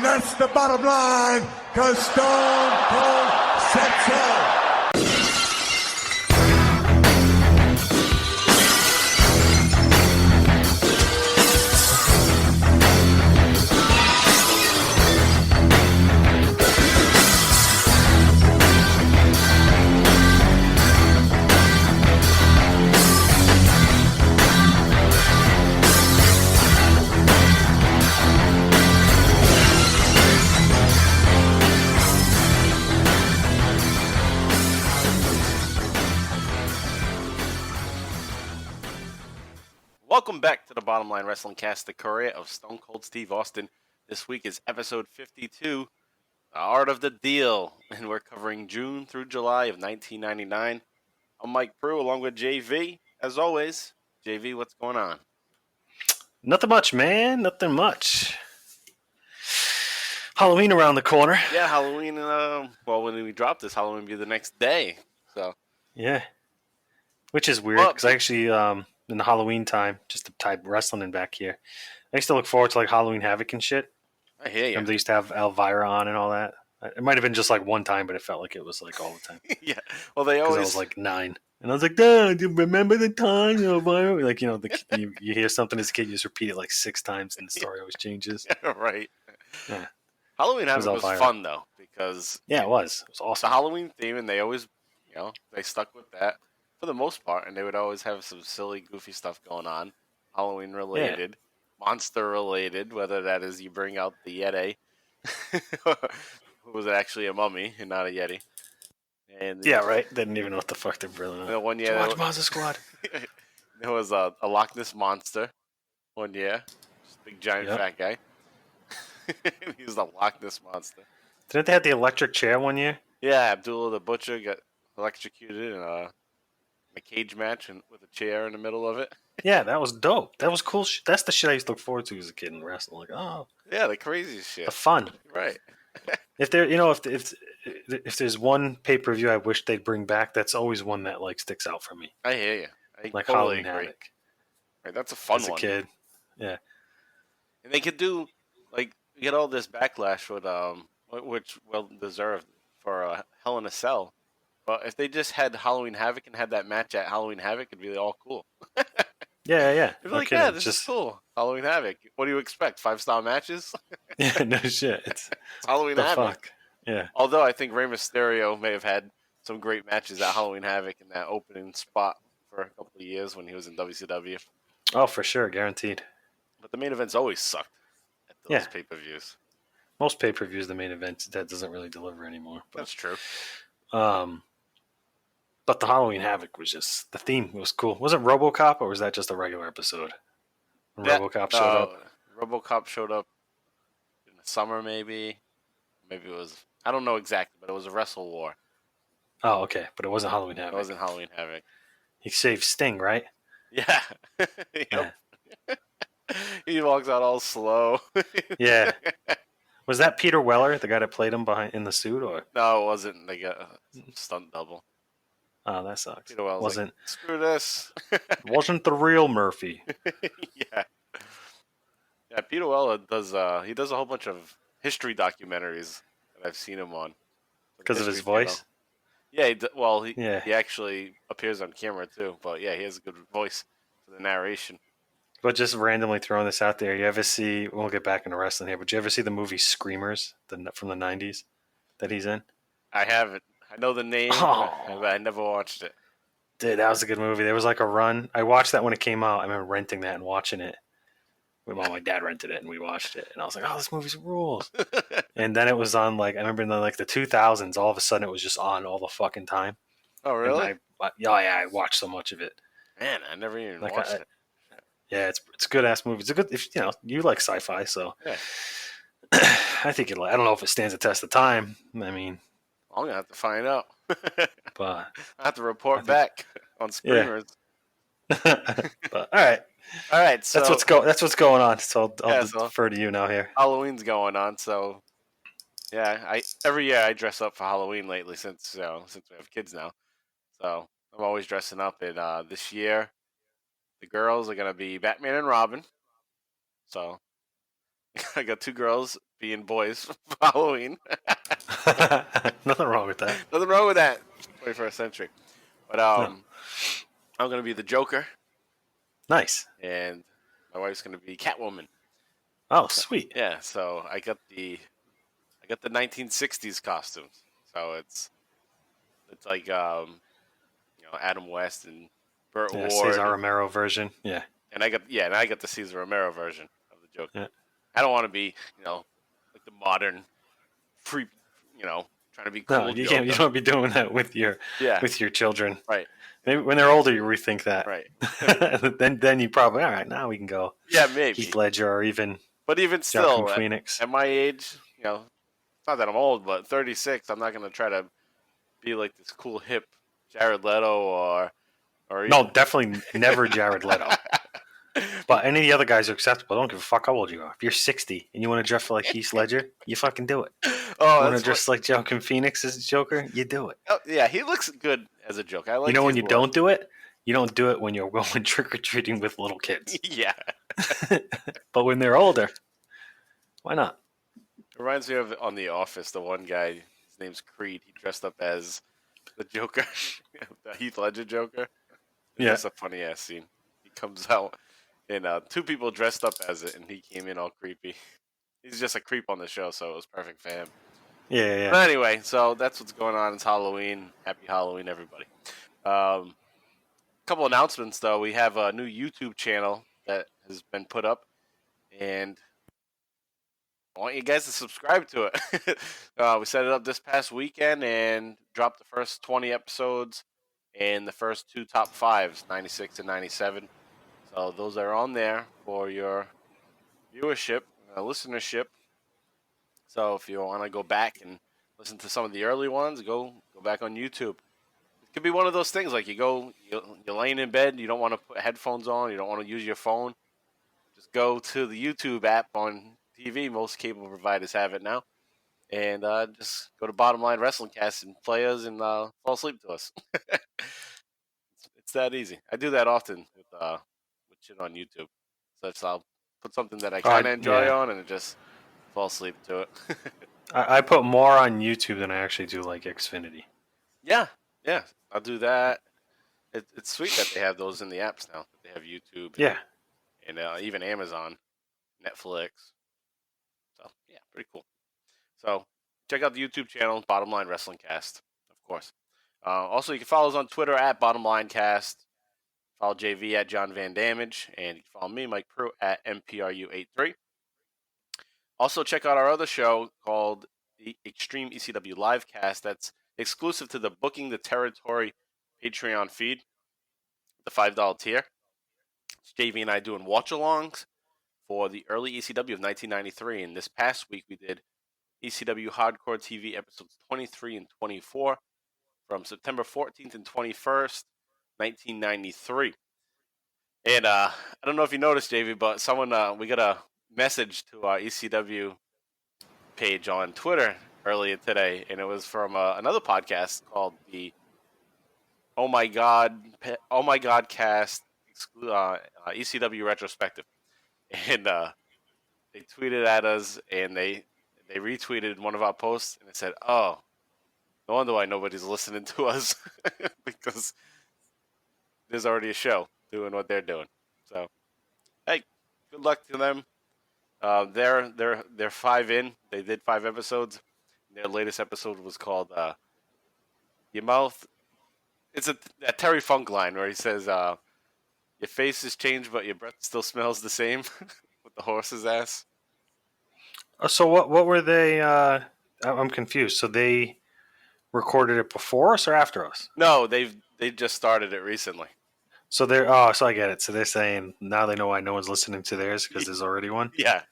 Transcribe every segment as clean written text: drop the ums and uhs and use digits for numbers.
that's the bottom line, because Stone Cold said so. Welcome back to the Bottom Line Wrestling Cast, the career of Stone Cold Steve Austin. This week is episode 52, The Art of the Deal, and we're covering June through July of 1999. I'm Mike Prue along with JV. As always, JV, what's going on? Nothing much, man. Nothing much. Halloween around the corner. Yeah, Halloween, well, when we drop this, Halloween will be the next day. So Yeah. Which is weird, because I actually, in the Halloween time, just to tie wrestling in back here, I used to look forward to like Halloween Havoc and shit. I hear you. Remember they used to have Elvira on and all that. It might have been just like one time, but it felt like it was like all the time. Yeah, well, they Because always... I was like 9. And I was like, Dad, do you remember the time? Elvira? Like, you hear something as a kid, you just repeat it like 6 times and the story always changes. Right. Yeah. Halloween Havoc was fun, though, because... Yeah, it was. It was awesome. The Halloween theme, and they always, they stuck with that for the most part, and they would always have some silly, goofy stuff going on, Halloween-related, monster-related, whether that is you bring out the Yeti, who was actually a mummy and not a Yeti. And Yeah, right. Didn't even know what the fuck they're brilliant on. The one year, Watch Monster Squad. there was a Loch Ness Monster one year, just a big, giant, fat guy. He was the Loch Ness Monster. Didn't they have the electric chair one year? Yeah, Abdullah the Butcher got electrocuted in a cage match with a chair in the middle of it. Yeah, that was dope. That was cool. That's the shit I used to look forward to as a kid in wrestling. Like, oh, yeah, the craziest shit. the fun. Right. If there, if there's one pay per view I wish they'd bring back, that's always one that like sticks out for me. I hear you. I Like totally Halloween agree. Havoc. Right, that's a fun As a one. kid, yeah. And they could do get all this backlash with which well deserved for Hell in a Cell. But if they just had Halloween Havoc and had that match at Halloween Havoc, it'd be all cool. Yeah. They'd be like, yeah, this is cool. Halloween Havoc. What do you expect? 5-star matches? Yeah, no shit. It's Halloween the Havoc. fuck. Yeah. Although I think Rey Mysterio may have had some great matches at Halloween Havoc in that opening spot for a couple of years when he was in WCW. Oh, for sure, guaranteed. But the main events always sucked at those pay-per-views. Most pay per views, the main event that doesn't really deliver anymore. But, That's true. But the Halloween Havoc was just the theme was cool. Was it RoboCop or was that just a regular episode? When RoboCop showed up. RoboCop showed up in the summer, maybe. Maybe it was. I don't know exactly, but it was a Wrestle War. Oh, okay, but it wasn't Halloween Havoc. It wasn't Halloween Havoc. He saved Sting, right? Yeah. Yeah. He walks out all slow. Yeah. Was that Peter Weller, the guy that played him behind in the suit, or? No, it wasn't. They got a stunt double. Oh, that sucks. Peter Weller's wasn't like, screw this. wasn't the real Murphy? Yeah. Yeah, Peter Weller does. He does a whole bunch of history documentaries that I've seen him on. Because of his voice. Yeah. He actually appears on camera too. But yeah, he has a good voice for the narration. But just randomly throwing this out there, you ever see? We'll get back into wrestling here, but you ever see the movie Screamers from the '90s that he's in? I haven't. I know the name, but I never watched it. Dude, that was a good movie. There was like a run. I watched that when it came out. I remember renting that and watching it. My dad rented it and we watched it, and I was like, "Oh, this movie's rules." And then it was on I remember in the 2000s. All of a sudden, it was just on all the fucking time. Oh, really? I watched so much of it. Man, I never even watched it. Yeah, it's a good ass movie. It's a good if you like sci-fi, so yeah. I think I don't know if it stands the test of time. I mean, I'm gonna have to find out. But I have to report back on Screamers. Yeah. But all right. So that's what's going on. So I'll defer to you now here. Halloween's going on, so yeah. Every year I dress up for Halloween lately since we have kids now. So I'm always dressing up. And this year, the girls are gonna be Batman and Robin. So I got 2 girls being boys for Halloween. Nothing wrong with that. Nothing wrong with that. 21st century. But No. I'm gonna be the Joker, Nice. and my wife's gonna be Catwoman. Oh, sweet. Yeah, so I got the 1960s costumes. So it's like Adam West and Burt Yeah, Ward. Cesar Romero version. Yeah. And I got the Cesar Romero version of the Joker. Yeah. I don't want to be, like the modern freak, trying to be cool. No, you can't. You don't be doing that with your children. Right. Maybe when they're older, you rethink that. Right. then you probably all right. Now we can go. Yeah, maybe Heath Ledger or even. But even still, Phoenix. at my age, it's not that I'm old, but 36, I'm not gonna try to be like this cool hip Jared Leto or No, definitely never Jared Leto. But any of the other guys are acceptable. I don't give a fuck how old you are. If you're 60 and you want to dress like Heath Ledger, you fucking do it. Oh, you want to dress like Joaquin Phoenix as Joker, you do it. Oh, yeah, he looks good as a Joker. I like. When you don't do it? You don't do it when you're going trick or treating with little kids. Yeah. But when they're older, why not? It reminds me of on The Office, the one guy, his name's Creed. He dressed up as the Joker, the Heath Ledger Joker. Yeah. It's a funny ass scene. He comes out and two people dressed up as it, and he came in all creepy. He's just a creep on the show, so it was perfect for him. Yeah. But anyway, so that's what's going on. It's Halloween. Happy Halloween, everybody. Couple announcements, though. We have a new YouTube channel that has been put up, and I want you guys to subscribe to it. We set it up this past weekend and dropped the first 20 episodes and the first two top fives, 96 and 97. So those are on there for your viewership, listenership. So if you want to go back and listen to some of the early ones, go back on YouTube. It could be one of those things like you're laying in bed, you don't want to put headphones on, you don't want to use your phone. Just go to the YouTube app on TV. Most cable providers have it now. And just go to Bottom Line Wrestling Cast and play us and fall asleep to us. It's that easy. I do that often with shit on YouTube. So I'll put something that I kind of enjoy on and just fall asleep to it. I put more on YouTube than I actually do like Xfinity. Yeah. I'll do that. It's sweet that they have those in the apps now. They have YouTube. And even Amazon, Netflix. So, yeah, pretty cool. So, check out the YouTube channel, Bottom Line Wrestling Cast, of course. Also, you can follow us on Twitter at Bottom Line Cast. Follow JV at John Van Damage. And you can follow me, Mike Pruitt, at MPRU83. Also, check out our other show called the Extreme ECW Livecast. That's exclusive to the Booking the Territory Patreon feed, the $5 tier. It's JV and I doing watch-alongs for the early ECW of 1993. And this past week, we did ECW Hardcore TV episodes 23 and 24 from September 14th and 21st, 1993. And I don't know if you noticed, JV, but we got a message to our ECW page on Twitter earlier today, and it was from another podcast called the Oh My God Cast ECW Retrospective. And they tweeted at us, and they retweeted one of our posts, and it said, "Oh, no wonder why nobody's listening to us because there's already a show doing what they're doing." So, hey, good luck to them. They're 5 in. They did 5 episodes. Their latest episode was called "Your Mouth." It's a Terry Funk line where he says, "Your face has changed, but your breath still smells the same," with the horse's ass. So what were they? I'm confused. So they recorded it before us or after us? No, they just started it recently. So so I get it. So they're saying now they know why no one's listening to theirs because there's already one. Yeah,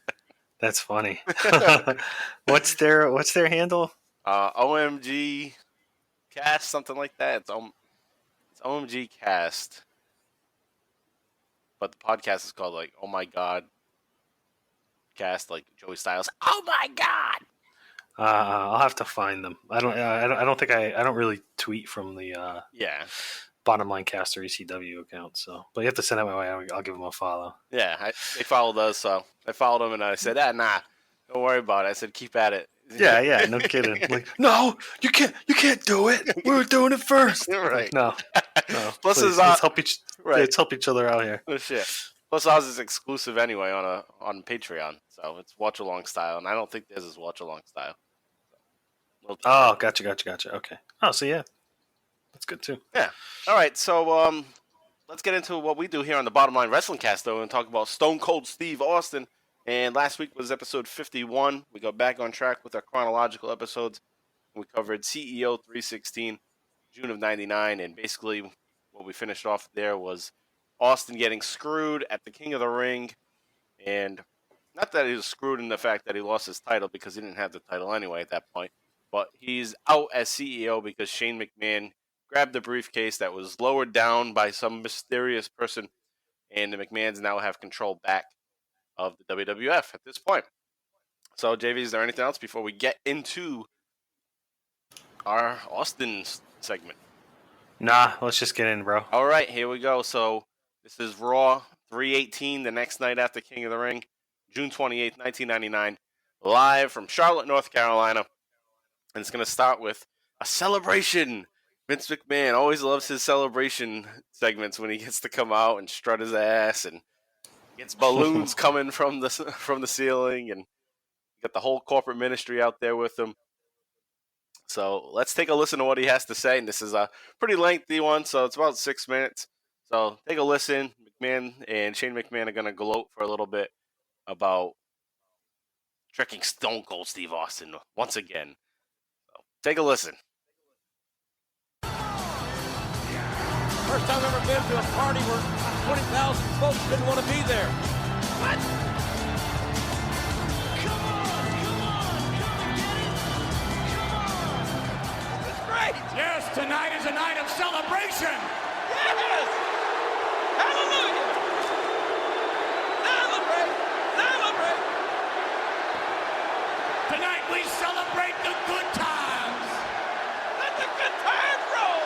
that's funny. What's their handle? OMG Cast, something like that. It's OMG Cast, but the podcast is called like Oh My God Cast, like Joey Styles. Oh my God! I'll have to find them. I don't really tweet from the Bottom Line Caster ECW account. So, but you have to send it my way. I'll give them a follow. Yeah, they followed us, so I followed them, and I said, nah, Don't worry about it. I said keep at it. Yeah, no kidding. Like, no, you can't do it. We were doing it first. Right. Like, no. Plus, Please, let's help each other out here. Oh, shit. Plus, ours is exclusive anyway on Patreon, so it's watch along style, and I don't think theirs is watch along style. Oh, gotcha. Okay. Oh, so yeah, that's good too. Yeah. All right. So let's get into what we do here on the Bottom Line Wrestling Cast, though, and talk about Stone Cold Steve Austin. And last week was episode 51. We got back on track with our chronological episodes. We covered CEO 316, June of '99, and basically what we finished off there was Austin getting screwed at the King of the Ring, and not that he was screwed in the fact that he lost his title because he didn't have the title anyway at that point, but he's out as CEO because Shane McMahon grabbed the briefcase that was lowered down by some mysterious person, and the McMahons now have control back of the WWF at this point. So, JV, is there anything else before we get into our Austin segment? Nah, let's just get in, bro. All right, here we go. So, this is Raw 318, the next night after King of the Ring, June 28th, 1999, live from Charlotte, North Carolina. And it's going to start with a celebration. Vince McMahon always loves his celebration segments when he gets to come out and strut his ass and gets balloons coming from the ceiling, and you got the whole corporate ministry out there with him. So let's take a listen to what he has to say. And this is a pretty lengthy one, so it's about 6 minutes. So take a listen. McMahon and Shane McMahon are going to gloat for a little bit about tricking Stone Cold Steve Austin once again. So take a listen. First time I've ever been to a party where 20,000 folks didn't want to be there. What? Come on, get it. Come on. It's great. Yes, tonight is a night of celebration. Yes. Hallelujah. Celebrate. Tonight we celebrate the good times. Let the good times roll.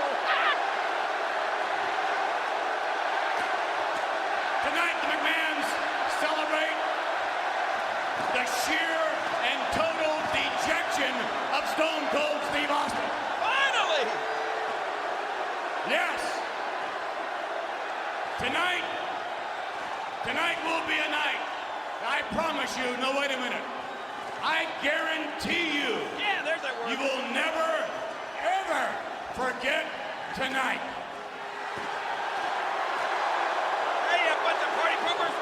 Tonight, the McMahons celebrate the sheer and total dejection of Stone Cold Steve Austin. Finally. Yes. Tonight will be a night. I promise you, no, wait a minute. I guarantee you, Yeah, there's that word. you will never, ever forget tonight. Hey, you bunch of party poopers.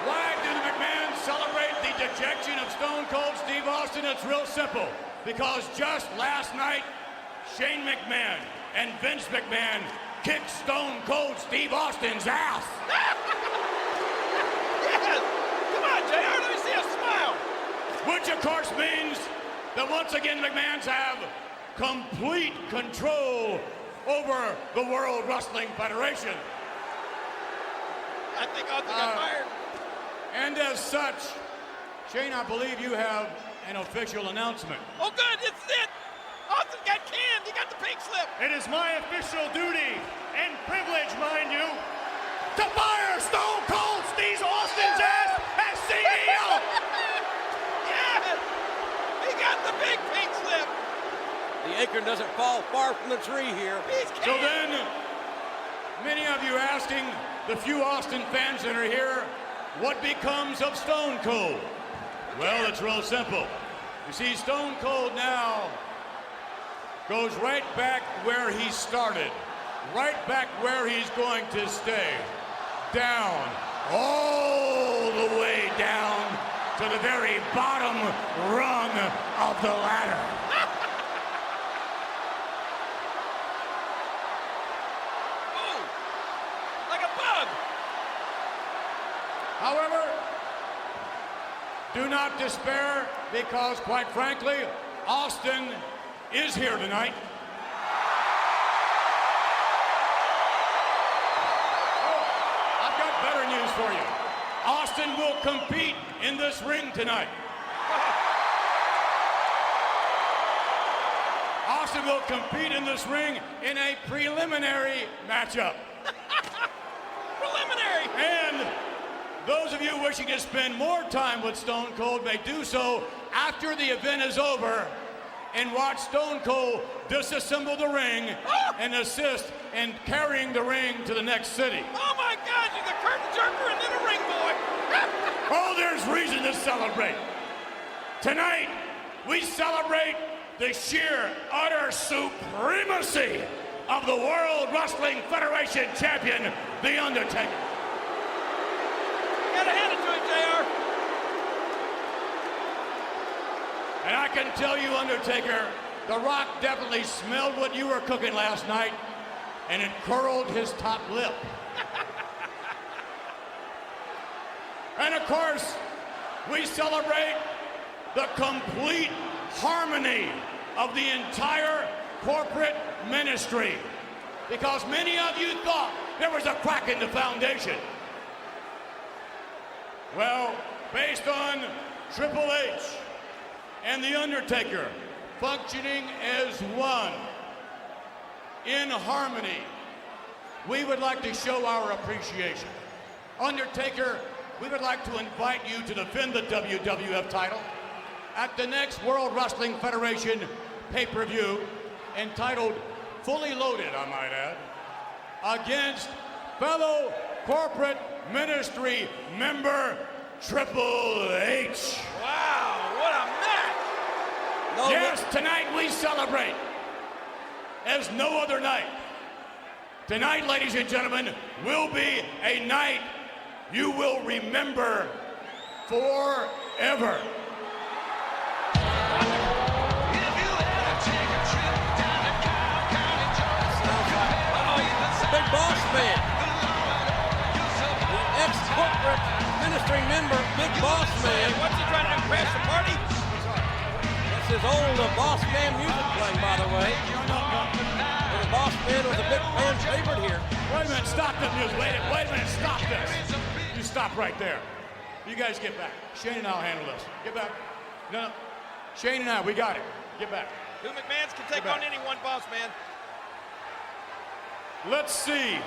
Why do the McMahons celebrate the dejection of Stone Cold Steve Austin? It's real simple. Because just last night, Shane McMahon and Vince McMahon kicked Stone Cold Steve Austin's ass. Yes. Come on, JR, let me see a smile. Which, of course, means that once again, McMahons have complete control over the World Wrestling Federation. I think Austin got fired. And as such, Shane, I believe you have an official announcement. Oh, good, it's it. Austin got canned. He got the pink slip. It is my official duty and privilege, mind you, to fire Stone Cold Steve Austin's ass as CEO. Yes. He got the big pink slip. The acorn doesn't fall far from the tree here. He's So canned. then, many of you asking, the few Austin fans that are here, what becomes of Stone Cold? Well, it's real simple. You see, Stone Cold now goes right back where he started, right back where he's going to stay, down, all the way down to the very bottom rung of the ladder. Ooh, like a bug. However, do not despair because, quite frankly, Austin is here tonight. Oh, I've got better news for you. Austin will compete in this ring tonight. Austin will compete in this ring in a preliminary matchup. Preliminary. And those of you wishing to spend more time with Stone Cold may do so after the event is over and watch Stone Cold disassemble the ring and assist in carrying the ring to the next city. Oh my God, you're the curtain jerker and then a ring boy. Oh, there's reason to celebrate. Tonight, we celebrate the sheer, utter supremacy of the World Wrestling Federation champion, The Undertaker. You gotta hand it to him, JR. And I can tell you, Undertaker, The Rock definitely smelled what you were cooking last night, and it curled his top lip. And of course, we celebrate the complete harmony of the entire corporate ministry, because many of you thought there was a crack in the foundation. Well, based on Triple H and The Undertaker functioning as one in harmony, we would like to show our appreciation. Undertaker, we would like to invite you to defend the WWF title at the next World Wrestling Federation pay-per-view, entitled Fully Loaded, I might add, against fellow corporate ministry member Triple H. Wow, what a match! No, Yes, tonight we celebrate as no other night. Tonight, ladies and gentlemen, will be a night you will remember forever. Big boss man. The ex-corporate ministry member, Big Boss Man. What's he trying to do, crash the party? That's his old Boss Man music playing, by the way. And the Boss Man was a big fan favorite here. Wait a minute, stop the music. Wait a minute, stop this. You stop right there. You guys get back. Shane and I'll handle this. Get back. No. Shane and I, we got it. Get back. Two McMahons can take on any one Boss Man. Let's see.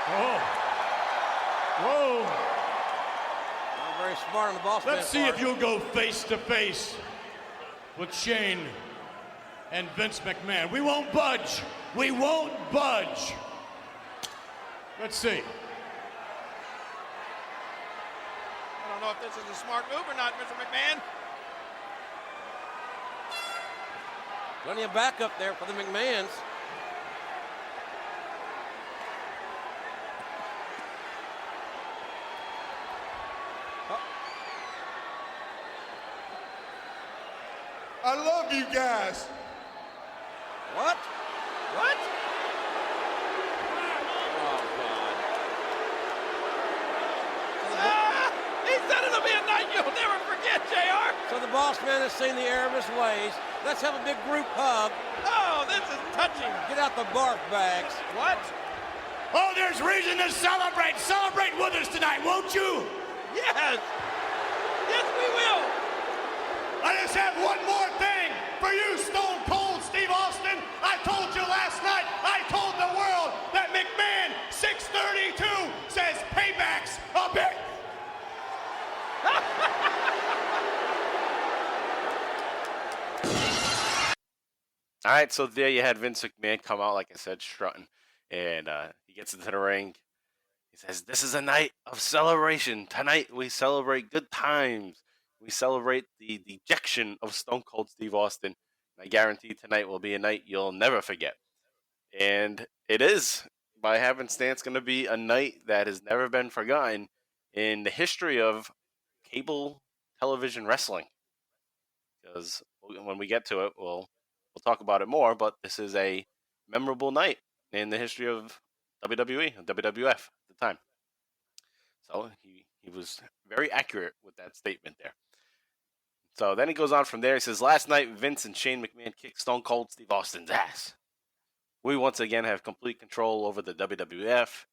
Oh. Whoa. Not very smart on the Boss Man. Let's see if you'll go face to face with Shane and Vince McMahon. We won't budge. We won't budge. Let's see. I don't know if this is a smart move or not, Mr. McMahon. Plenty of backup there for the McMahons. I love you guys. What? What? Oh, God. He said it'll be a night you'll never forget, JR. So the Boss Man has seen the error of his ways. Let's have a big group hug. Oh, this is touching. Get out the barf bags. What? Oh, there's reason to celebrate. Celebrate with us tonight, won't you? Yes. Yes, we will. I just have one more thing for you, Stone Cold Steve Austin. I told you last night, I told the world that McMahon 632 says payback's a bitch. All right, so there you had Vince McMahon come out, like I said, strutting. And he gets into the ring. He says, "This is a night of celebration. Tonight we celebrate good times. We celebrate the dejection of Stone Cold Steve Austin. I guarantee tonight will be a night you'll never forget." And it is, by happenstance, going to be a night that has never been forgotten in the history of cable television wrestling. Because when we get to it, we'll talk about it more, but this is a memorable night in the history of WWE and WWF at the time. So he was very accurate with that statement there. So then he goes on from there. He says, "Last night, Vince and Shane McMahon kicked Stone Cold Steve Austin's ass. We once again have complete control over the WWF.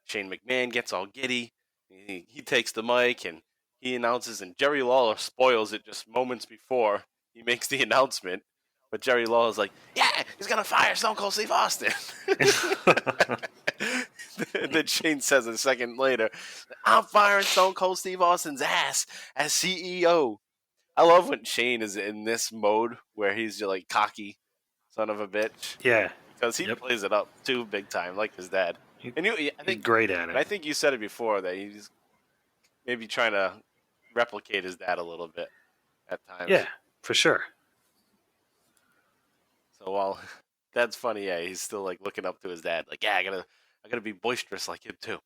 Shane McMahon gets all giddy. He takes the mic and he announces, and Jerry Lawler spoils it just moments before he makes the announcement. But Jerry Lawler's like, yeah, he's going to fire Stone Cold Steve Austin." And then Shane says a second later, "I'm firing Stone Cold Steve Austin's ass as CEO. I love when Shane is in this mode where he's just like cocky son of a bitch. Yeah. Because he plays it up too big time, like his dad. And I He's think great at I it. think you said it before that he's maybe trying to replicate his dad a little bit at times. Yeah, for sure. So while that's funny, yeah, he's still like looking up to his dad, like, yeah, I gotta be boisterous like him too.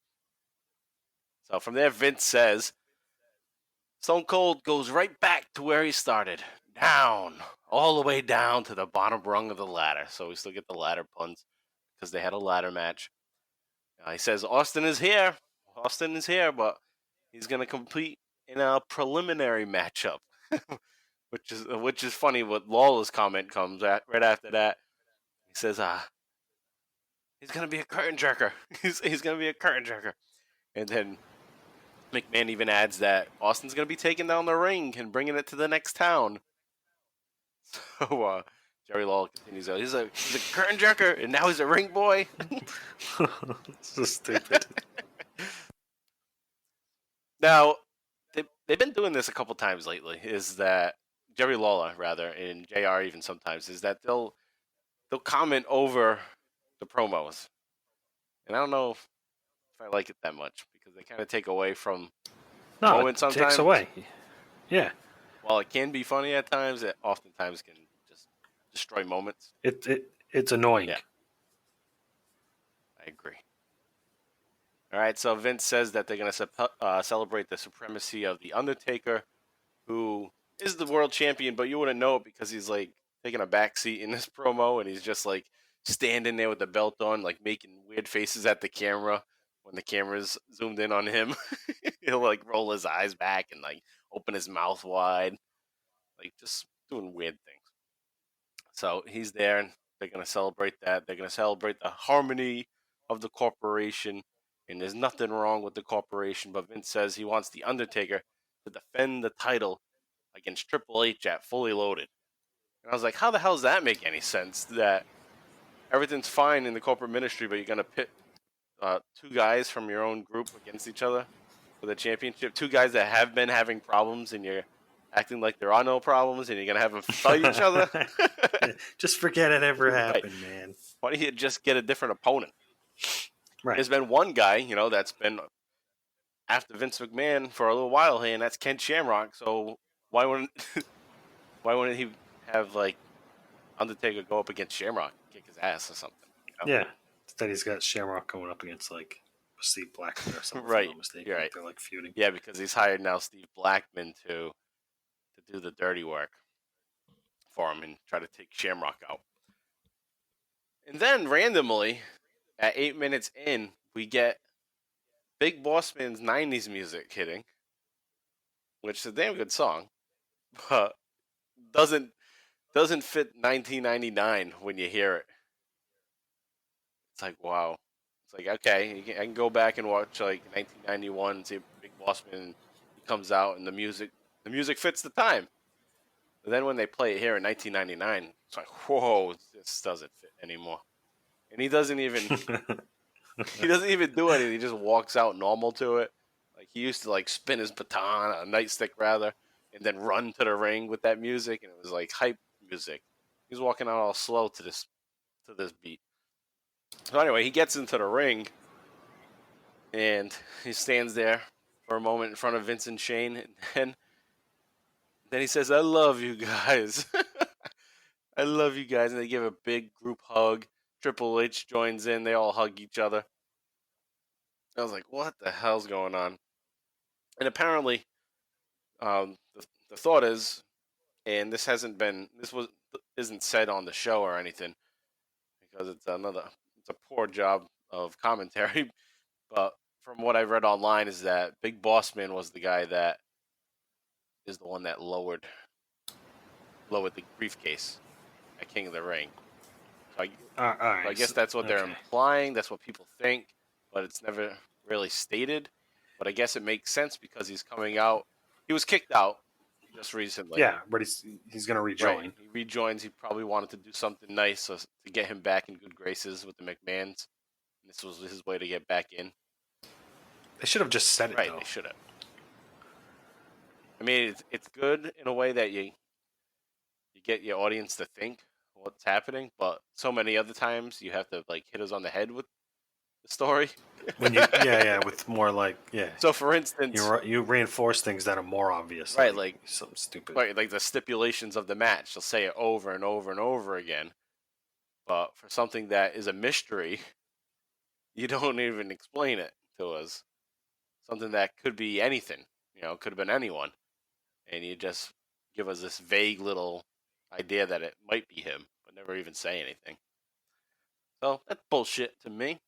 So from there, Vince says, Stone Cold goes right back to where he started, down, all the way down to the bottom rung of the ladder. So we still get the ladder puns because they had a ladder match. He says Austin is here, but he's gonna compete in a preliminary matchup, which is funny. What Lawler's comment comes right after that. He says, he's gonna be a curtain jerker. he's gonna be a curtain jerker, and then McMahon even adds that Austin's gonna be taking down the ring and bringing it to the next town. So Jerry Lawler continues out. He's a curtain jerker, and now he's a ring boy. So stupid. Now, they've been doing this a couple times lately. Is that Jerry Lawler rather, and JR even sometimes is that they'll comment over the promos, and I don't know if I like it that much because they kind of take away from No, moment it sometimes. takes away. Yeah. While it can be funny at times, it oftentimes can just destroy moments. It's annoying. Yeah. I agree. All right, so Vince says that they're going to celebrate the supremacy of the Undertaker, who is the world champion, but you wouldn't know it because he's like taking a backseat in this promo, and he's just like standing there with the belt on, like making weird faces at the camera when the camera's zoomed in on him. He'll like roll his eyes back and like open his mouth wide, like just doing weird things. So he's there, and they're going to celebrate that. They're going to celebrate the harmony of the corporation, and there's nothing wrong with the corporation, but Vince says he wants the Undertaker to defend the title against Triple H at Fully Loaded. And I was like, how the hell does that make any sense? That everything's fine in the corporate ministry, but you're going to pit two guys from your own group against each other for the championship? Two guys that have been having problems, and you're acting like there are no problems, and you're going to have them fight each other? Just forget it ever happened, man. Why don't you just get a different opponent? Right. There's been one guy, that's been after Vince McMahon for a little while here, and that's Ken Shamrock. So why wouldn't he have like Undertaker go up against Shamrock, kick his ass or something? Yeah. Instead, he's got Shamrock going up against like Steve Blackman or something. Right. If I'm not mistaken. You're right. They're like feuding. Yeah, because he's hired now Steve Blackman to do the dirty work for him and try to take Shamrock out. And then randomly, at 8 minutes in, we get Big Boss Man's 90s music hitting, which is a damn good song, but doesn't fit 1999 when you hear it. It's like, wow. It's like, okay, I can go back and watch like 1991 and see Big Boss Man, he comes out and the music fits the time. But then when they play it here in 1999, it's like, whoa, this doesn't fit anymore. And he doesn't even do anything. He just walks out normal to it. Like he used to like spin his baton, a nightstick rather, and then run to the ring with that music, and it was like hype music. He's walking out all slow to this beat. So anyway, he gets into the ring, and he stands there for a moment in front of Vince and Shane, and then he says, "I love you guys." I love you guys, and they give a big group hug. Triple H joins in. They all hug each other. I was like, what the hell's going on? And apparently, the thought is, and this isn't said on the show or anything, because it's a poor job of commentary. But from what I read online is that Big Boss Man was the guy that is the one that lowered the briefcase at King of the Ring. So I guess that's what they're implying. That's what people think, but it's never really stated. But I guess it makes sense because he's coming out. He was kicked out just recently. Yeah, but he's going to rejoin. Right. He rejoins. He probably wanted to do something nice to get him back in good graces with the McMahons. And this was his way to get back in. They should have just said it, right, though. They should have. I mean, it's good in a way that you get your audience to think what's happening, but so many other times you have to like hit us on the head with the story. When you with more like So for instance, you reinforce things that are more obvious, right? Like something stupid, right? Like the stipulations of the match. They'll say it over and over and over again, but for something that is a mystery, you don't even explain it to us. Something that could be anything, could have been anyone, and you just give us this vague little idea that it might be him, but never even say anything. So that's bullshit to me.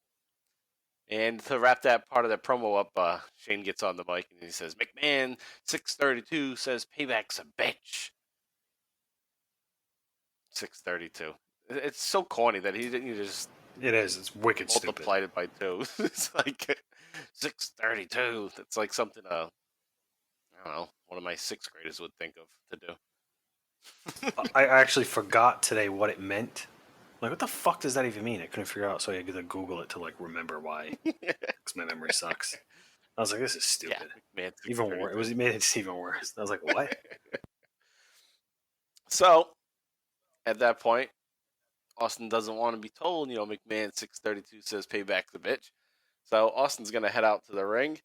And to wrap that part of the promo up, Shane gets on the mic and he says, McMahon 632 says payback's a bitch. 632. It's so corny that he didn't just... It is. It's wicked multiplied stupid. it by 2. It's like 632. That's like something, I don't know, one of my 6th graders would think of to do. I actually forgot today what it meant. Like, what the fuck does that even mean? I couldn't figure out, so I had to Google it to like remember why. Because my memory sucks. I was like, this is stupid. Yeah, man, even worse. It made it even worse. I was like, what? So, at that point, Austin doesn't want to be told, McMahon 632 says payback's a bitch. So Austin's going to head out to the ring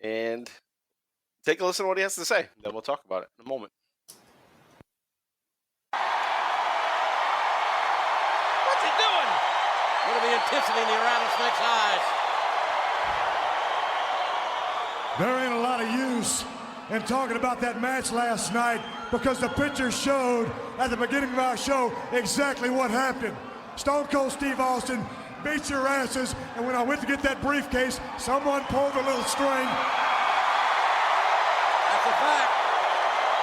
and take a listen to what he has to say. Then we'll talk about it in a moment. What's he doing? Look at the intensity in the rattlesnake's eyes. There ain't a lot of use in talking about that match last night because the pictures showed at the beginning of our show exactly what happened. Stone Cold Steve Austin beat your asses, and when I went to get that briefcase, someone pulled a little string. That's a fact.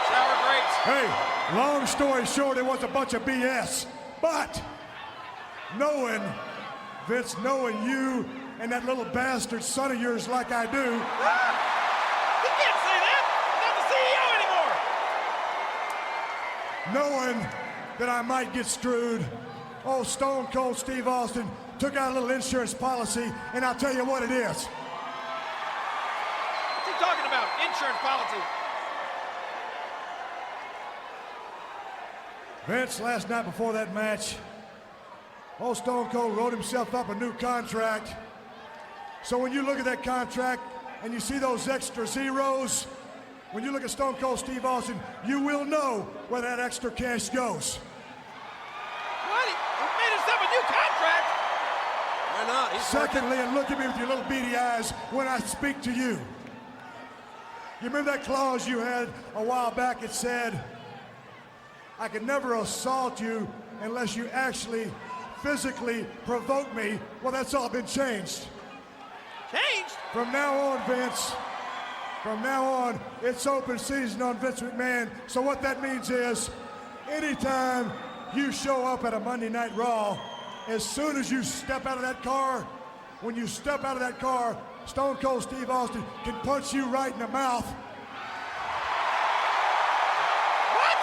Sour grapes. Hey, long story short, it was a bunch of BS. But knowing Vince, knowing you and that little bastard son of yours like I do. You can't say that. I'm not the CEO anymore. Knowing that I might get screwed, old Stone Cold Steve Austin took out a little insurance policy, and I'll tell you what it is. What's he talking about? Insurance policy. Vince, last night before that match, old Stone Cold wrote himself up a new contract. So when you look at that contract and you see those extra zeros, when you look at Stone Cold Steve Austin, you will know where that extra cash goes. What? He made himself a new contract? Why not? He's Secondly, and look at me with your little beady eyes when I speak to you. You remember that clause you had a while back? It said, I could never assault you unless you actually physically provoke me. Well, that's all been changed. changed? From now on, Vince, from now on, it's open season on Vince McMahon. So what that means is, anytime you show up at a Monday Night Raw, as soon as you step out of that car, when you step out of that car, Stone Cold Steve Austin can punch you right in the mouth. What?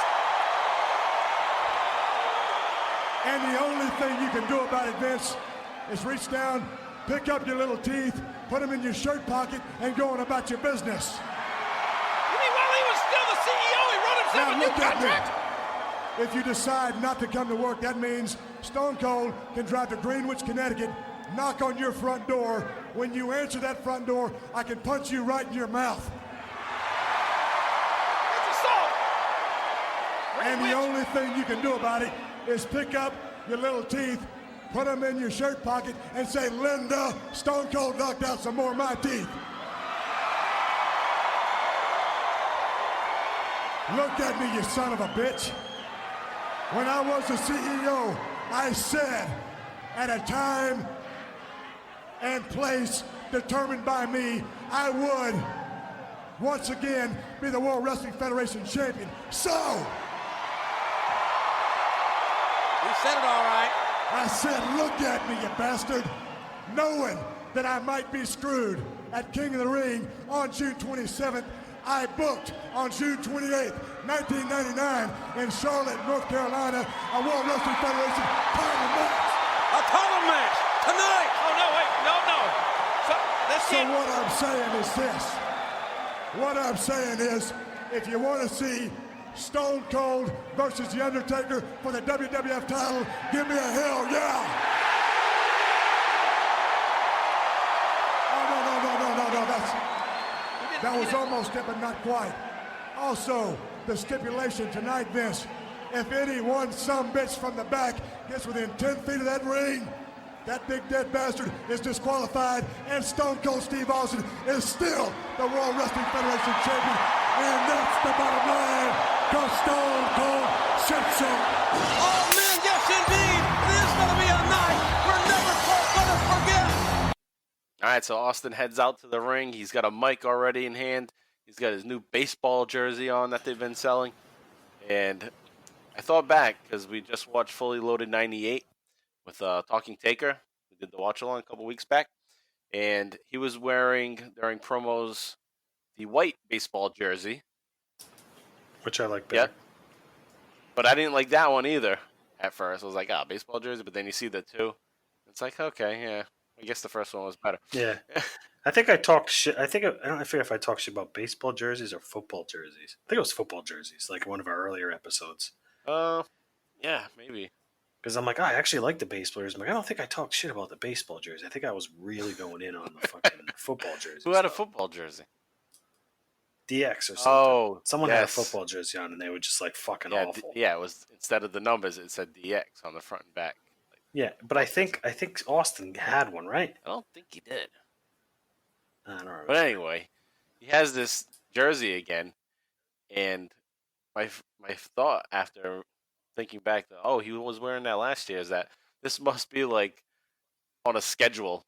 And the only thing you can do about it, Vince, is reach down, pick up your little teeth, put them in your shirt pocket, and go on about your business. You mean while he was still the CEO, he wrote himself a new look at contract? me. If you decide not to come to work, that means Stone Cold can drive to Greenwich, Connecticut, knock on your front door. When you answer that front door, I can punch you right in your mouth. It's assault. And the only thing you can do about it is pick up your little teeth, put them in your shirt pocket, and say, Linda, Stone Cold knocked out some more of my teeth. Look at me, you son of a bitch. When I was the CEO, I said, at a time and place determined by me, I would once again be the World Wrestling Federation champion. So, You said it all right. I said, look at me, you bastard, knowing that I might be screwed at King of the Ring on June 27th. I booked on June 28th, 1999 in Charlotte, North Carolina, a World Wrestling Federation title match. A title match tonight. Oh, no, wait. No. So, let's So get... what I'm saying is this. What I'm saying is, if you want to see Stone Cold versus The Undertaker for the WWF title, give me a hell yeah! Oh, no, that was almost it, but not quite. Also, the stipulation tonight, Vince, if any one sumbitch from the back gets within 10 feet of that ring, that big dead bastard is disqualified, and Stone Cold Steve Austin is still the World Wrestling Federation champion, and that's the bottom line, because Stone Cold said so. Oh, man, yes, indeed. This is going to be a night we're never going to forget. All right, so Austin heads out to the ring. He's got a mic already in hand. He's got his new baseball jersey on that they've been selling. And I thought back, because we just watched Fully Loaded 98 with Talking Taker. We did the watch-along a couple weeks back. And he was wearing, during promos, the white baseball jersey. Which I like better. Yep. But I didn't like that one either at first. I was like, baseball jersey. But then you see the two. It's like, okay, yeah. I guess the first one was better. Yeah. I think I talked shit. I forget if I talked shit about baseball jerseys or football jerseys. I think it was football jerseys, like one of our earlier episodes. Yeah, maybe. Because I'm like, I actually like the baseball jerseys. I'm like, I don't think I talked shit about the baseball jersey. I think I was really going in on the fucking football jersey. Who had a football jersey? DX or something. Oh, someone had a football jersey on, and they were just like fucking awful. Yeah, it was, instead of the numbers, it said DX on the front and back. Yeah, but I think Austin had one, right? I don't think he did. I don't know. But anyway, he has this jersey again, and my thought after thinking back, he was wearing that last year, is that this must be like on a schedule,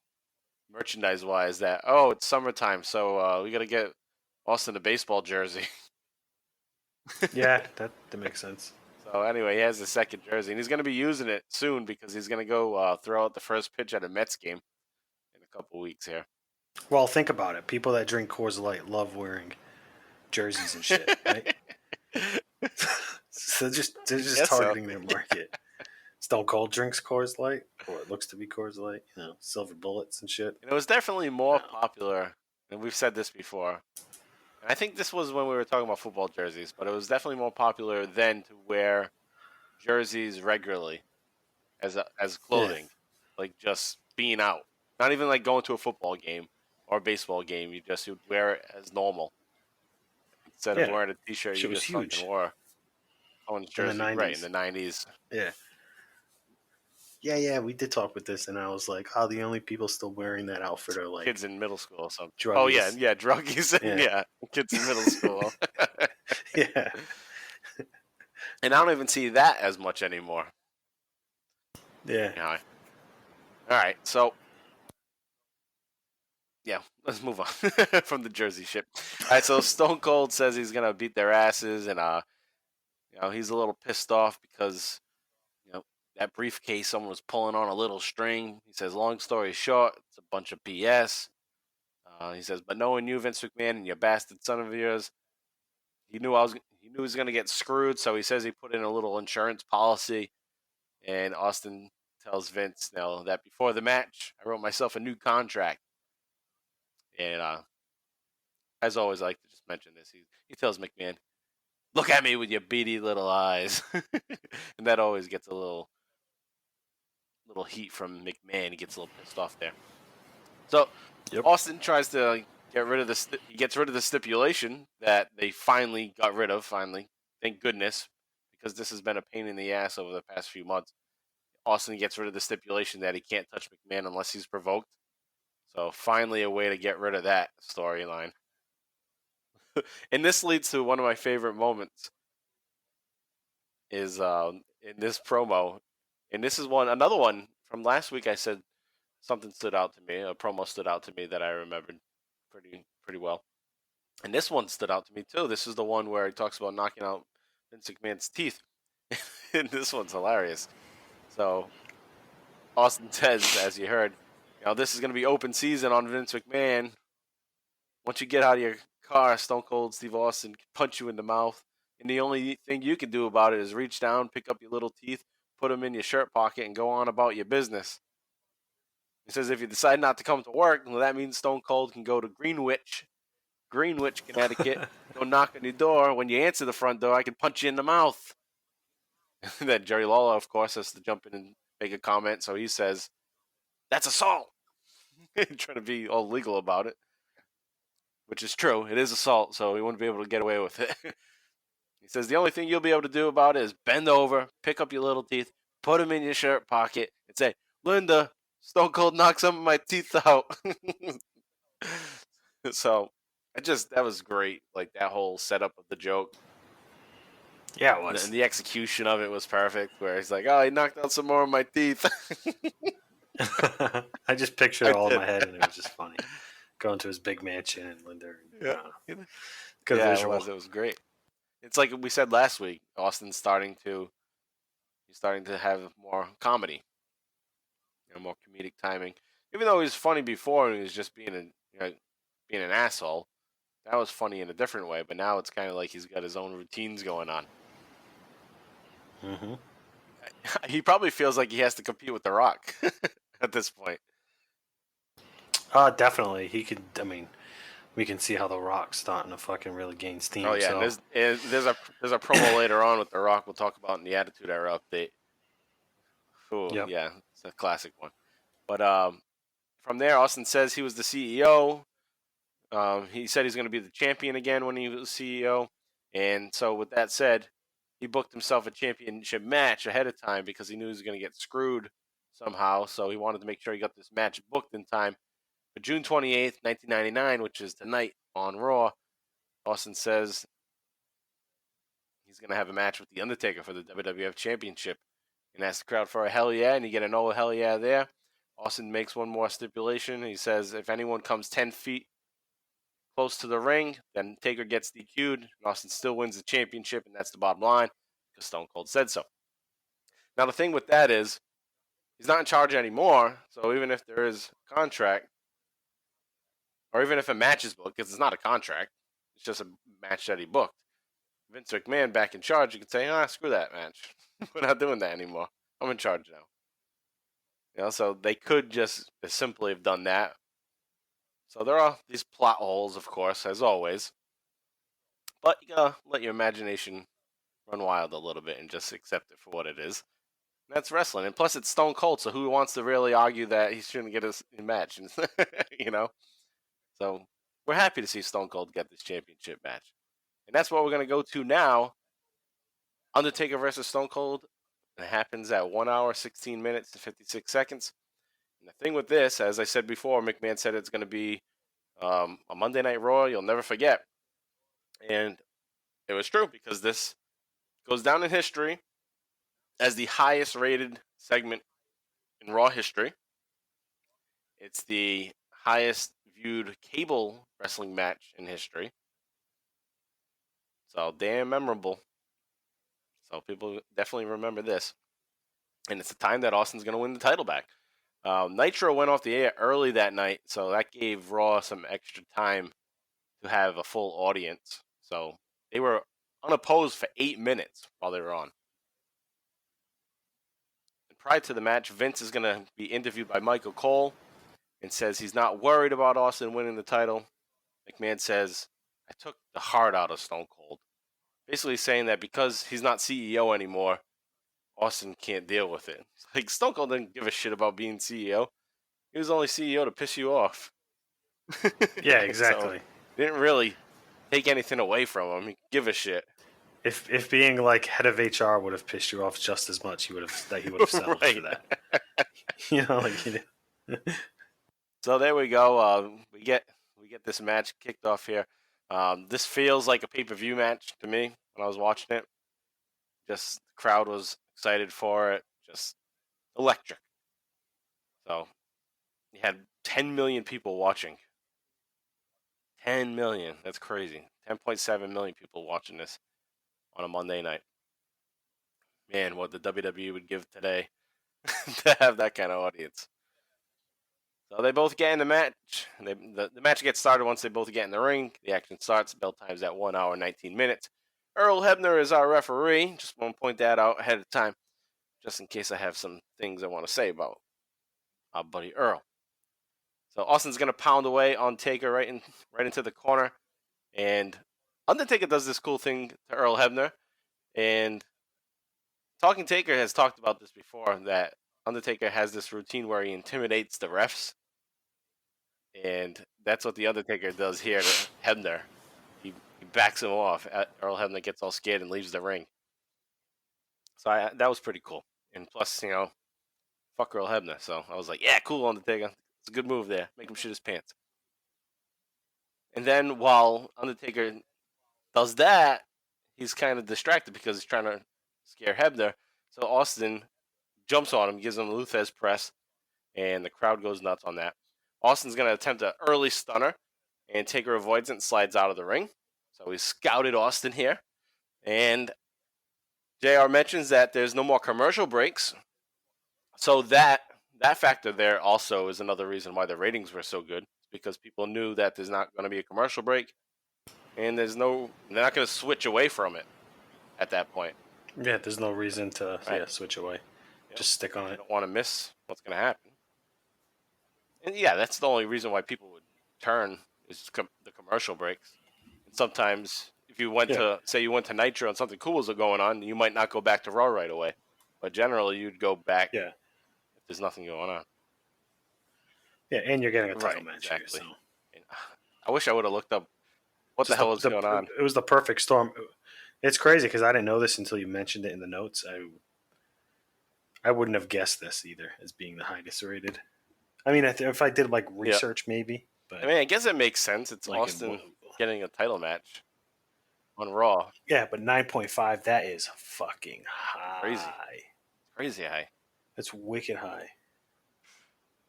merchandise-wise, that, it's summertime, so we got to get Austin a baseball jersey. Yeah, that makes sense. So anyway, he has the second jersey, and he's going to be using it soon because he's going to go throw out the first pitch at a Mets game in a couple weeks here. Well, think about it. People that drink Coors Light love wearing jerseys and shit, right? So they're just targeting their market. Stone Cold drinks Coors Light, or it looks to be Coors Light, silver bullets and shit. It was definitely more popular, and we've said this before. And I think this was when we were talking about football jerseys, but it was definitely more popular then to wear jerseys regularly as clothing, like just being out. Not even like going to a football game or a baseball game. You'd wear it as normal instead of wearing a T-shirt. You just fucking wore one's jersey, right in the 90s. Yeah. Yeah, we did talk with this, and I was like, the only people still wearing that outfit are like kids in middle school or something. Druggies. Oh yeah, druggies. Yeah, kids in middle school. Yeah. And I don't even see that as much anymore. Yeah. All right, so let's move on from the jersey ship. All right, so Stone Cold says he's gonna beat their asses, and he's a little pissed off because that briefcase, someone was pulling on a little string. He says, long story short, it's a bunch of BS. He says, but knowing you, Vince McMahon, and your bastard son of yours, he knew he was going to get screwed. So he says he put in a little insurance policy. And Austin tells Vince that before the match, I wrote myself a new contract. And as always, I like to just mention this. He tells McMahon, look at me with your beady little eyes. And that always gets a little heat from McMahon. He gets a little pissed off there. So Austin tries to get rid of he gets rid of the stipulation that they finally got rid of. Thank goodness, because this has been a pain in the ass over the past few months. Austin gets rid of the stipulation that he can't touch McMahon unless he's provoked. So finally a way to get rid of that storyline. And this leads to one of my favorite moments is in this promo. And this is another one from last week. I said something stood out to me. A promo stood out to me that I remembered pretty well. And this one stood out to me too. This is the one where he talks about knocking out Vince McMahon's teeth. And this one's hilarious. So Austin says, as you heard, this is going to be open season on Vince McMahon. Once you get out of your car, Stone Cold Steve Austin can punch you in the mouth. And the only thing you can do about it is reach down, pick up your little teeth, put them in your shirt pocket, and go on about your business. He says if you decide not to come to work, well, that means Stone Cold can go to Greenwich Greenwich, Connecticut. Don't knock on your door. When you answer the front door, I can punch you in the mouth. And then Jerry Lawler, of course, has to jump in and make a comment. So he says, "That's assault." Trying to be all legal about it, which is true. It is assault, so he wouldn't be able to get away with it. He says, "The only thing you'll be able to do about it is bend over, pick up your little teeth, put them in your shirt pocket, and say, 'Linda, Stone Cold knocked some of my teeth out.'" So that was great. Like that whole setup of the joke. Yeah, it was. And the execution of it was perfect, where he's like, "Oh, he knocked out some more of my teeth." I just pictured it all in my head, and it was just funny. Going to his big mansion and Linda. Yeah, good yeah, visual. it was great. It's like we said last week. Austin's starting to have more comedy, more comedic timing. Even though he was funny before, and he was just being an asshole. That was funny in a different way, but now it's kind of like he's got his own routines going on. Mm-hmm. He probably feels like he has to compete with The Rock at this point. Definitely. He could. I mean, we can see how The Rock's starting to fucking really gain steam. Oh yeah, so. and there's a promo later on with The Rock. We'll talk about in the Attitude Era update. Ooh, Yep. Yeah, it's a classic one. But from there, Austin says he was the CEO. He said he's going to be the champion again when he was CEO. And so with that said, he booked himself a championship match ahead of time because he knew he was going to get screwed somehow. So he wanted to make sure he got this match booked in time. For June 28th, 1999, which is tonight on Raw, Austin says he's going to have a match with The Undertaker for the WWF Championship. And asks the crowd for a hell yeah, and you get an oh hell yeah there. Austin makes one more stipulation. He says if anyone comes 10 feet close to the ring, then Taker gets DQ'd, and Austin still wins the championship, and that's the bottom line, because Stone Cold said so. Now, the thing with that is, he's not in charge anymore, so even if there is a contract, or even if a match is booked, because it's not a contract, it's just a match that he booked. Vince McMahon back in charge, you could say, screw that match. We're not doing that anymore. I'm in charge now. So they could just simply have done that. So there are these plot holes, of course, as always. But you gotta let your imagination run wild a little bit and just accept it for what it is. And that's wrestling. And plus, it's Stone Cold, so who wants to really argue that he shouldn't get a match? So we're happy to see Stone Cold get this championship match. And that's what we're going to go to now. Undertaker versus Stone Cold. It happens at 1 hour, 16 minutes, and 56 seconds. And the thing with this, as I said before, McMahon said it's going to be a Monday Night Raw you'll never forget. And it was true, because this goes down in history as the highest rated segment in Raw history. It's the highest viewed cable wrestling match in history. So damn memorable. So people definitely remember this. And it's the time that Austin's going to win the title back. Nitro went off the air early that night, so that gave Raw some extra time to have a full audience. So they were unopposed for 8 minutes while they were on. And prior to the match, Vince is going to be interviewed by Michael Cole and says he's not worried about Austin winning the title. McMahon says, I took the heart out of Stone Cold. Basically saying that because he's not CEO anymore, Austin can't deal with it. Like, Stone Cold didn't give a shit about being CEO. He was only CEO to piss you off. Yeah, exactly. So, didn't really take anything away from him. He give a shit. If being like head of HR would have pissed you off just as much, he would have settled Right. for that. So there we go. We get this match kicked off here. This feels like a pay-per-view match to me when I was watching it. Just the crowd was excited for it. Just electric. So you had 10 million people watching. 10 million. That's crazy. 10.7 million people watching this on a Monday night. Man, what the WWE would give today to have that kind of audience. So they both get in the match. The match gets started once they both get in the ring. The action starts. Bell time's at 1 hour, 19 minutes. Earl Hebner is our referee. Just want to point that out ahead of time, just in case I have some things I want to say about our buddy Earl. So Austin's going to pound away on Taker right into the corner. And Undertaker does this cool thing to Earl Hebner. And Talking Taker has talked about this before, that Undertaker has this routine where he intimidates the refs. And that's what the Undertaker does here to Hebner. He backs him off. Earl Hebner gets all scared and leaves the ring. So that was pretty cool. And plus, fuck Earl Hebner. So I was like, yeah, cool, Undertaker. It's a good move there. Make him shit his pants. And then while Undertaker does that, he's kind of distracted because he's trying to scare Hebner. So Austin jumps on him, gives him a Luthez press, and the crowd goes nuts on that. Austin's going to attempt an early stunner, and Taker avoids it and slides out of the ring. So he scouted Austin here. And JR mentions that there's no more commercial breaks. So that factor there also is another reason why the ratings were so good, because people knew that there's not going to be a commercial break, and they're not going to switch away from it at that point. Yeah, there's no reason to switch away. Yep. Just stick on it. You don't want to miss what's going to happen. And yeah, that's the only reason why people would turn is the commercial breaks. And sometimes if you went to Nitro and something cool was going on, you might not go back to Raw right away. But generally, you'd go back if there's nothing going on. Yeah, and you're getting a title match. Exactly. Here, so. I wish I would have looked up what the hell was going on. It was the perfect storm. It's crazy because I didn't know this until you mentioned it in the notes. I wouldn't have guessed this either as being the highest rated. I mean, if I did research, maybe. But I mean, I guess it makes sense. It's Austin getting a title match on Raw. Yeah, but 9.5, that is fucking high. Crazy high. That's wicked high.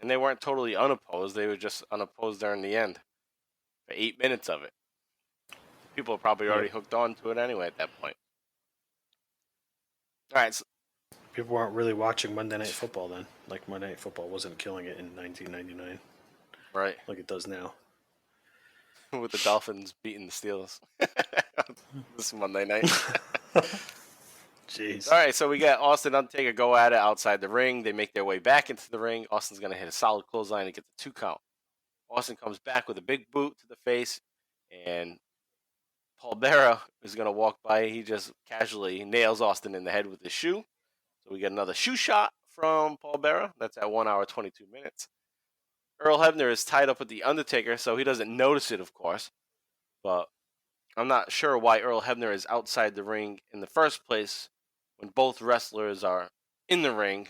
And they weren't totally unopposed. They were just unopposed during the end. For 8 minutes of it. People are probably already hooked on to it anyway at that point. All right. So, people weren't really watching Monday Night Football then. Like, Monday Night Football wasn't killing it in 1999. Right. Like it does now. With the Dolphins beating the Steelers. This Monday night. Jeez. All right, so we got Austin and Undertaker go at it outside the ring. They make their way back into the ring. Austin's going to hit a solid clothesline and get the 2 count. Austin comes back with a big boot to the face, and Paul Bearer is going to walk by. He just casually nails Austin in the head with his shoe. So we get another shoe shot from Paul Bearer. That's at 1 hour, 22 minutes. Earl Hebner is tied up with the Undertaker, so he doesn't notice it, of course. But I'm not sure why Earl Hebner is outside the ring in the first place when both wrestlers are in the ring.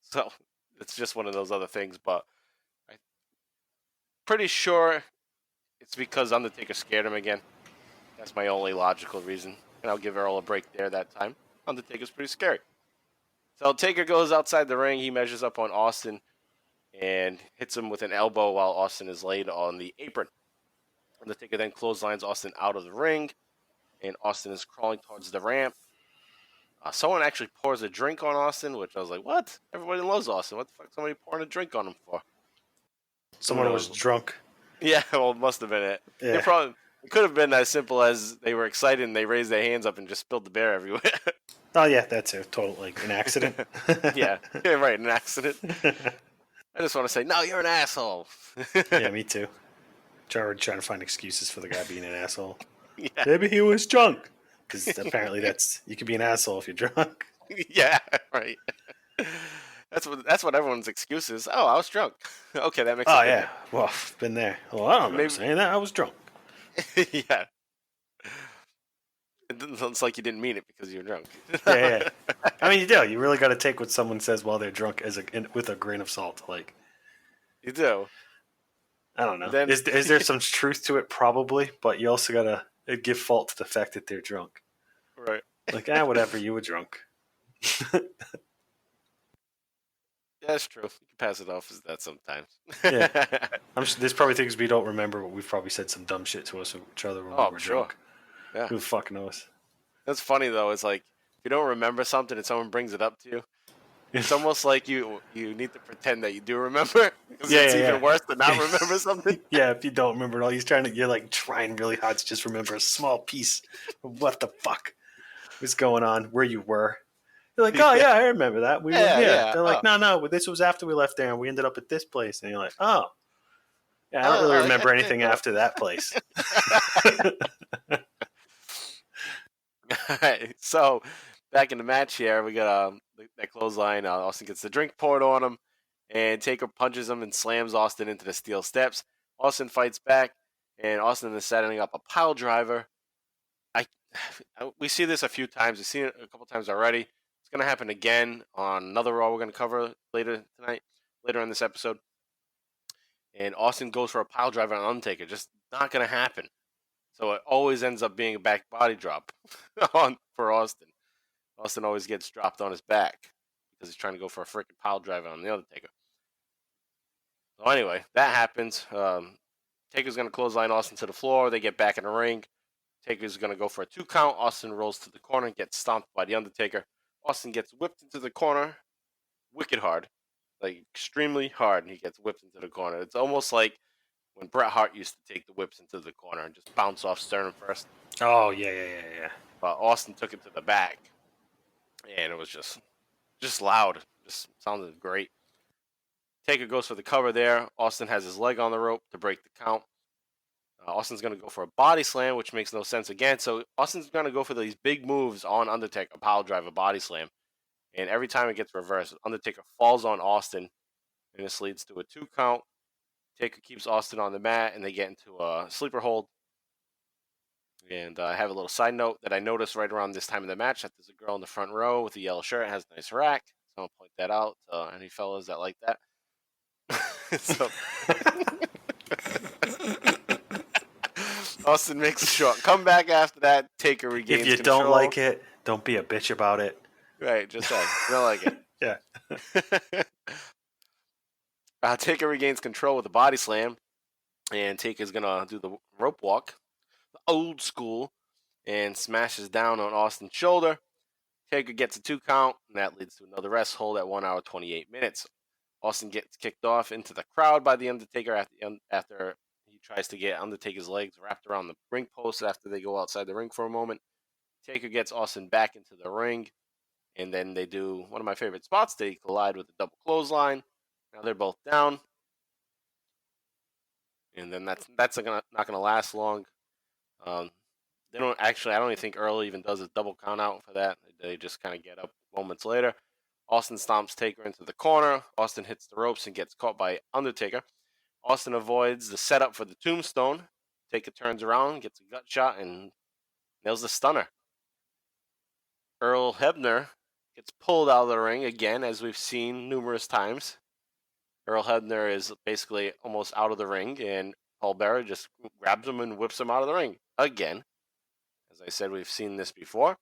So it's just one of those other things, but I'm pretty sure it's because Undertaker scared him again. That's my only logical reason. And I'll give Earl a break there that time. Undertaker's pretty scary. So Taker goes outside the ring. He measures up on Austin and hits him with an elbow while Austin is laid on the apron. Undertaker then clotheslines Austin out of the ring, and Austin is crawling towards the ramp. Someone actually pours a drink on Austin, which I was like, what? Everybody loves Austin. What the fuck is somebody pouring a drink on him for? Someone was drunk. Yeah, well, it must have been it. Yeah. It could have been as simple as they were excited and they raised their hands up and just spilled the beer everywhere. Oh, yeah, that's a total, an accident. yeah, right, an accident. I just want to say, no, you're an asshole. Yeah, me too. Trying to find excuses for the guy being an asshole. Yeah. Maybe he was drunk. Because apparently you can be an asshole if you're drunk. Yeah, right. That's what everyone's excuse is. Oh, I was drunk. Okay, that makes sense. Oh, yeah. Well, been there. Well, I don't remember saying that. I was drunk. Yeah. It's like you didn't mean it because you're drunk. Yeah. I mean, you do. You really got to take what someone says while they're drunk with a grain of salt. You do. I don't know. Is there some truth to it? Probably, but you also got to give fault to the fact that they're drunk. Right. Whatever, you were drunk. That's true. You can pass it off as that sometimes. Yeah. I'm sure there's probably things we don't remember, but we've probably said some dumb shit to each other when we were drunk. Yeah. Who the fuck knows? That's funny, though. It's like, if you don't remember something and someone brings it up to you, it's almost like you need to pretend that you do remember. Because it's even worse to not remember something. Yeah, if you don't remember it all, you're trying really hard to just remember a small piece of what the fuck was going on, where you were. You're like, oh, yeah, I remember that. We were here. They're like, no, this was after we left there, and we ended up at this place. And you're like, oh. Yeah, I don't really remember anything after that place. All right, so back in the match here, we got that clothesline. Austin gets the drink poured on him, and Taker punches him and slams Austin into the steel steps. Austin fights back, and Austin is setting up a pile driver. We see this a few times. We've seen it a couple times already. It's going to happen again on another Raw we're going to cover later tonight, later in this episode. And Austin goes for a pile driver on Undertaker. Just not going to happen. So it always ends up being a back body drop for Austin. Austin always gets dropped on his back because he's trying to go for a freaking pile driver on the Undertaker. So anyway, that happens. Taker's going to clothesline Austin to the floor. They get back in the ring. Taker's going to go for a 2 count. Austin rolls to the corner and gets stomped by the Undertaker. Austin gets whipped into the corner wicked hard. Like, extremely hard, and he gets whipped into the corner. It's almost like when Bret Hart used to take the whips into the corner and just bounce off sternum first. Oh, yeah. But Austin took it to the back, and it was just loud. Just sounded great. Taker goes for the cover there. Austin has his leg on the rope to break the count. Austin's going to go for a body slam, which makes no sense again. So Austin's going to go for these big moves on Undertaker, a pile driver, body slam. And every time it gets reversed, Undertaker falls on Austin, and this leads to a 2 count. Taker keeps Austin on the mat, and they get into a sleeper hold. And I have a little side note that I noticed right around this time of the match that there's a girl in the front row with a yellow shirt, has a nice rack. So I'll point that out to any fellas that like that. So Austin makes a short comeback after that. Taker regains control. If you don't like it, don't be a bitch about it. Right, just say you don't like it. Yeah. Taker regains control with a body slam, and Taker's gonna do the rope walk, the old school, and smashes down on Austin's shoulder. Taker gets a 2 count, and that leads to another rest hold at 1 hour 28 minutes. Austin gets kicked off into the crowd by the Undertaker after he tries to get Undertaker's legs wrapped around the ring post after they go outside the ring for a moment. Taker gets Austin back into the ring, and then they do one of my favorite spots. They collide with a double clothesline. Now they're both down, and then that's not gonna last long. They don't actually. I don't even think Earl even does a double count out for that. They just kind of get up moments later. Austin stomps Taker into the corner. Austin hits the ropes and gets caught by Undertaker. Austin avoids the setup for the tombstone. Taker turns around, gets a gut shot, and nails the stunner. Earl Hebner gets pulled out of the ring again, as we've seen numerous times. Earl Hebner is basically almost out of the ring, and Paul Bearer just grabs him and whips him out of the ring again. As I said, we've seen this before,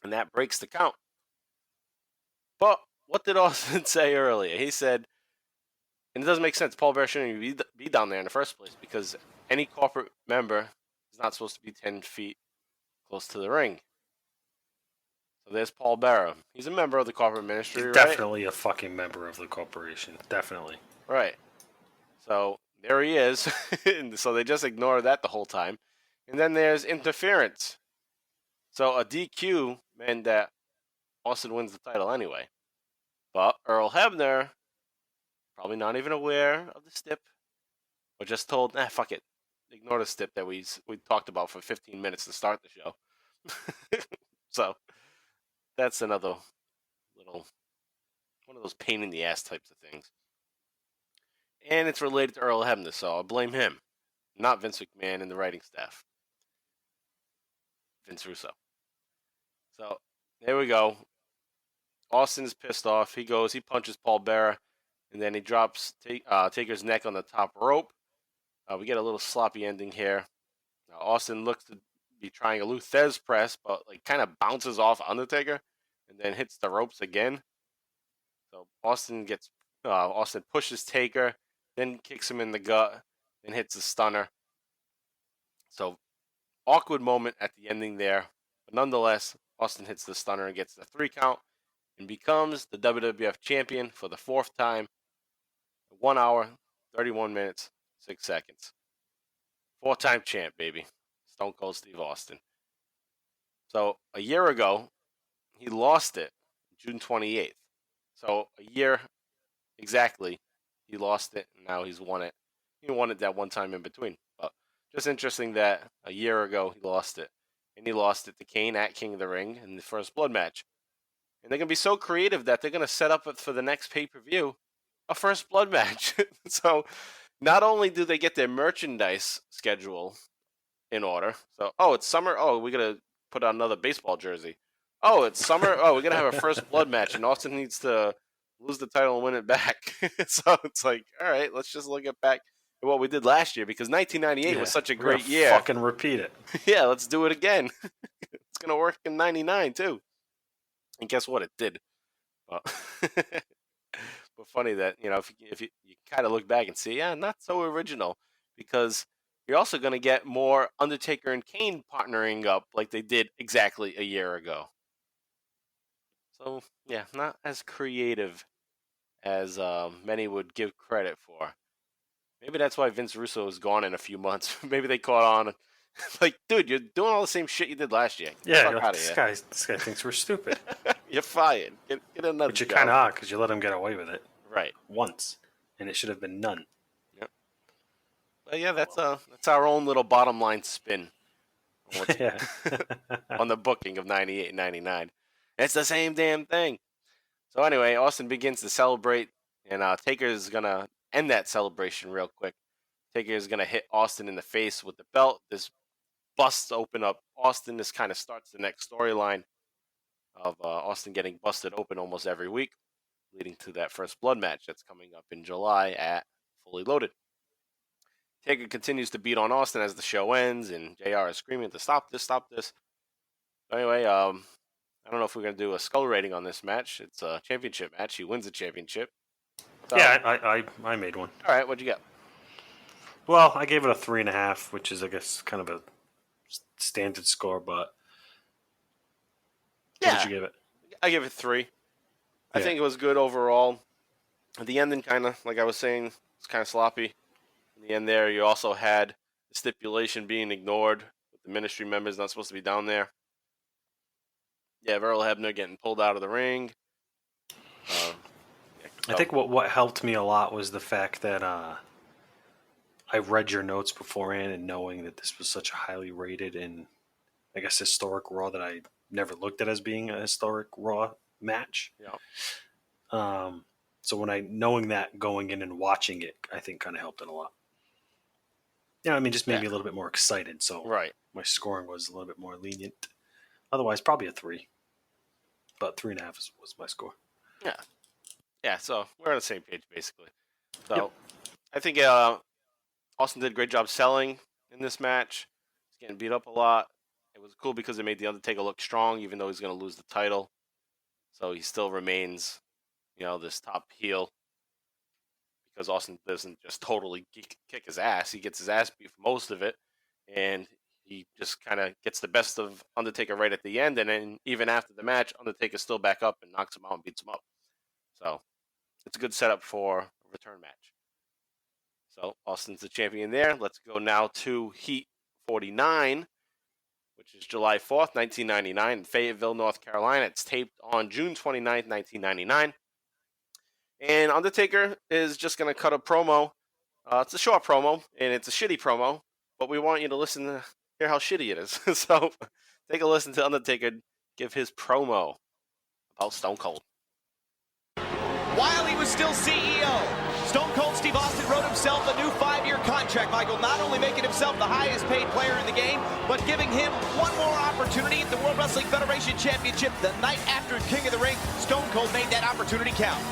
and that breaks the count. But what did Austin say earlier? He said, and it doesn't make sense, Paul Bearer shouldn't even be down there in the first place, because any corporate member is not supposed to be 10 feet close to the ring. So there's Paul Bearer. He's a member of the corporate ministry, right? Definitely a fucking member of the corporation. Definitely. Right. So there he is. So they just ignore that the whole time. And then there's interference. So a DQ meant that Austin wins the title anyway. But Earl Hebner, probably not even aware of the stip, or just told, fuck it. Ignore the stip that we talked about for 15 minutes to start the show. So that's another little one of those pain in the ass types of things. And it's related to Earl Hebner, so I'll blame him, not Vince McMahon and the writing staff. Vince Russo. So there we go. Austin's pissed off. He punches Paul Bearer, and then he drops Taker's neck on the top rope. We get a little sloppy ending here. Austin looks to be trying a Lou Thez press, but kind of bounces off Undertaker, and then hits the ropes again. So Austin pushes Taker, then kicks him in the gut, then hits the stunner. So awkward moment at the ending there, but nonetheless, Austin hits the stunner and gets the 3 count, and becomes the WWF champion for the 4th time. 1 hour, 31 minutes, 6 seconds. 4-time champ, baby. Stone Cold Steve Austin. So a year ago, he lost it June 28th. So a year exactly, he lost it, and now he's won it he won it that one time in between. But just interesting that a year ago he lost it. And he lost it to Kane at King of the Ring in the first blood match. And they're going to be so creative that they're going to set up for the next pay-per-view a first blood match. So not only do they get their merchandise schedule in order. So, it's summer. Oh, we're going to put on another baseball jersey. Oh, it's summer. Oh, we're going to have a first blood match. And Austin needs to lose the title and win it back. So it's like, all right, let's just look back at what we did last year, because 1998 was such a great year. Fucking repeat it. Yeah, let's do it again. It's going to work in 99 too. And guess what? It did. But funny that, if you kind of look back and see, not so original, because you're also going to get more Undertaker and Kane partnering up like they did exactly a year ago. So, yeah, not as creative as many would give credit for. Maybe that's why Vince Russo is gone in a few months. Maybe they caught on. Like, dude, you're doing all the same shit you did last year. Yeah, like, this guy thinks we're stupid. You're fired. Get another But you job. kind of are, because you let him get away with it. Right. Once. And it should have been none. Yep. Well, yeah, that's our own little bottom line spin on the booking of 98 and 99. It's the same damn thing. So anyway, Austin begins to celebrate, and Taker is going to end that celebration real quick. Taker is going to hit Austin in the face with the belt. This busts open up Austin. This kind of starts the next storyline of Austin getting busted open almost every week, leading to that first blood match that's coming up in July at Fully Loaded. Taker continues to beat on Austin as the show ends, and JR is screaming to stop this. Anyway, I don't know if we're going to do a skull rating on this match. It's a championship match. He wins the championship. So, yeah, I made one. All right, what'd you get? Well, I gave it a 3.5, which is, I guess, kind of a standard score, but what did you give it? I give it 3. I think it was good overall. The ending kind of, like I was saying, it's kind of sloppy. In the end there, you also had the stipulation being ignored with the ministry members not supposed to be down there. Yeah, Earl Hebner getting pulled out of the ring. I think what helped me a lot was the fact that I read your notes beforehand, and knowing that this was such a highly rated and, I guess, historic Raw that I never looked at as being a historic Raw match. Yeah. So knowing that going in and watching it, I think kind of helped it a lot. Yeah, I mean, just made me a little bit more excited. So my scoring was a little bit more lenient. Otherwise, probably a 3. But 3.5 was my score. Yeah. Yeah, so we're on the same page, basically. So Yep. I think Austin did a great job selling in this match. He's getting beat up a lot. It was cool because it made The Undertaker look strong, even though he's going to lose the title. So he still remains, this top heel. Because Austin doesn't just totally kick his ass. He gets his ass beat for most of it. And he just kind of gets the best of Undertaker right at the end. And then even after the match, Undertaker's still back up and knocks him out and beats him up. So it's a good setup for a return match. So Austin's the champion there. Let's go now to Heat 49, which is July 4th, 1999 in Fayetteville, North Carolina. It's taped on June 29th, 1999. And Undertaker is just going to cut a promo. It's a short promo, and it's a shitty promo, but we want you to listen to hear how shitty it is. So take a listen to Undertaker give his promo about Stone Cold. While he was still CEO, Stone Cold Steve Austin wrote himself a new 5-year contract, Michael, not only making himself the highest paid player in the game, but giving him one more opportunity at the World Wrestling Federation Championship the night after King of the Ring. Stone Cold made that opportunity count.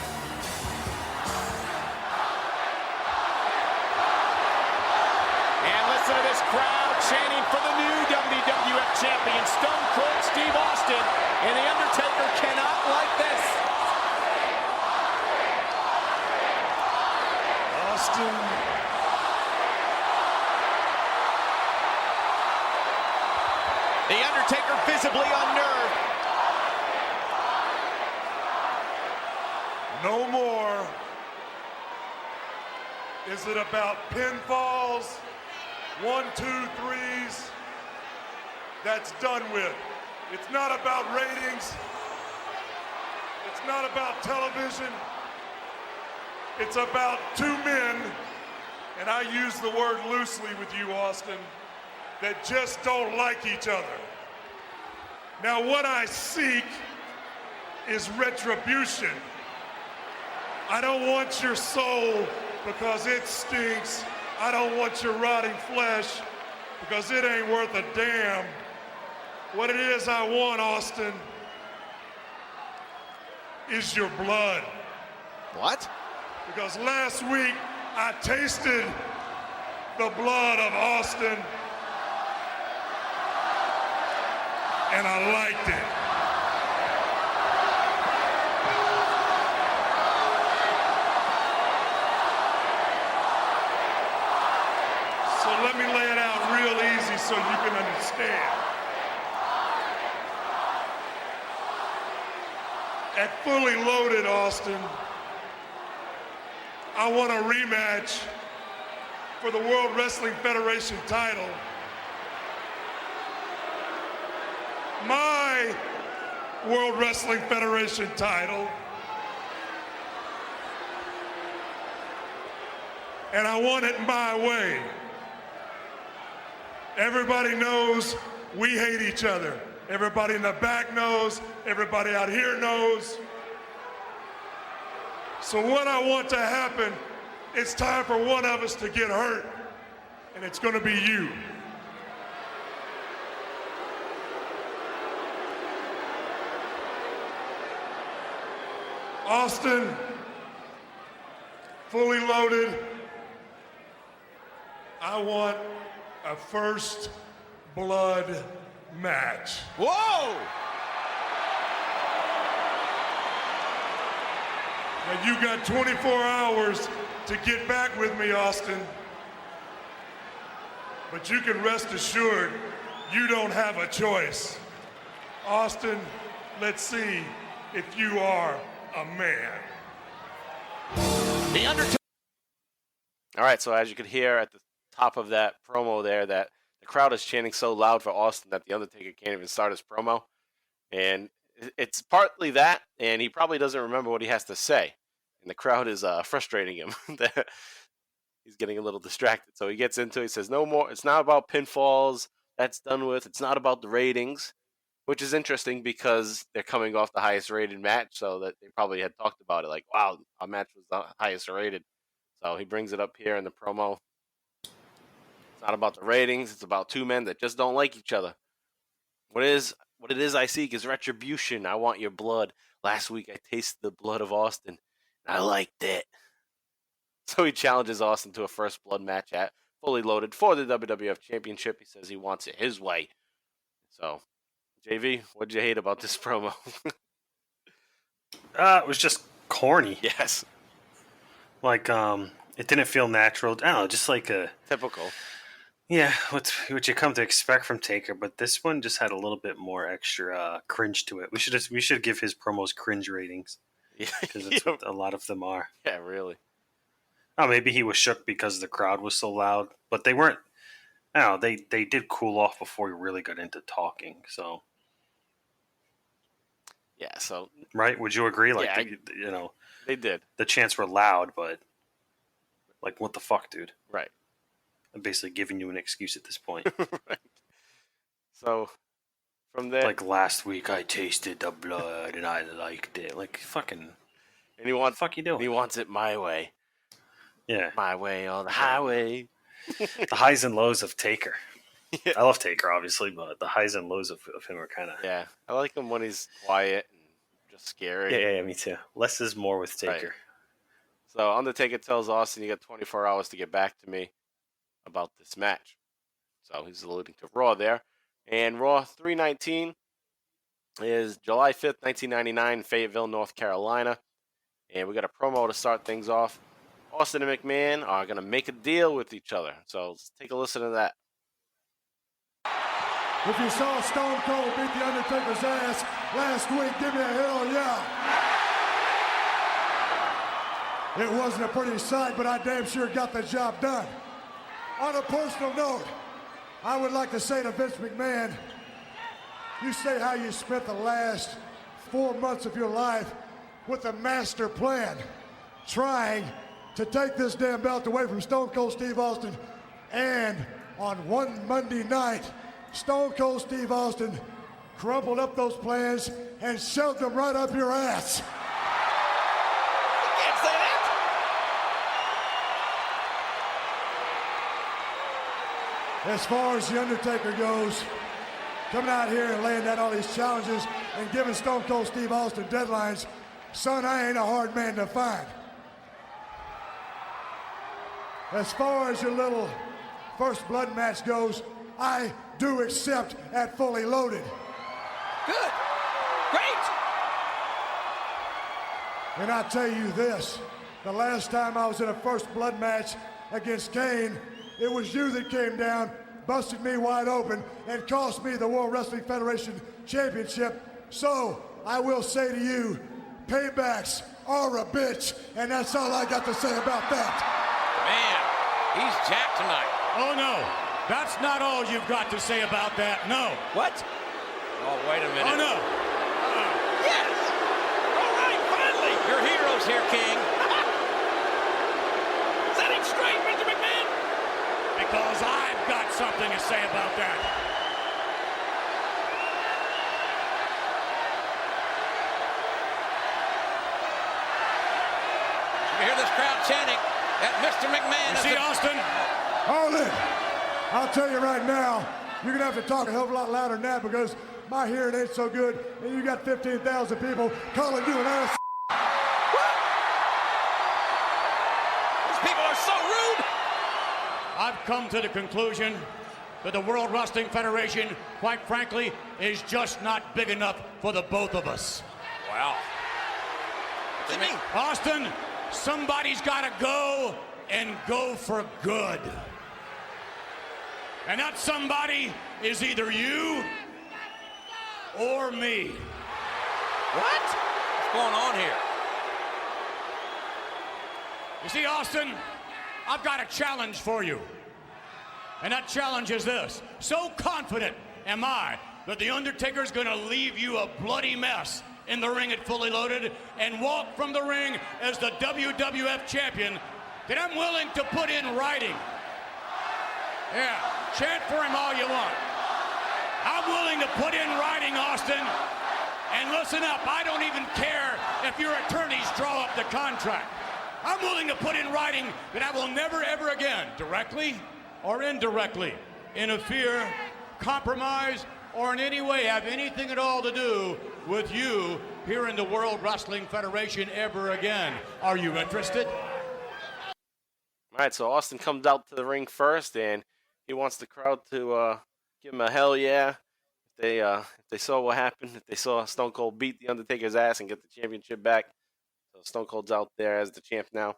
And listen to this crowd chanting for the new WWF Champion, Stone Cold Steve Austin, and The Undertaker cannot like this. Austin. The Undertaker visibly unnerved. No more is it about pinfalls, 1, 2, 3s. That's done with. It's not about ratings. It's not about television. It's about 2 men and I use the word loosely with you, Austin, that just don't like each other. Now, what I seek is retribution. I don't want your soul because it stinks. I don't want your rotting flesh because it ain't worth a damn. What it is I want, Austin, is your blood. What? Because last week I tasted the blood of Austin and I liked it. So let me lay it out real easy so you can understand. At Fully Loaded, Austin, I want a rematch for the World Wrestling Federation title. My World Wrestling Federation title. And I want it my way. Everybody knows we hate each other. Everybody in the back knows. Everybody out here knows. So what I want to happen, it's time for one of us to get hurt, and it's going to be you. Austin, Fully Loaded, I want a first blood match. Whoa! Now you got 24 hours to get back with me, Austin. But you can rest assured you don't have a choice. Austin, let's see if you are a man. The Undertaker. All right, so as you could hear at the top of that promo there, that the crowd is chanting so loud for Austin that the Undertaker can't even start his promo. And it's partly that, and he probably doesn't remember what he has to say. And the crowd is frustrating him. He's getting a little distracted. So he gets into it. He says, no more. It's not about pinfalls. That's done with. It's not about the ratings, which is interesting because they're coming off the highest rated match. So that they probably had talked about it. Like, wow, our match was the highest rated. So he brings it up here in the promo. It's not about the ratings. It's about two men that just don't like each other. What it is I seek is retribution. I want your blood. Last week I tasted the blood of Austin, and I liked it. So he challenges Austin to a first blood match at Fully Loaded for the WWF Championship. He says he wants it his way. So, JV, what did you hate about this promo? It was just corny. Yes. Like, it didn't feel natural. I don't know, just like a... Typical. Yeah, what you come to expect from Taker, but this one just had a little bit more extra cringe to it. We should give his promos cringe ratings. Yeah. Because that's what a lot of them are. Yeah, really. Oh, maybe he was shook because the crowd was so loud, but they weren't. I don't know, they did cool off before he really got into talking. So, yeah. So, right? Would you agree? Like, yeah, they did. The chants were loud, but like, what the fuck, dude? Right. I'm basically giving you an excuse at this point. Right. So, from there, like last week, I tasted the blood and I liked it. Like, fucking. And he wants. What the fuck you doing? He wants it my way. Yeah. My way or the highway. The highs and lows of Taker. Yeah. I love Taker, obviously, but the highs and lows of him are kind of... Yeah. I like him when he's quiet and just scary. Yeah, me too. Less is more with Taker. Right. So Undertaker tells Austin, you got 24 hours to get back to me about this match. So he's alluding to Raw there. And Raw 319 is July 5th, 1999, Fayetteville, North Carolina. And we got a promo to start things off. Austin and McMahon are going to make a deal with each other. So let's take a listen to that. If you saw Stone Cold beat The Undertaker's ass last week, give me a hell yeah. It wasn't a pretty sight, but I damn sure got the job done. On a personal note, I would like to say to Vince McMahon, you say how you spent the last 4 months of your life with a master plan, trying to take this damn belt away from Stone Cold Steve Austin. And on one Monday night, Stone Cold Steve Austin crumpled up those plans and shoved them right up your ass. You can't say that. As far as The Undertaker goes, coming out here and laying down all these challenges and giving Stone Cold Steve Austin deadlines, son, I ain't a hard man to find. As far as your little first blood match goes, I do accept at Fully Loaded. Good. Great. And I tell you this, the last time I was in a first blood match against Kane, it was you that came down, busted me wide open, and cost me the World Wrestling Federation Championship. So, I will say to you, paybacks are a bitch, and that's all I got to say about that. Man, he's jacked tonight. Oh, no. That's not all you've got to say about that. No. What? Oh, wait a minute. Oh, no. Yes. All right, finally. Your hero's here, King. Set him straight, Mr. McMahon. Because I've got something to say about that. You hear this crowd chanting at Mr. McMahon. You see, Austin? Hold it. I'll tell you right now, you're going to have to talk a hell of a lot louder than that because my hearing ain't so good, and you got 15,000 people calling you an ass. These people are so rude. I've come to the conclusion that the World Wrestling Federation, quite frankly, is just not big enough for the both of us. Wow. What do you mean? Austin, somebody's got to go and go for good. And that somebody is either you or me. What? What's going on here? You see, Austin, I've got a challenge for you. And that challenge is this. So confident am I that The Undertaker's gonna leave you a bloody mess in the ring at Fully Loaded and walk from the ring as the WWF champion that I'm willing to put in writing. Yeah, chant for him all you want. I'm willing to put in writing, Austin. And listen up, I don't even care if your attorneys draw up the contract. I'm willing to put in writing that I will never, ever again, directly or indirectly, interfere, compromise, or in any way have anything at all to do with you here in the World Wrestling Federation ever again. Are you interested? All right, so Austin comes out to the ring first, and he wants the crowd to give him a hell yeah. If they saw what happened, if they saw Stone Cold beat The Undertaker's ass and get the championship back. So Stone Cold's out there as the champ now.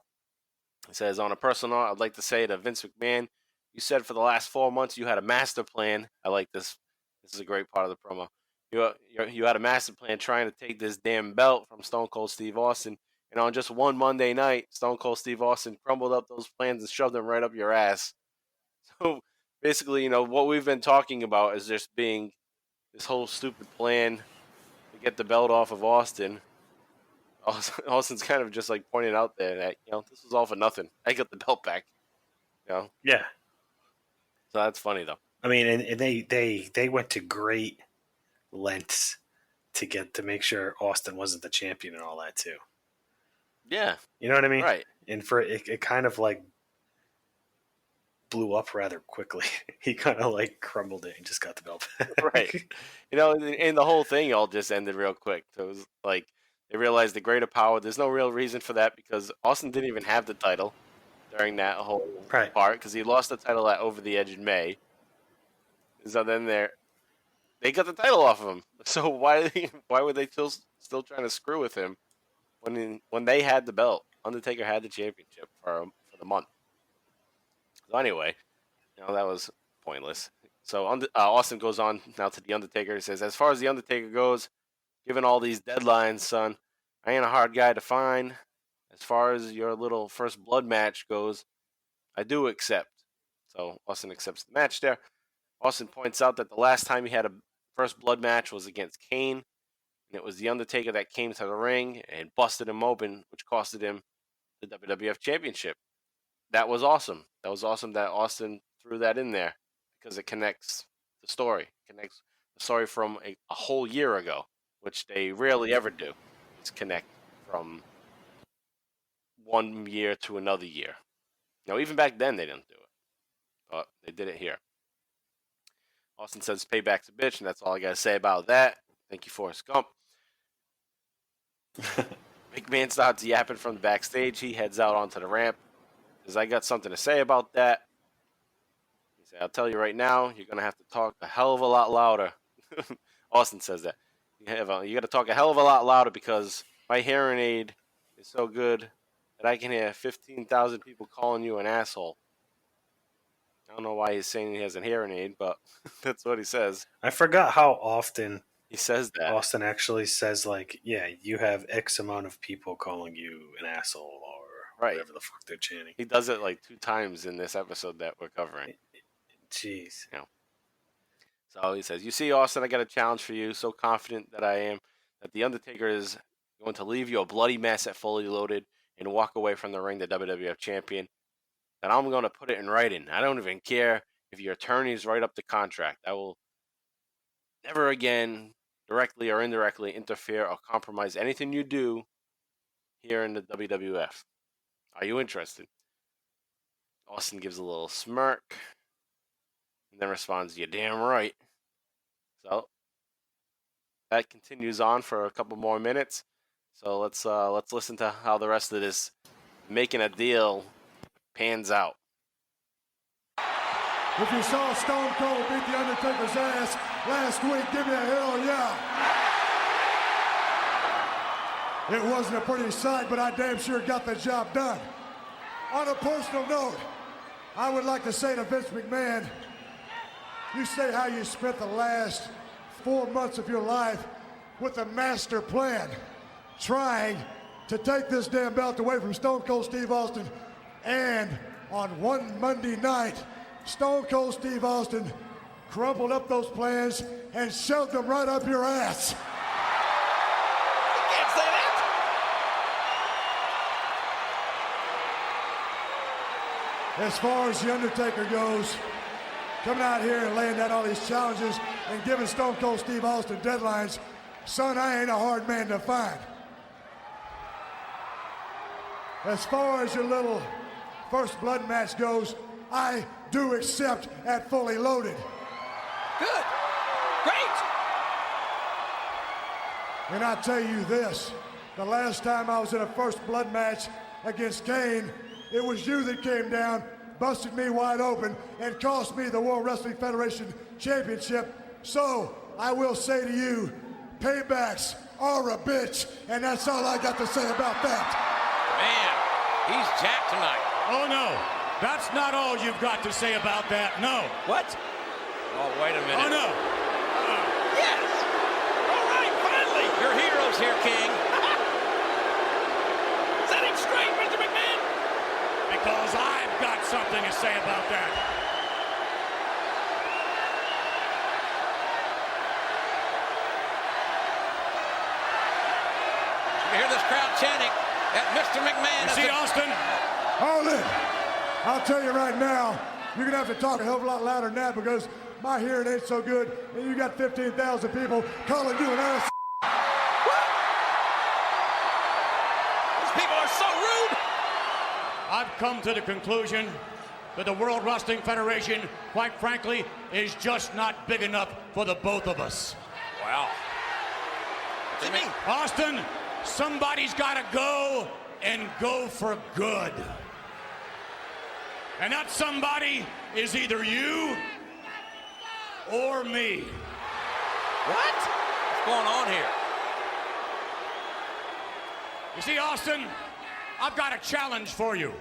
He says, on a personal note, I'd like to say to Vince McMahon, you said for the last 4 months you had a master plan. I like this. This is a great part of the promo. You had a master plan trying to take this damn belt from Stone Cold Steve Austin. And on just one Monday night, Stone Cold Steve Austin crumbled up those plans and shoved them right up your ass. So basically, what we've been talking about is just being this whole stupid plan to get the belt off of Austin. Austin's kind of just like pointing out there that, this was all for nothing. I got the belt back. Yeah. So that's funny though. I mean, and they went to great lengths to make sure Austin wasn't the champion and all that too. Yeah. You know what I mean? Right. And for it kind of like blew up rather quickly. He kind of like crumbled it and just got the belt back. Right. And the whole thing all just ended real quick. So it was like they realized the greater power. There's no real reason for that because Austin didn't even have the title during that whole part because he lost the title at Over the Edge in May. So then they got the title off of him. So why were they still trying to screw with him when they had the belt? Undertaker had the championship for the month. So anyway, that was pointless. So Austin goes on now to the Undertaker. He says, as far as the Undertaker goes, given all these deadlines, son, I ain't a hard guy to find. As far as your little first blood match goes, I do accept. So Austin accepts the match there. Austin points out that the last time he had a first blood match was against Kane, and it was the Undertaker that came to the ring and busted him open, which costed him the WWF Championship. That was awesome. That was awesome that Austin threw that in there because it connects the story. It connects the story from a whole year ago, which they rarely ever do. It's connect from one year to another year. Even back then they didn't do it, but they did it here. Austin says payback's a bitch, and that's all I got to say about that. Thank you, Forrest Gump. McMahon starts yapping from the backstage. He heads out onto the ramp. Says, I got something to say about that. He said, I'll tell you right now, you're going to have to talk a hell of a lot louder. Austin says that. You got to talk a hell of a lot louder because my hearing aid is so good that I can hear 15,000 people calling you an asshole. I don't know why he's saying he has a hearing aid, but that's what he says. I forgot how often he says that. Austin actually says, like, yeah, you have X amount of people calling you an asshole or whatever the fuck they're chanting. He does it like 2 times in this episode that we're covering. Jeez. So he says, you see, Austin, I got a challenge for you. So confident that I am that The Undertaker is going to leave you a bloody mess at Fully Loaded and walk away from the ring, the WWF champion. And I'm going to put it in writing. I don't even care if your attorneys write up the contract. I will never again, directly or indirectly, interfere or compromise anything you do here in the WWF. Are you interested? Austin gives a little smirk and then responds, you're damn right. So that continues on for a couple more minutes. So let's listen to how the rest of this making a deal pans out. If you saw Stone Cold beat The Undertaker's ass last week, give me a hell yeah. It wasn't a pretty sight, but I damn sure got the job done. On a personal note, I would like to say to Vince McMahon, you say how you spent the last 4 months of your life with a master plan, trying to take this damn belt away from Stone Cold Steve Austin. And on one Monday night, Stone Cold Steve Austin crumpled up those plans and shoved them right up your ass. You can't say that. As far as The Undertaker goes, coming out here and laying down all these challenges and giving Stone Cold Steve Austin deadlines, son, I ain't a hard man to find. As far as your little first blood match goes, I do accept at Fully Loaded. Good. Great. And I tell you this, the last time I was in a first blood match against Kane, it was you that came down, busted me wide open, and cost me the World Wrestling Federation Championship. So, I will say to you, paybacks are a bitch, and that's all I got to say about that. Man, he's jacked tonight. Oh, no. That's not all you've got to say about that. No. What? Oh, wait a minute. Oh, no. Yes. All right, finally. Your hero's here, King. Set him straight, Mr. McMahon. Because I've got something to say about that. You hear this crowd chanting at Mr. McMahon. You see, Austin? Hold it. I'll tell you right now, you're going to have to talk a hell of a lot louder than that because my hearing ain't so good, and you got 15,000 people calling you an ass. These people are so rude. I've come to the conclusion that the World Wrestling Federation, quite frankly, is just not big enough for the both of us. Wow. What do you mean? Austin, somebody's got to go and go for good. And that somebody is either you or me. What? What's going on here? You see, Austin, I've got a challenge for you.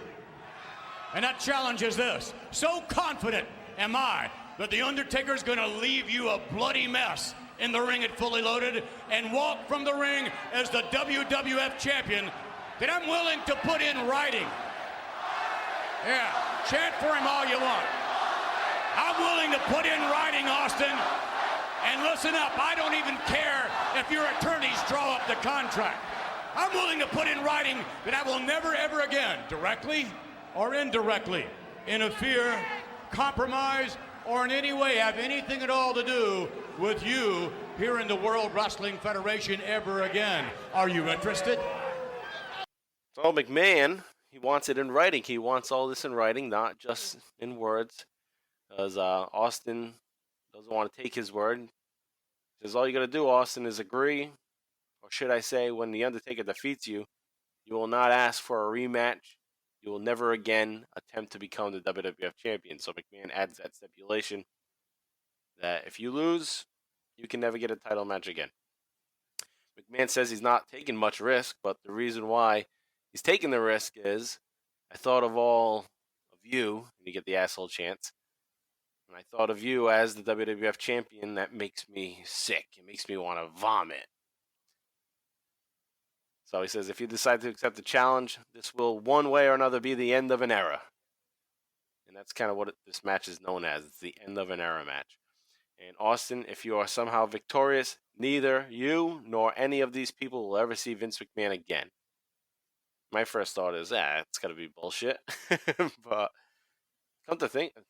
And that challenge is this. So confident am I that The Undertaker's gonna leave you a bloody mess in the ring at Fully Loaded and walk from the ring as the WWF champion that I'm willing to put in writing. Yeah, chant for him all you want. I'm willing to put in writing, Austin. And listen up, I don't even care if your attorneys draw up the contract. I'm willing to put in writing that I will never, ever again, directly or indirectly, interfere, compromise, or in any way have anything at all to do with you here in the World Wrestling Federation ever again. Are you interested? So McMahon, he wants it in writing. He wants all this in writing, not just in words. Because Austin doesn't want to take his word. He says, all you got to do, Austin, is agree. Or should I say, when The Undertaker defeats you, you will not ask for a rematch. You will never again attempt to become the WWF champion. So McMahon adds that stipulation that if you lose, you can never get a title match again. McMahon says he's not taking much risk, but the reason why he's taking the risk is, I thought of all of you, and you get the asshole chance, and I thought of you as the WWF champion. That makes me sick. It makes me want to vomit. So he says, if you decide to accept the challenge, this will one way or another be the end of an era. And that's kind of what this match is known as. It's the end of an era match. And Austin, if you are somehow victorious, neither you nor any of these people will ever see Vince McMahon again. My first thought is, it's got to be bullshit. But come to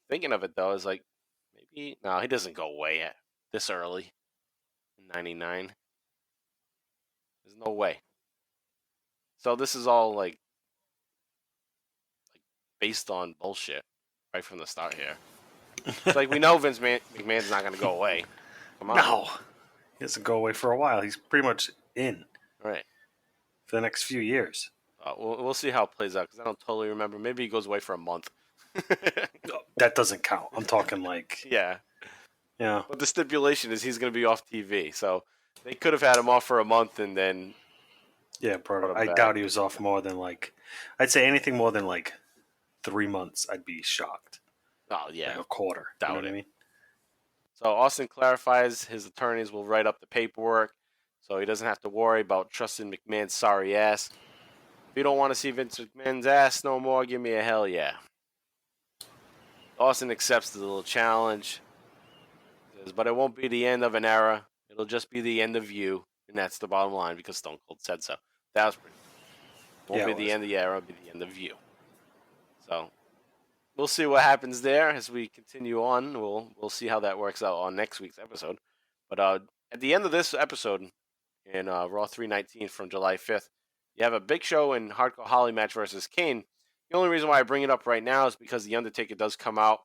thinking of it, though, is like, maybe, no, he doesn't go away this early in 99. There's no way. So this is all like based on bullshit right from the start here. It's like we know Vince McMahon's not going to go away. Come on. No. He doesn't go away for a while. He's pretty much in. Right. For the next few years. We'll see how it plays out because I don't totally remember. Maybe he goes away for a month. That doesn't count. I'm talking like... Yeah. Yeah. But the stipulation is he's going to be off TV. So they could have had him off for a month and then... Yeah, bro. I doubt he was off more than I'd say anything more than 3 months, I'd be shocked. Oh, yeah. Like a quarter. Doubt you know what it. I mean? So Austin clarifies his attorneys will write up the paperwork so he doesn't have to worry about trusting McMahon's sorry ass. If you don't want to see Vince McMahon's ass no more, give me a hell yeah. Austin accepts the little challenge. He says, but it won't be the end of an era. It'll just be the end of you. And that's the bottom line because Stone Cold said so. That was pretty cool. Won't be the end of the era, it'll be the end of you. So we'll see what happens there as we continue on. We'll see how that works out on next week's episode. But at the end of this episode in Raw 319 from July 5th, you have a Big Show and Hardcore Holly match versus Kane. The only reason why I bring it up right now is because The Undertaker does come out,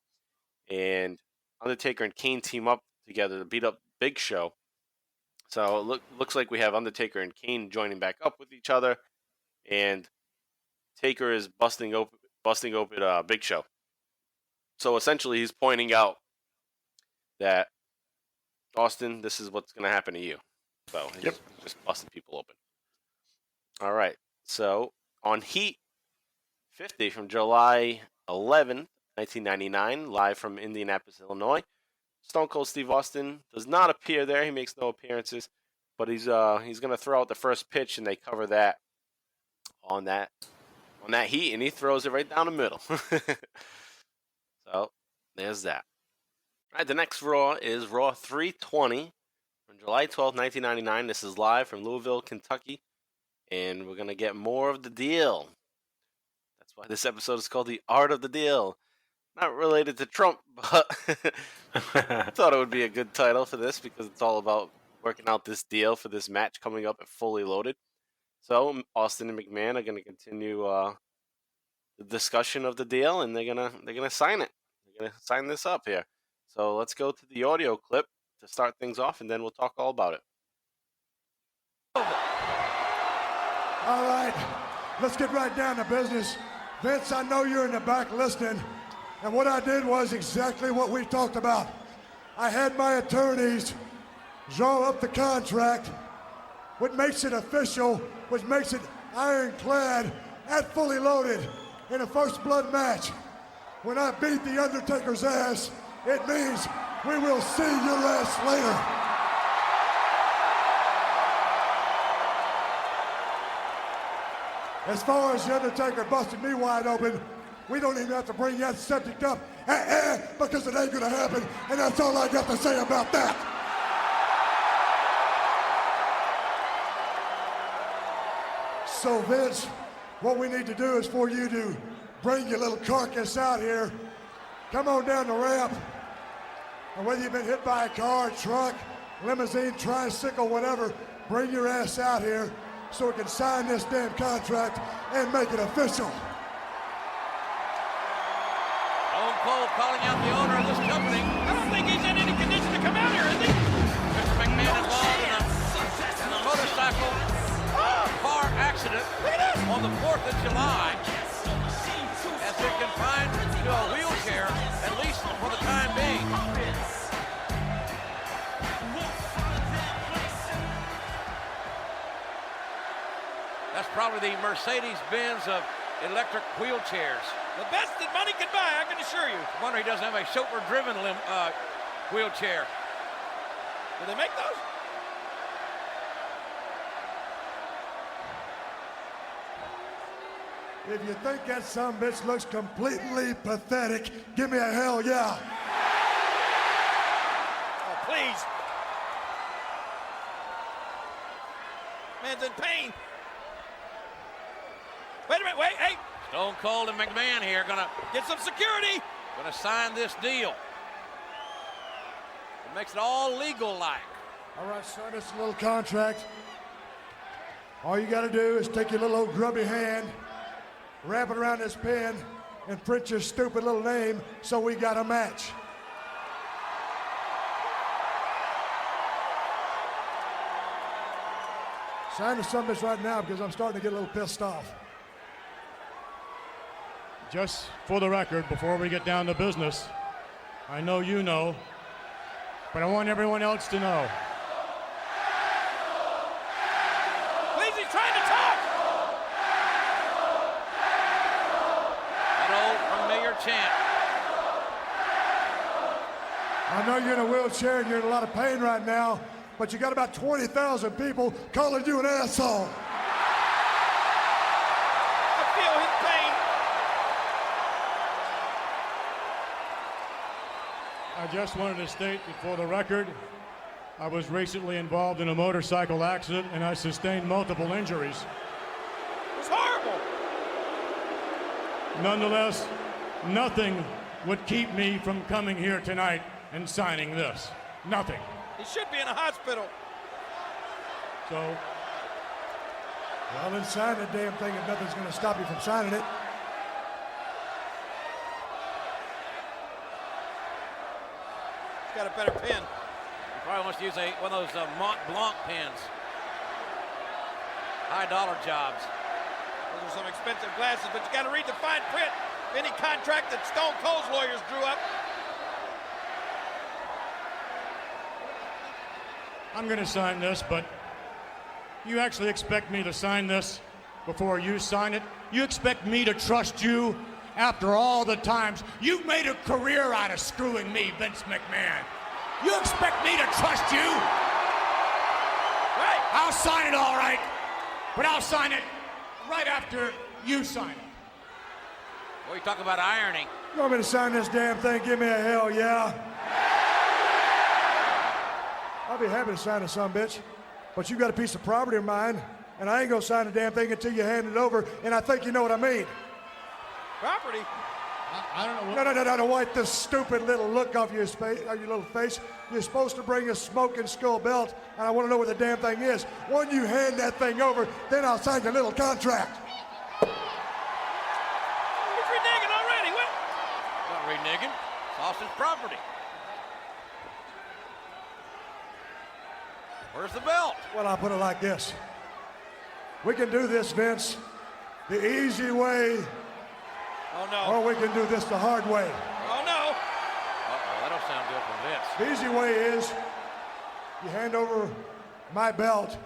and Undertaker and Kane team up together to beat up Big Show. So it looks like we have Undertaker and Kane joining back up with each other, and Taker is busting open Big Show. So essentially, he's pointing out that Austin, this is what's going to happen to you. So he's just busting people open. All right. So on Heat 50 from July 11th, 1999, live from Indianapolis, Illinois. Stone Cold Steve Austin does not appear there. He makes no appearances, but he's going to throw out the first pitch, and they cover that on that heat, and he throws it right down the middle. So there's that. All right, the next Raw is Raw 320 from July 12th, 1999. This is live from Louisville, Kentucky, and we're going to get more of the deal. That's why this episode is called The Art of the Deal. Not related to Trump, but I thought it would be a good title for this because it's all about working out this deal for this match coming up at Fully Loaded. So Austin and McMahon are going to continue the discussion of the deal, and they're gonna sign it. They're gonna sign this up here. So let's go to the audio clip to start things off, and then we'll talk all about it. All right, let's get right down to business. Vince, I know you're in the back listening. And what I did was exactly what we talked about. I had my attorneys draw up the contract, what makes it official, which makes it ironclad at Fully Loaded in a first blood match. When I beat The Undertaker's ass, it means we will see your ass later. As far as The Undertaker busted me wide open, we don't even have to bring that subject up because it ain't gonna happen, and that's all I got to say about that. So Vince, what we need to do is for you to bring your little carcass out here. Come on down the ramp. And whether you've been hit by a car, truck, limousine, tricycle, whatever, bring your ass out here so we can sign this damn contract and make it official. Stone Cold calling out the owner of this company. I don't think he's in any condition to come out here, is he? Mr. McMahon involved in a motorcycle car accident on the 4th of July. Has been confined to a wheelchair, at least for the time being. That's probably the Mercedes-Benz of electric wheelchairs. The best that money can buy, I can assure you. I wonder he doesn't have a chauffeur-driven wheelchair. Do they make those? If you think that sumbitch looks completely pathetic, give me a hell yeah. Oh, please. Man's in pain. Wait a minute, wait, hey. Stone Cold and McMahon here gonna get some security. Gonna sign this deal. It makes it all legal-like. All right, son, it's a little contract. All you gotta do is take your little old grubby hand, wrap it around this pen, and print your stupid little name so we got a match. Sign the sumbitch right now because I'm starting to get a little pissed off. Just for the record, before we get down to business, I know you know, but I want everyone else to know. Please, he's trying to talk! That old familiar chant. I know you're in a wheelchair and you're in a lot of pain right now, but you got about 20,000 people calling you an asshole. I feel his pain. I just wanted to state that for the record, I was recently involved in a motorcycle accident and I sustained multiple injuries. It was horrible. Nonetheless, nothing would keep me from coming here tonight and signing this. Nothing. He should be in a hospital. So, Well, then sign the damn thing if nothing's going to stop you from signing it. He's got a better pen. He probably wants to use one of those Mont Blanc pens. High dollar jobs. Those are some expensive glasses, but you got to read the fine print of any contract that Stone Cold's lawyers drew up. I'm going to sign this, but you actually expect me to sign this before you sign it? You expect me to trust you after all the times you've made a career out of screwing me, Vince McMahon? You expect me to trust you? Right. I'll sign it all right, but I'll sign it right after you sign it. Well, you talk about irony. You want me to sign this damn thing? Give me a hell yeah. I'll be happy to sign it, sumbitch, but you got a piece of property of mine, and I ain't gonna sign the damn thing until you hand it over, and I think you know what I mean. Property? I don't know what... No, wipe this stupid little look off your little face. You're supposed to bring a smoking skull belt, and I want to know what the damn thing is. When you hand that thing over, then I'll sign your little contract. He's reneging already. What? Not reneging. It's Austin's property. Where's the belt? Well, I'll put it like this. We can do this, Vince, the easy way, Oh, no. or we can do this the hard way. Oh, no. Uh-oh, that don't sound good from Vince. The easy way is you hand over my belt,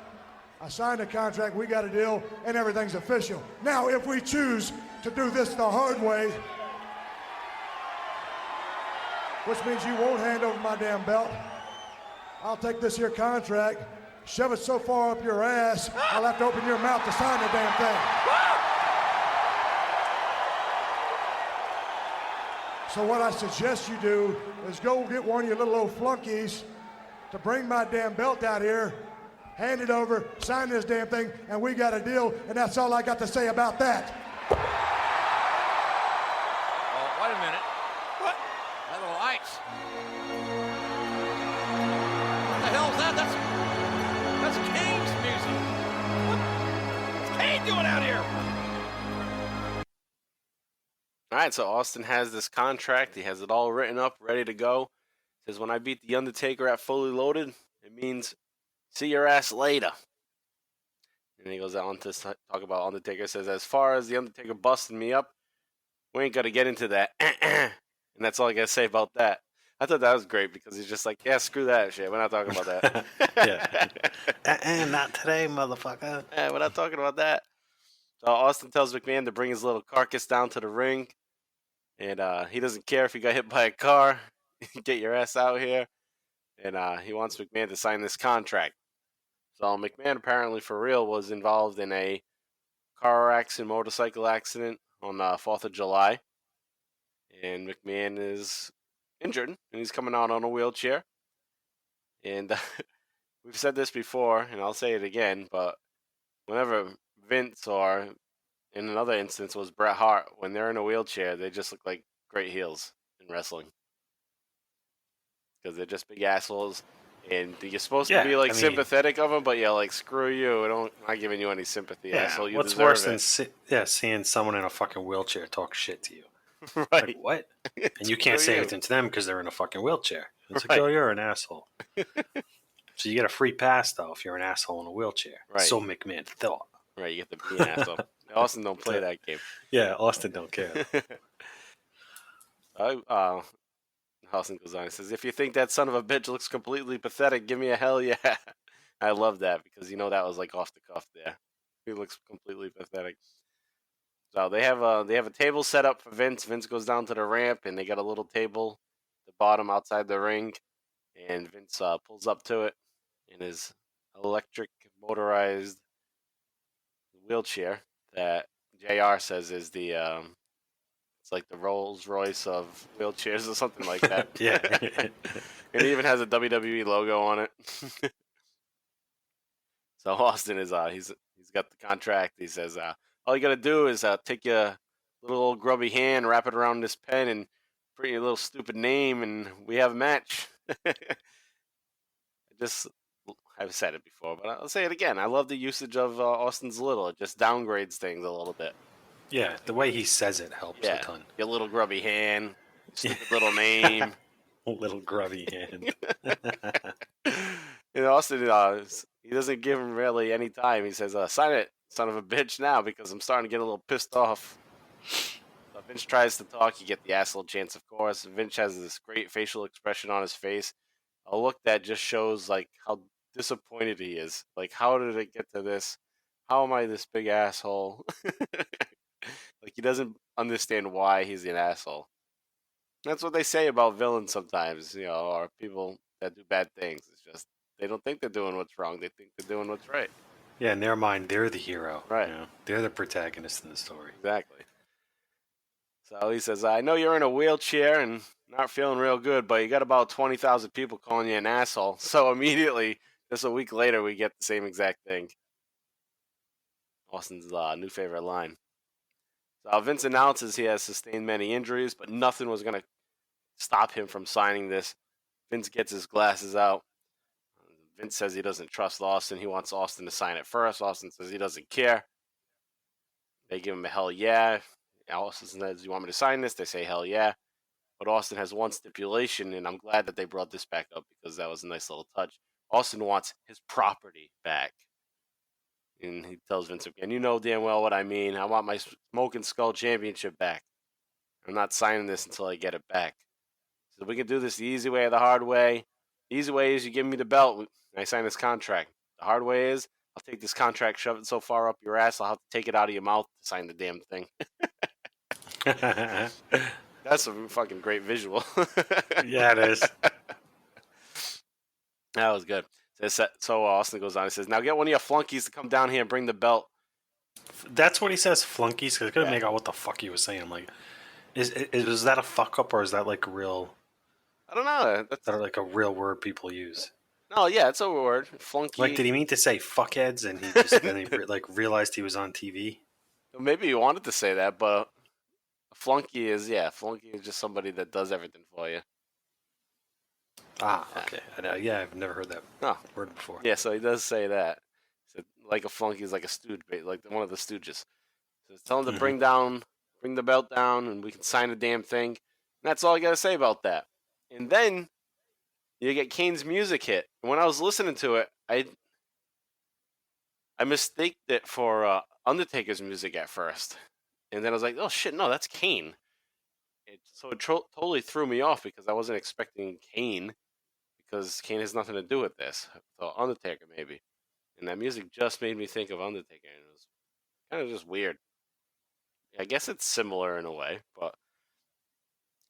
I sign the contract, we got a deal, and everything's official. Now, if we choose to do this the hard way, which means you won't hand over my damn belt, I'll take this here contract, shove it so far up your ass, I'll have to open your mouth to sign the damn thing. So what I suggest you do is go get one of your little old flunkies to bring my damn belt out here, hand it over, sign this damn thing, and we got a deal, and that's all I got to say about that. Oh, wait a minute. What? That little ice. What the hell is that? That's Kane's music. What's Kane doing out here? All right, so Austin has this contract. He has it all written up, ready to go. Says, when I beat The Undertaker at Fully Loaded, it means see your ass later. And he goes on to talk about Undertaker. Says, as far as The Undertaker busting me up, we ain't got to get into that. And that's all I got to say about that. I thought that was great because he's just like, yeah, screw that shit. We're not talking about that. Yeah. Not today, motherfucker. Yeah, we're not talking about that. So Austin tells McMahon to bring his little carcass down to the ring. And he doesn't care if he got hit by a car. Get your ass out here. And he wants McMahon to sign this contract. So McMahon apparently for real was involved in a car accident, motorcycle accident on 4th of July. And McMahon is injured, and he's coming out on a wheelchair. And we've said this before, and I'll say it again, but whenever Vince or in another instance was Bret Hart, when they're in a wheelchair, they just look like great heels in wrestling. Because they're just big assholes. And you're supposed to be sympathetic of them, but yeah, like screw you. I'm not giving you any sympathy, yeah, asshole. You what's deserve worse it. than seeing someone in a fucking wheelchair talk shit to you? Right. Like, what? And you can't say anything to them because they're in a fucking wheelchair. It's like, Right. oh, you're an asshole. So you get a free pass though if you're an asshole in a wheelchair. Right. So McMahon thought. Right, you get to be an asshole. Austin don't play that game. Yeah, Austin don't care. Austin goes on and says, if you think that son of a bitch looks completely pathetic, give me a hell yeah. I love that because that was like off the cuff there. He looks completely pathetic. So they have a table set up for Vince. Vince goes down to the ramp and they got a little table at the bottom outside the ring. And Vince pulls up to it in his electric motorized wheelchair that JR says is the it's like the Rolls Royce of wheelchairs or something like that. Yeah. And it even has a WWE logo on it. So Austin is he's got the contract. He says all you gotta do is take your little old grubby hand, wrap it around this pen, and print your little stupid name, and we have a match. I've said it before, but I'll say it again. I love the usage of Austin's little. It just downgrades things a little bit. Yeah, the way he says it helps a ton. Your little grubby hand, stupid little name. Little grubby hand. Austin, he doesn't give him really any time. He says, sign it, son of a bitch, now, because I'm starting to get a little pissed off. So Vince tries to talk. You get the asshole chance, of course. Vince has this great facial expression on his face. A look that just shows, like, how disappointed he is. Like, how did it get to this? How am I this big asshole? Like, he doesn't understand why he's an asshole. That's what they say about villains sometimes, or people that do bad things. It's just, they don't think they're doing what's wrong. They think they're doing what's right. Yeah, in their mind, they're the hero. Right. They're the protagonist in the story. Exactly. So he says, I know you're in a wheelchair and not feeling real good, but you got about 20,000 people calling you an asshole. So immediately, just a week later, we get the same exact thing. Austin's new favorite line. So Vince announces he has sustained many injuries, but nothing was going to stop him from signing this. Vince gets his glasses out. Vince says he doesn't trust Austin. He wants Austin to sign it first. Austin says he doesn't care. They give him a hell yeah. Austin says, you want me to sign this? They say hell yeah. But Austin has one stipulation, and I'm glad that they brought this back up because that was a nice little touch. Austin wants his property back. And he tells Vince again, you know damn well what I mean. I want my Smoking Skull Championship back. I'm not signing this until I get it back. So we can do this the easy way or the hard way. The easy way is you give me the belt and I sign this contract. The hard way is I'll take this contract, shove it so far up your ass, I'll have to take it out of your mouth to sign the damn thing. That's a fucking great visual. Yeah, it is. That was good. So Austin goes on and says, now get one of your flunkies to come down here and bring the belt. That's what he says, flunkies, because I couldn't make out what the fuck he was saying. I'm like, is that a fuck up or is that like real? I don't know. That's like a real word people use. No, yeah, it's a word. Flunky. Like, did he mean to say fuckheads, and he just then he realized he was on TV? Maybe he wanted to say that, but a flunky is just somebody that does everything for you. Ah, okay. I've never heard that word before. Yeah, so he does say that. So, like a flunky is like a stooge, like one of the stooges. So tell him to bring the belt down, and we can sign the damn thing. And that's all I got to say about that. And then you get Kane's music hit. And when I was listening to it, I mistaked it for Undertaker's music at first. And then I was like, oh, shit, no, that's Kane. It totally threw me off because I wasn't expecting Kane, because Kane has nothing to do with this. So Undertaker, maybe. And that music just made me think of Undertaker, and it was kind of just weird. I guess it's similar in a way, but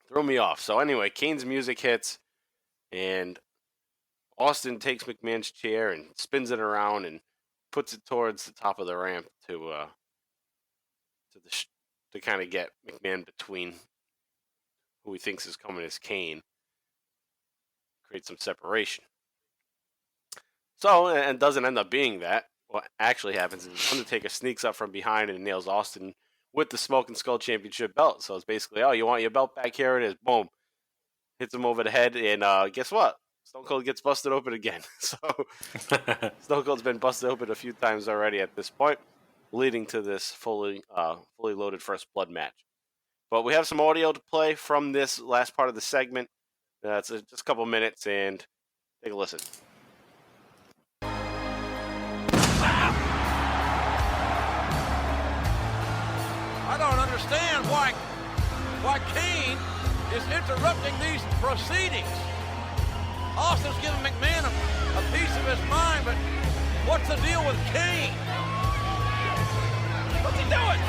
threw me off. So anyway, Kane's music hits, and Austin takes McMahon's chair and spins it around and puts it towards the top of the ramp to kind of get McMahon between who he thinks is coming as Kane, create some separation. So, and doesn't end up being that. What actually happens is Undertaker sneaks up from behind and nails Austin with the Smoking Skull Championship belt. So it's basically, oh, you want your belt back? Here it is. Boom. Hits him over the head, and guess what? Stone Cold gets busted open again. So Stone Cold's been busted open a few times already at this point, leading to this fully loaded First Blood match. But we have some audio to play from this last part of the segment. It's just a couple minutes, and take a listen. I don't understand why Kane is interrupting these proceedings. Austin's giving McMahon a piece of his mind, but what's the deal with Kane? What's he doing?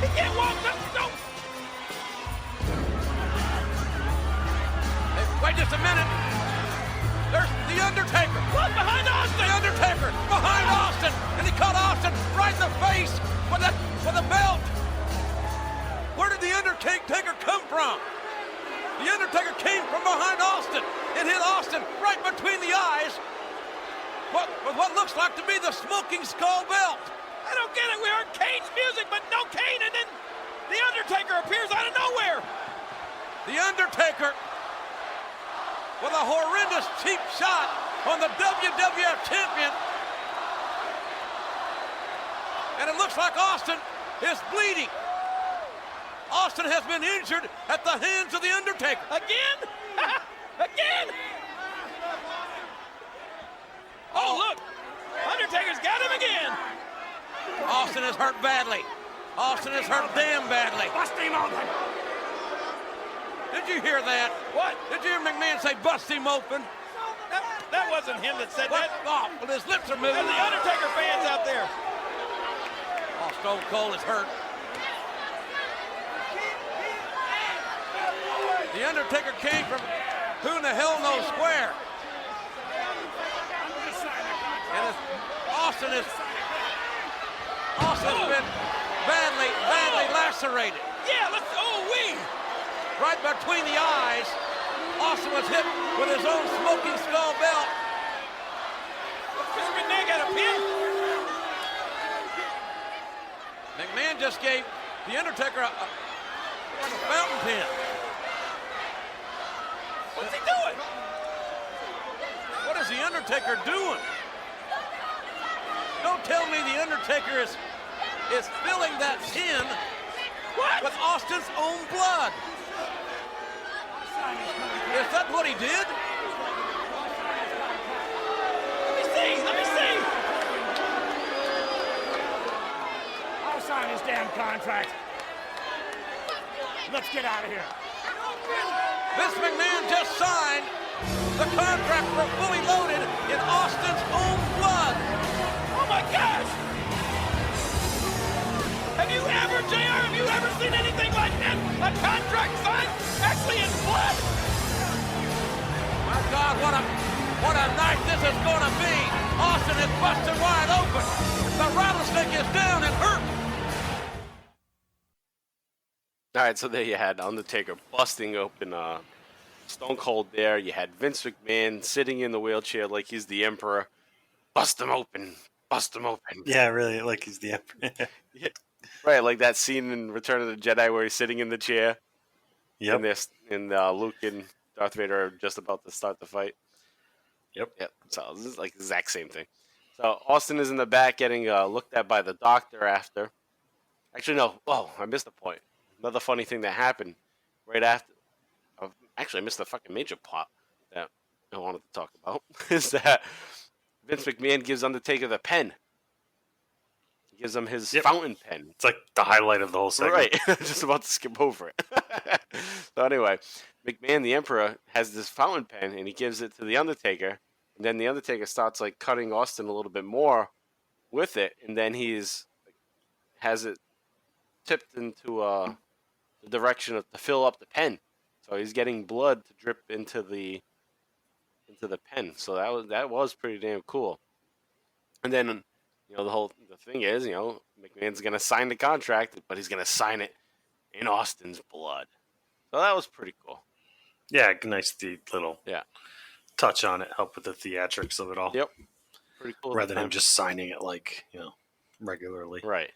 He can't walk. No. Hey, wait just a minute. There's the Undertaker. Look behind Austin. The Undertaker behind Austin, and he caught Austin right in the face with a belt. Where did the Undertaker come from? The Undertaker came from behind Austin and hit Austin right between the eyes with what looks like to be the Smoking Skull belt. I don't get it. We heard Kane's music, but no Kane, and then the Undertaker appears out of nowhere. The Undertaker with a horrendous cheap shot on the WWF champion. And it looks like Austin is bleeding. Austin has been injured at the hands of the Undertaker. Again? Again? Oh, look. Undertaker's got him again. Austin is hurt badly. Austin is hurt damn badly. Bust him open. Did you hear that? What? Did you hear McMahon say bust him open? That wasn't him that said that. Oh, well, his lips are moving. There's the Undertaker fans out there. Oh, Stone Cold is hurt. The Undertaker came from who in the hell knows where. And Austin has been badly lacerated. Yeah, right between the eyes. Austin was hit with his own Smoking Skull belt. McMahon got a pin. McMahon just gave the Undertaker a fountain pen. What's he doing? What is the Undertaker doing? Don't tell me the Undertaker is filling that tin with Austin's own blood. Is that what he did? Let me see. I'll sign his damn contract. Let's get out of here. Vince McMahon just signed the contract for fully loaded in Austin's own blood. Oh my gosh! Have you ever seen anything like that? A contract signed actually in blood? My God, what a night this is going to be. Austin is busted wide open. The rattlesnake is down and hurt. All right, so there you had Undertaker busting open Stone Cold there. You had Vince McMahon sitting in the wheelchair like he's the Emperor. Bust him open. Bust him open. Yeah, really, like he's the Emperor. Yeah. Right, like that scene in Return of the Jedi where he's sitting in the chair. Yep. And Luke and Darth Vader are just about to start the fight. Yep. So this is like the exact same thing. So Austin is in the back getting looked at by the doctor after. Actually, no. Oh, I missed a point. Another funny thing that happened right after. Actually, I missed the fucking major plot that I wanted to talk about. Is that Vince McMahon gives Undertaker the pen. He gives him his fountain pen. It's like the highlight of the whole segment. Right. Just about to skip over it. So anyway, McMahon, the Emperor, has this fountain pen, and he gives it to the Undertaker. And then the Undertaker starts like cutting Austin a little bit more with it, and then has it tipped into the direction of to fill up the pen. So he's getting blood to drip into the pen. So that was pretty damn cool. And then the thing is, McMahon's gonna sign the contract, but he's gonna sign it in Austin's blood. So that was pretty cool. Yeah, nice little Yeah. touch on it, help with the theatrics of it all. Yep. Pretty cool. Rather than him just signing it regularly. Right.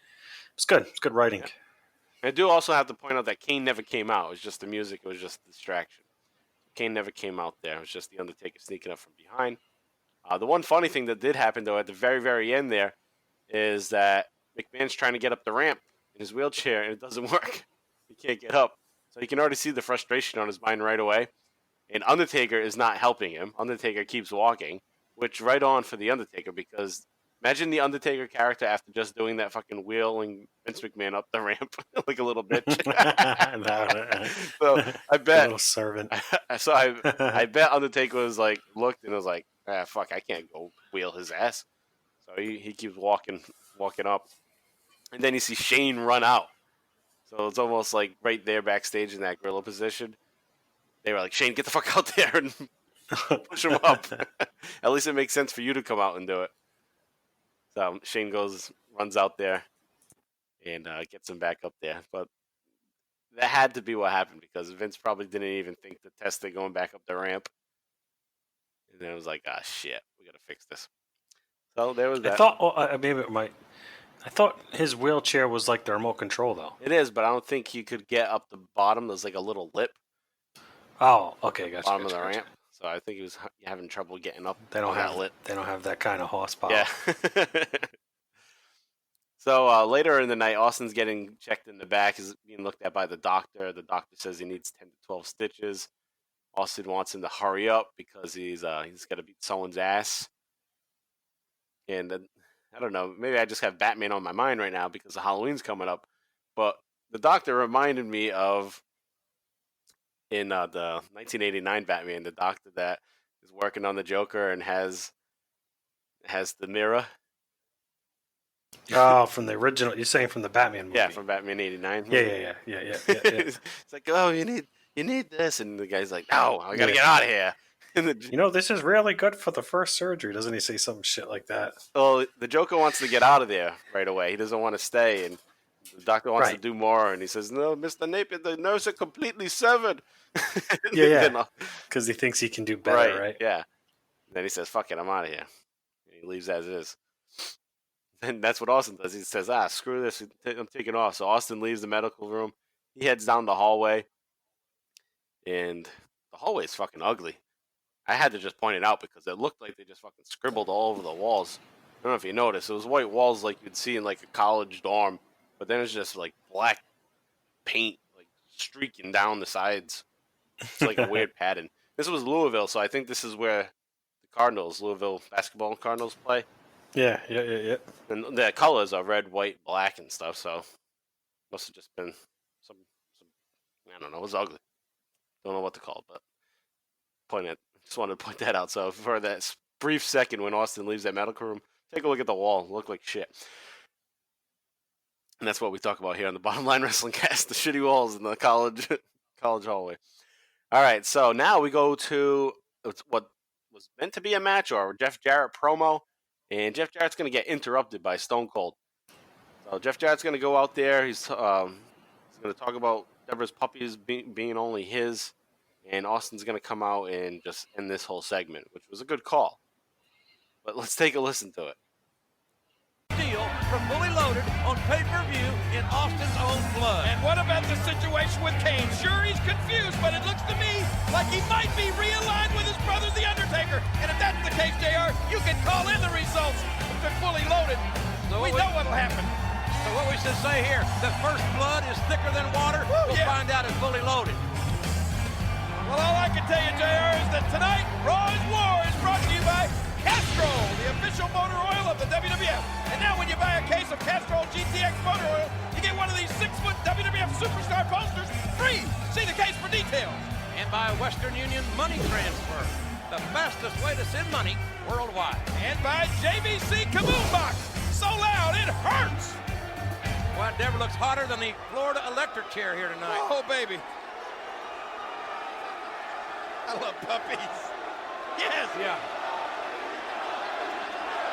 It's good. It's good writing. Yeah. I do also have to point out that Kane never came out. It was just the music. It was just a distraction. Kane never came out there. It was just the Undertaker sneaking up from behind. The one funny thing that did happen, though, at the very, very end there, is that McMahon's trying to get up the ramp in his wheelchair, and it doesn't work. He can't get up. So you can already see the frustration on his mind right away. And Undertaker is not helping him. Undertaker keeps walking, which right on for the Undertaker, because imagine the Undertaker character after just doing that fucking wheeling Vince McMahon up the ramp like a little bitch. So I bet little servant. So I bet Undertaker was like looked and was like, fuck, I can't go wheel his ass. So he keeps walking up, and then you see Shane run out. So it's almost like right there backstage in that gorilla position. They were like, Shane, get the fuck out there and push him up. At least it makes sense for you to come out and do it. So Shane runs out there and gets him back up there. But that had to be what happened, because Vince probably didn't even think to test it going back up the ramp. And then it was like, shit, we got to fix this. So there was that. I thought his wheelchair was like the remote control, though. It is, but I don't think you could get up the bottom. There's like a little lip. Oh, okay, gotcha. Bottom of the ramp. So I think he was having trouble getting up. They don't have that lip. They don't have that kind of horsepower. Yeah. So later in the night, Austin's getting checked in the back. He's being looked at by the doctor. The doctor says he needs 10 to 12 stitches. Austin wants him to hurry up because he's got to beat someone's ass. And I don't know, maybe I just have Batman on my mind right now because the Halloween's coming up. But the doctor reminded me of in the 1989 Batman, the doctor that is working on the Joker and has the mirror. Oh, from the original. You're saying from the Batman movie? Yeah, from Batman '89. Yeah. It's like, oh, you need this, and the guy's like, no, I gotta get out of here. This is really good for the first surgery. Doesn't he say some shit like that? Well, the Joker wants to get out of there right away. He doesn't want to stay, and the doctor wants to do more, and he says, no, Mr. Napier, the nerves are completely severed. Yeah. Because he thinks he can do better, right? Yeah. And then he says, fuck it, I'm out of here. And he leaves as is. And that's what Austin does. He says, screw this, I'm taking off. So Austin leaves the medical room. He heads down the hallway. And the hallway is fucking ugly. I had to just point it out because it looked like they just fucking scribbled all over the walls. I don't know if you noticed. It was white walls like you'd see in like a college dorm. But then it's just like black paint like streaking down the sides. It's like a weird pattern. This was Louisville, so I think this is where the Louisville basketball Cardinals play. Yeah. And the colors are red, white, black, and stuff. So must have just been some I don't know. It was ugly. Don't know what to call it, but just wanted to point that out. So for that brief second when Austin leaves that medical room, take a look at the wall. It looked like shit. And that's what we talk about here on the Bottom Line Wrestling Cast: the shitty walls in the college hallway. All right, so now we go to what was meant to be a match or Jeff Jarrett promo. And Jeff Jarrett's going to get interrupted by Stone Cold. So Jeff Jarrett's going to go out there. He's going to talk about Deborah's puppies being only his. and Austin's going to come out and just end this whole segment, which was a good call. But let's take a listen to it. Deal from Fully Loaded on pay-per-view in Austin's own blood. And what about the situation with Kane? Sure, he's confused, but it looks to me like he might be realigned with his brother, The Undertaker. And if that's the case, JR, you can call in the results to Fully Loaded. So we know what'll happen. So what we should say here, the first blood is thicker than water. We'll find out at Fully Loaded. Well, all I can tell you, JR, is that tonight, Raw is War is brought to you by Castrol, the official motor oil of the WWF. And now when you buy a case of Castrol GTX motor oil, you get one of these 6-foot WWF Superstar posters free. See the case for details. And by Western Union Money Transfer, the fastest way to send money worldwide. And by JVC Kaboom Box, so loud it hurts. Well, it never looks hotter than the Florida electric chair here tonight. Oh, baby. I love puppies. Yes. Yeah.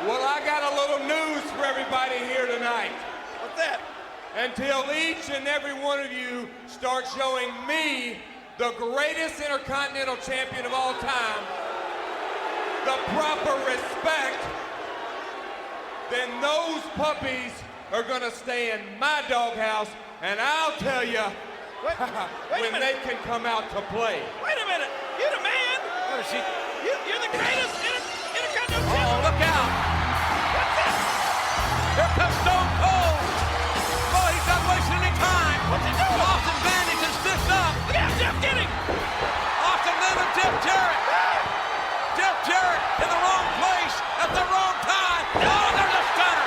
Well, I got a little news for everybody here tonight. What's that? Until each and every one of you start showing me, the greatest Intercontinental Champion of all time, the proper respect, then those puppies are going to stay in my doghouse, and I'll tell you when they can come out to play. Wait a minute. You're the man. What is she? You're the greatest Intercontinental Champion. Oh, look out. What's that? Here comes Stone Cold. Oh, he's not wasting any time. What's he doing? Austin bandaged and stitched up. Look out, Jeff, get him. Austin Lemon, Jeff Jarrett. Jeff Jarrett in the wrong place at the wrong time. Oh, there's a stunner.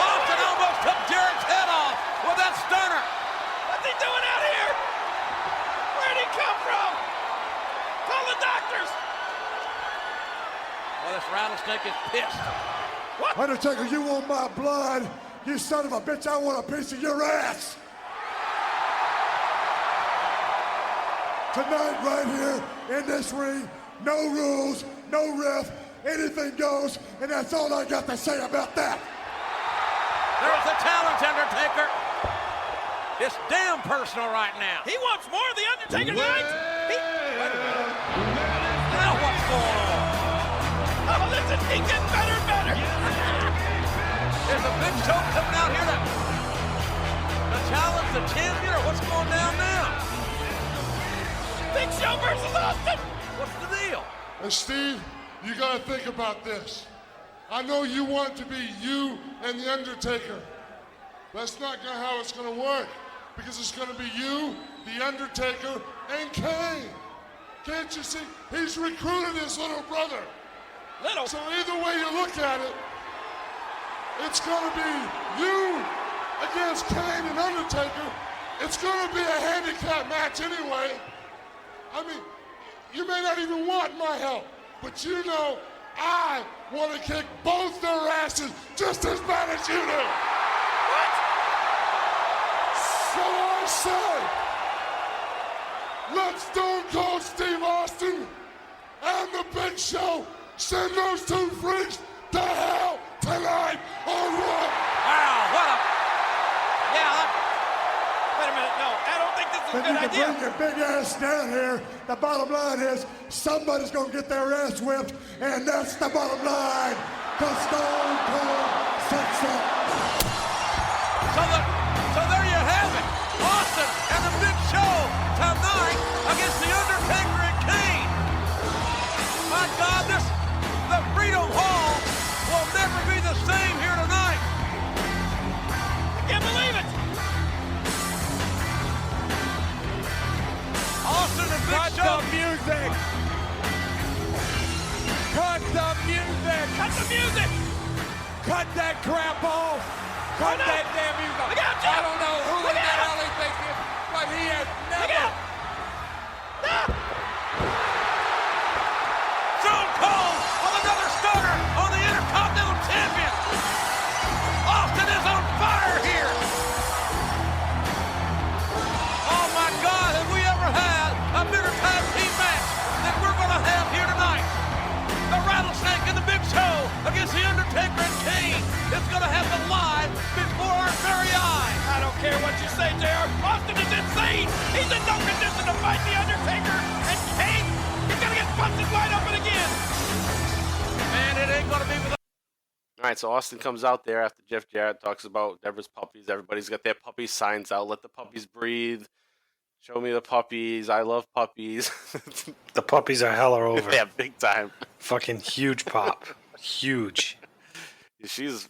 Austin almost took Jarrett's head off with that stunner. What's he doing out here? Where'd he come from? Call the doctors. Well, this rattlesnake is pissed. What? Undertaker, you want my blood? You son of a bitch, I want a piece of your ass. Tonight, right here in this ring, no rules, no ref, anything goes, and that's all I got to say about that. There's the challenge, Undertaker. It's damn personal right now. He wants more of the Undertaker tonight. Now what's going on? Oh, listen, he's getting better and better. There's a big show coming out here to challenge the champion, or what's going down now? Big Show versus Austin. What's the deal? And Steve, you gotta think about this. I know you want to be you and The Undertaker. That's not how it's gonna work, because it's gonna be you, The Undertaker, and Kane. Can't you see? He's recruited his little brother. Little? So either way you look at it, it's gonna be you against Kane and Undertaker. It's gonna be a handicap match anyway. I mean, you may not even want my help, but you know I want to kick both their asses just as bad as you do. What? So I say, let Stone Cold Steve Austin and the Big Show send those two freaks to hell tonight on Raw. Wow, what a... Yeah, wait a minute, no, I don't think this is a If good you can idea. bring your big ass down here, the bottom line is somebody's gonna get their ass whipped, and that's the bottom line. Cause Stone Cold sets up. So there you have it. Austin and the Big Show tonight against The Undertaker and Kane. My God, the Freedom Hall will never be the same here tonight. I can't believe it. Austin and Big Show. Cut the music. Cut the music. Cut the music. Cut that crap off. Cut that damn music. Look out, Jeff. I don't know who Look the out. hell he thinks he is, but he has Look never. out. Ah. Stone Cold with another starter on the Intercontinental Champion. Austin is on fire here. Oh my God, have we ever had a bigger tag team match than we're going to have here tonight? The Rattlesnake and the Big Show against The Undertaker and Kane. It's going to happen live before our very eyes. I don't care what you say, JR. Austin is insane. He's in no condition to fight The Undertaker. And Kane, he's going to get busted wide open again. Man, it ain't going to be with All right, so Austin comes out there after Jeff Jarrett talks about Deborah's puppies. Everybody's got their puppy signs out. Let the puppies breathe. Show me the puppies. I love puppies. The puppies are hella over. Yeah, big time. Fucking huge pop. Huge. She's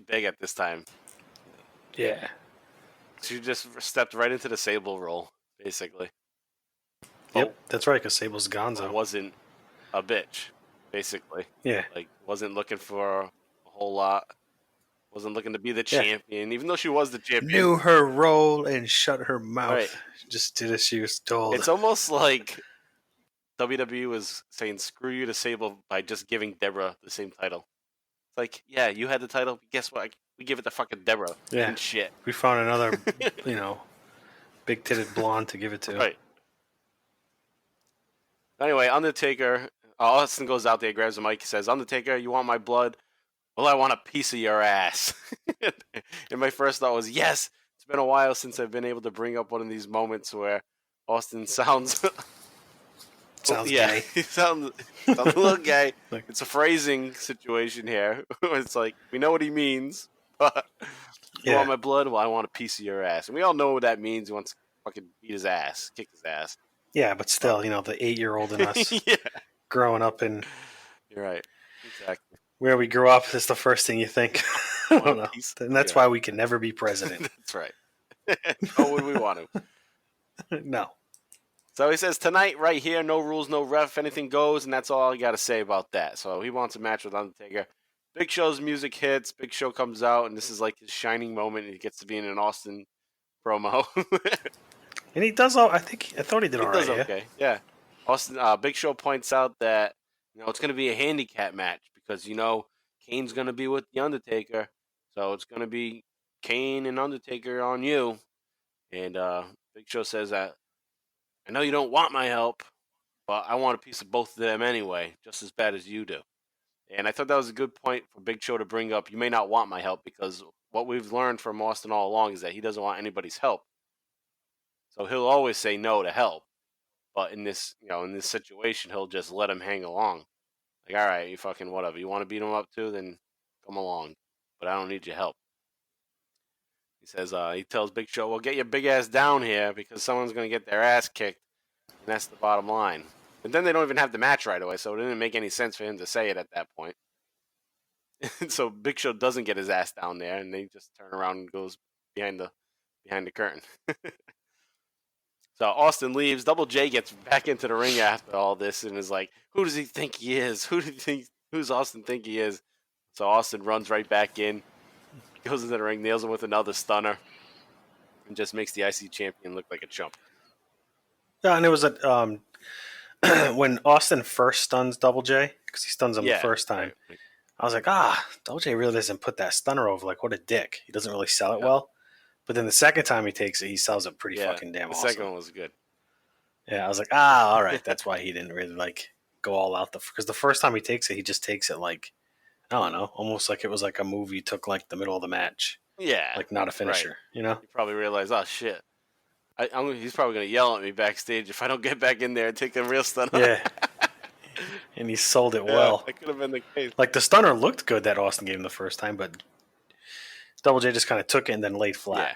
big at this time. Yeah. She just stepped right into the Sable role, basically. Yep, that's right, because Sable's I gonzo. wasn't a bitch, basically. Yeah. Like, wasn't looking for a whole lot. Wasn't looking to be the champion, even though she was the champion. Knew her role and shut her mouth. Right. Just did as she was told. It's almost like WWE was saying screw you to Sable by just giving Deborah the same title. It's like, yeah, you had the title, but guess what? We give it to fucking Deborah. Yeah. And shit. We found another, big-titted blonde to give it to. Right. Anyway, Undertaker, Austin goes out there, grabs the mic, says, Undertaker, you want my blood? Well, I want a piece of your ass. And my first thought was, yes, it's been a while since I've been able to bring up one of these moments where Austin sounds... Sounds yeah, gay. He sounds a little gay. It's a phrasing situation here. It's like, we know what he means, but you want my blood? Well, I want a piece of your ass. And we all know what that means. He wants to fucking beat his ass, kick his ass. Yeah, but still, the 8-year-old in us growing up in... You're right. Exactly. Where we grew up is the first thing you think. I don't know. And that's why we can never be president. That's right. Nor would we want to. No. So he says, tonight, right here, no rules, no ref, anything goes, and that's all I got to say about that. So he wants a match with Undertaker. Big Show's music hits, Big Show comes out, and this is like his shining moment, and he gets to be in an Austin promo. And he does all, I thought he did all right. He does okay, yeah. Austin, Big Show points out that, it's going to be a handicap match because, Kane's going to be with The Undertaker, so it's going to be Kane and Undertaker on you. And Big Show says that, I know you don't want my help, but I want a piece of both of them anyway, just as bad as you do. And I thought that was a good point for Big Show to bring up. You may not want my help because what we've learned from Austin all along is that he doesn't want anybody's help. So he'll always say no to help. But in this, in this situation, he'll just let him hang along. Like, all right, you fucking whatever. You want to beat him up too? Then come along. But I don't need your help. He says, he tells Big Show, well, get your big ass down here because someone's going to get their ass kicked. And that's the bottom line. And then they don't even have the match right away, so it didn't make any sense for him to say it at that point. And so Big Show doesn't get his ass down there, and they just turn around and goes behind the curtain. So Austin leaves. Double J gets back into the ring after all this and is like, who does he think he is? Who's Austin think he is? So Austin runs right back in, goes into the ring, nails him with another stunner, and just makes the IC champion look like a chump. Yeah, and it was when Austin first stuns Double J, because he stuns him the first time. Right. I was like, Double J really doesn't put that stunner over. Like, what a dick. He doesn't really sell it well. But then the second time he takes it, he sells it pretty fucking damn awesome. The second one was good. Yeah, I was like, all right. That's why he didn't really, go all out. Because the first time he takes it, he just takes it like, I don't know, almost like it was like a movie he took, the middle of the match. Yeah. Like, not a finisher, He probably realized, oh, shit. He's probably going to yell at me backstage if I don't get back in there and take a real stunner. Yeah. And he sold it well. That could have been the case. The stunner looked good that Austin gave him the first time, but Double J just kind of took it and then laid flat.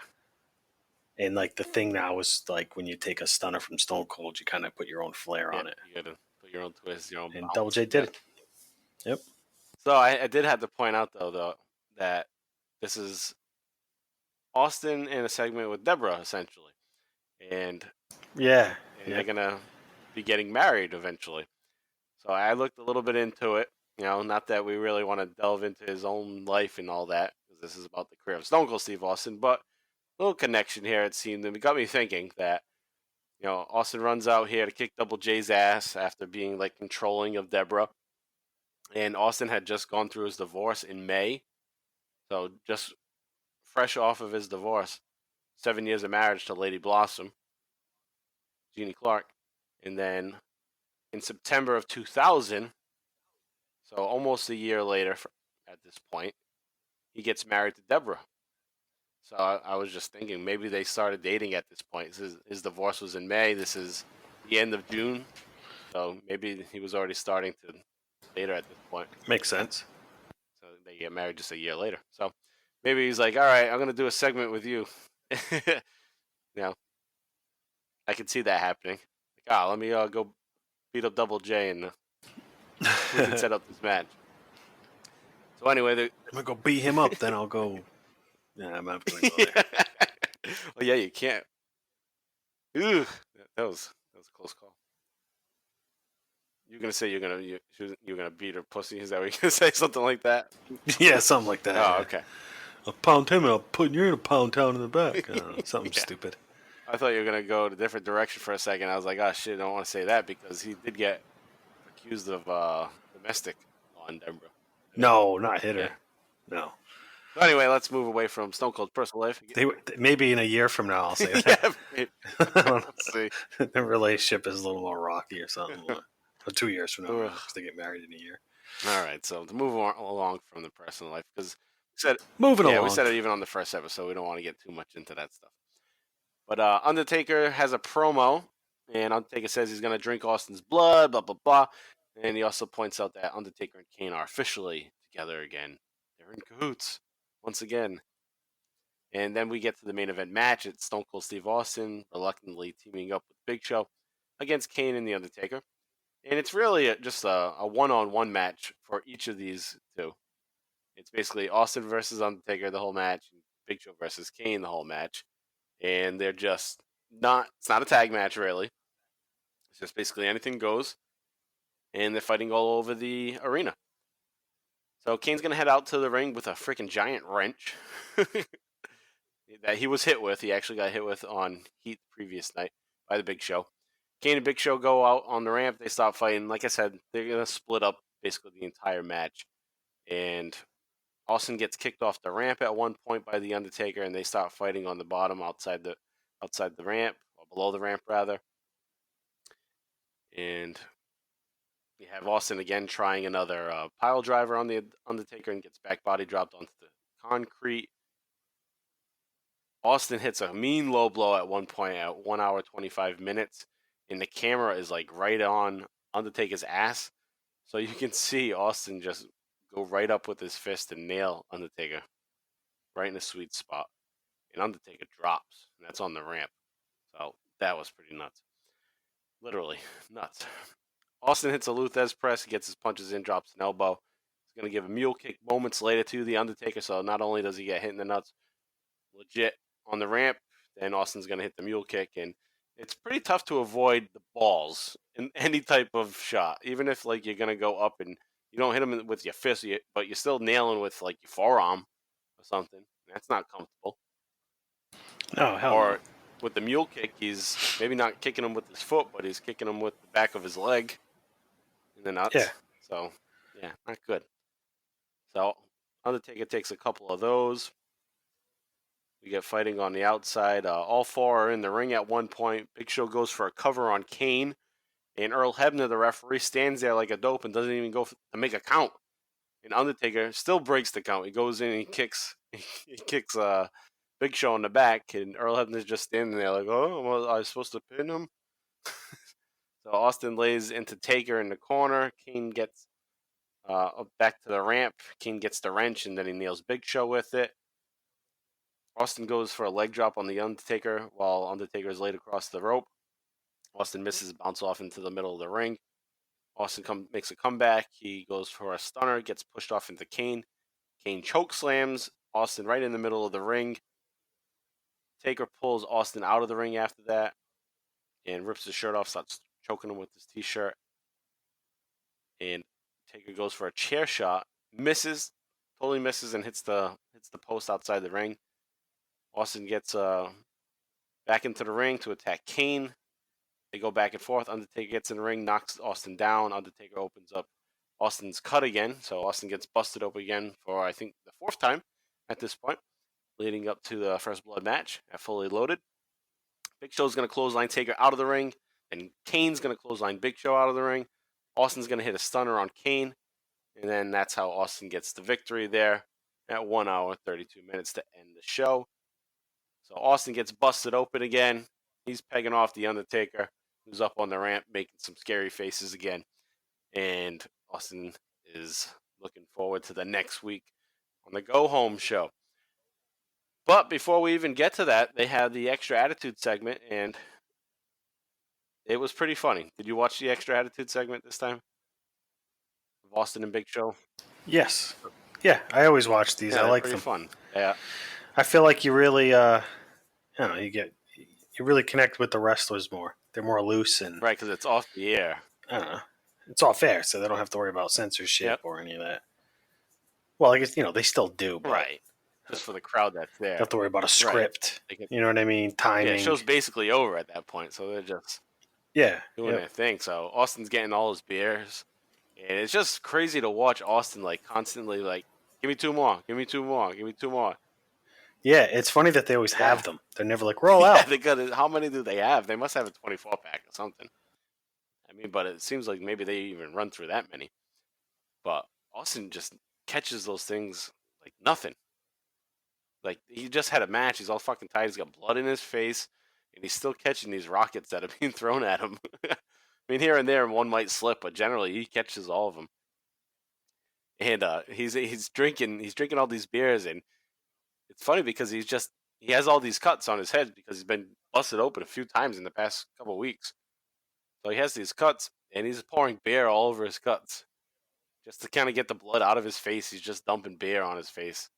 Yeah. And, the thing now is, when you take a stunner from Stone Cold, you kind of put your own flair on it. You got to put your own twist, your own And bounce. Double J did it. Yep. So I did have to point out, though, that this is Austin in a segment with Deborah, essentially. And they're going to be getting married eventually. So I looked a little bit into it. Not that we really want to delve into his own life and all that, because this is about the career of Stone Cold Steve Austin, but a little connection here, it seemed, and it got me thinking that, Austin runs out here to kick Double J's ass after being, controlling of Deborah, and Austin had just gone through his divorce in May, so just fresh off of his divorce, 7 years of marriage to Lady Blossom, Jeannie Clark, and then in September of 2000, so almost a year later at this point, he gets married to Deborah. So I was just thinking maybe they started dating at this point. His divorce was in May. This is the end of June. So maybe he was already starting to date her at this point. Makes sense. So they get married just a year later. So maybe he's like, all right, I'm going to do a segment with you. I can see that happening. Like, let me go beat up Double J and we can set up this match. So anyway, I'm gonna go beat him up, then I'll go. Yeah, I'm not gonna go there. Well, yeah, you can't. Ooh, that was a close call. You're gonna say you're gonna beat her pussy? Is that what you're gonna say? Something like that? Yeah, something like that. Oh, yeah. okay. I'll pound him and I'll put you in a pound town in the back. I don't know, something Yeah. stupid. I thought you were gonna go a different direction for a second. I was like, oh shit, I don't want to say that because he did get accused of domestic on Deborah. No, not hit her. Yeah. No. So anyway, let's move away from Stone Cold's personal life. Maybe in a year from now I'll say that. Yeah, let's see. The relationship is a little more rocky or something. Or 2 years from now, because they get married in a year. All right, so to move along from the personal life, because we said along. we said it even on the first episode. We don't want to get too much into that stuff. But Undertaker has a promo, and Undertaker says he's going to drink Austin's blood, blah, blah, blah. And he also points out that Undertaker and Kane are officially together again. They're in cahoots once again. And then we get to the main event match. It's Stone Cold Steve Austin reluctantly teaming up with Big Show against Kane and The Undertaker. And it's really just a one-on-one match for each of these two. It's basically Austin versus Undertaker the whole match, and Big Show versus Kane the whole match. And they're just it's not a tag match, really. It's just basically anything goes. And they're fighting all over the arena. So Kane's going to head out to the ring with a freaking giant wrench that he was hit with. He actually got hit with on Heat the previous night by the Big Show. Kane and Big Show go out on the ramp. They stop fighting. Like I said, they're going to split up basically the entire match. And Austin gets kicked off the ramp at one point by The Undertaker, and they start fighting on the bottom outside the ramp, or below the ramp, rather. And we have Austin again trying another pile driver on the Undertaker and gets back body dropped onto the concrete. Austin hits a mean low blow at one point at 1 hour, 25 minutes. And the camera is like right on Undertaker's ass. So you can see Austin just go right up with his fist and nail Undertaker right in a sweet spot. And Undertaker drops. And that's on the ramp. So that was pretty nuts. Literally nuts. Austin hits a Luthez press. He gets his punches in, drops an elbow. He's going to give a mule kick moments later to the Undertaker. So not only does he get hit in the nuts legit on the ramp, then Austin's going to hit the mule kick. And it's pretty tough to avoid the balls in any type of shot. Even if like you're going to go up and you don't hit him with your fist, but you're still nailing with like your forearm or something. That's not comfortable. No, hell Or no. with the mule kick, he's maybe not kicking him with his foot, but he's kicking him with the back of his leg in the nuts. Yeah. So, yeah, not good. So, Undertaker takes a couple of those. We get fighting on the outside. All four are in the ring at one point. Big Show goes for a cover on Kane. And Earl Hebner, the referee, stands there like a dope and doesn't even go to make a count. And Undertaker still breaks the count. He goes in and he kicks Big Show in the back. And Earl Hebner's just standing there like, oh, well, I was supposed to pin him? So Austin lays into Taker in the corner. Kane gets back to the ramp. Kane gets the wrench and then he nails Big Show with it. Austin goes for a leg drop on the Undertaker while Undertaker is laid across the rope. Austin misses, bounce off into the middle of the ring. Austin makes a comeback. He goes for a stunner, gets pushed off into Kane. Kane choke slams Austin right in the middle of the ring. Taker pulls Austin out of the ring after that and rips his shirt off, starts choking him with his t-shirt. And Taker goes for a chair shot, totally misses, and hits the post outside the ring. Austin gets back into the ring to attack Kane. They go back and forth. Undertaker gets in the ring, knocks Austin down. Undertaker opens up Austin's cut again. So Austin gets busted open again for, I think, the fourth time at this point, leading up to the First Blood match at Fully Loaded. Big Show's going to clothesline Taker out of the ring. And Kane's going to clothesline Big Show out of the ring. Austin's going to hit a stunner on Kane. And then that's how Austin gets the victory there at 1 hour, 32 minutes to end the show. So Austin gets busted open again. He's pegging off the Undertaker, who's up on the ramp making some scary faces again. And Austin is looking forward to the next week on the Go Home show. But before we even get to that, they had the Extra Attitude segment, and it was pretty funny. Did you watch the Extra Attitude segment this time? Of Austin and Big Show? Yes. Yeah, I always watch these. Yeah, I like pretty them. Fun. Yeah. I feel like you really, you really connect with the wrestlers more. They're more loose and Right, because it's off the air. I don't know. It's all fair, so they don't have to worry about censorship or any of that. Well, I guess they still do, but Right. Just for the crowd that's there. They have to worry about a script. Right. You know what I mean? Timing. Yeah, the show's basically over at that point, so they're just doing their thing. So Austin's getting all his beers, and it's just crazy to watch Austin constantly give me 2 more, give me 2 more, give me 2 more. Yeah, it's funny that they always have them. They're never like, roll out. How many do they have? They must have a 24-pack or something. I mean, but it seems like maybe they even run through that many. But Austin just catches those things like nothing. Like, he just had a match. He's all fucking tired. He's got blood in his face. And he's still catching these rockets that are being thrown at him. I mean, here and there, one might slip. But generally, he catches all of them. And he's drinking all these beers. And it's funny because he has all these cuts on his head because he's been busted open a few times in the past couple of weeks. So he has these cuts. And he's pouring beer all over his cuts. Just to kind of get the blood out of his face. He's just dumping beer on his face.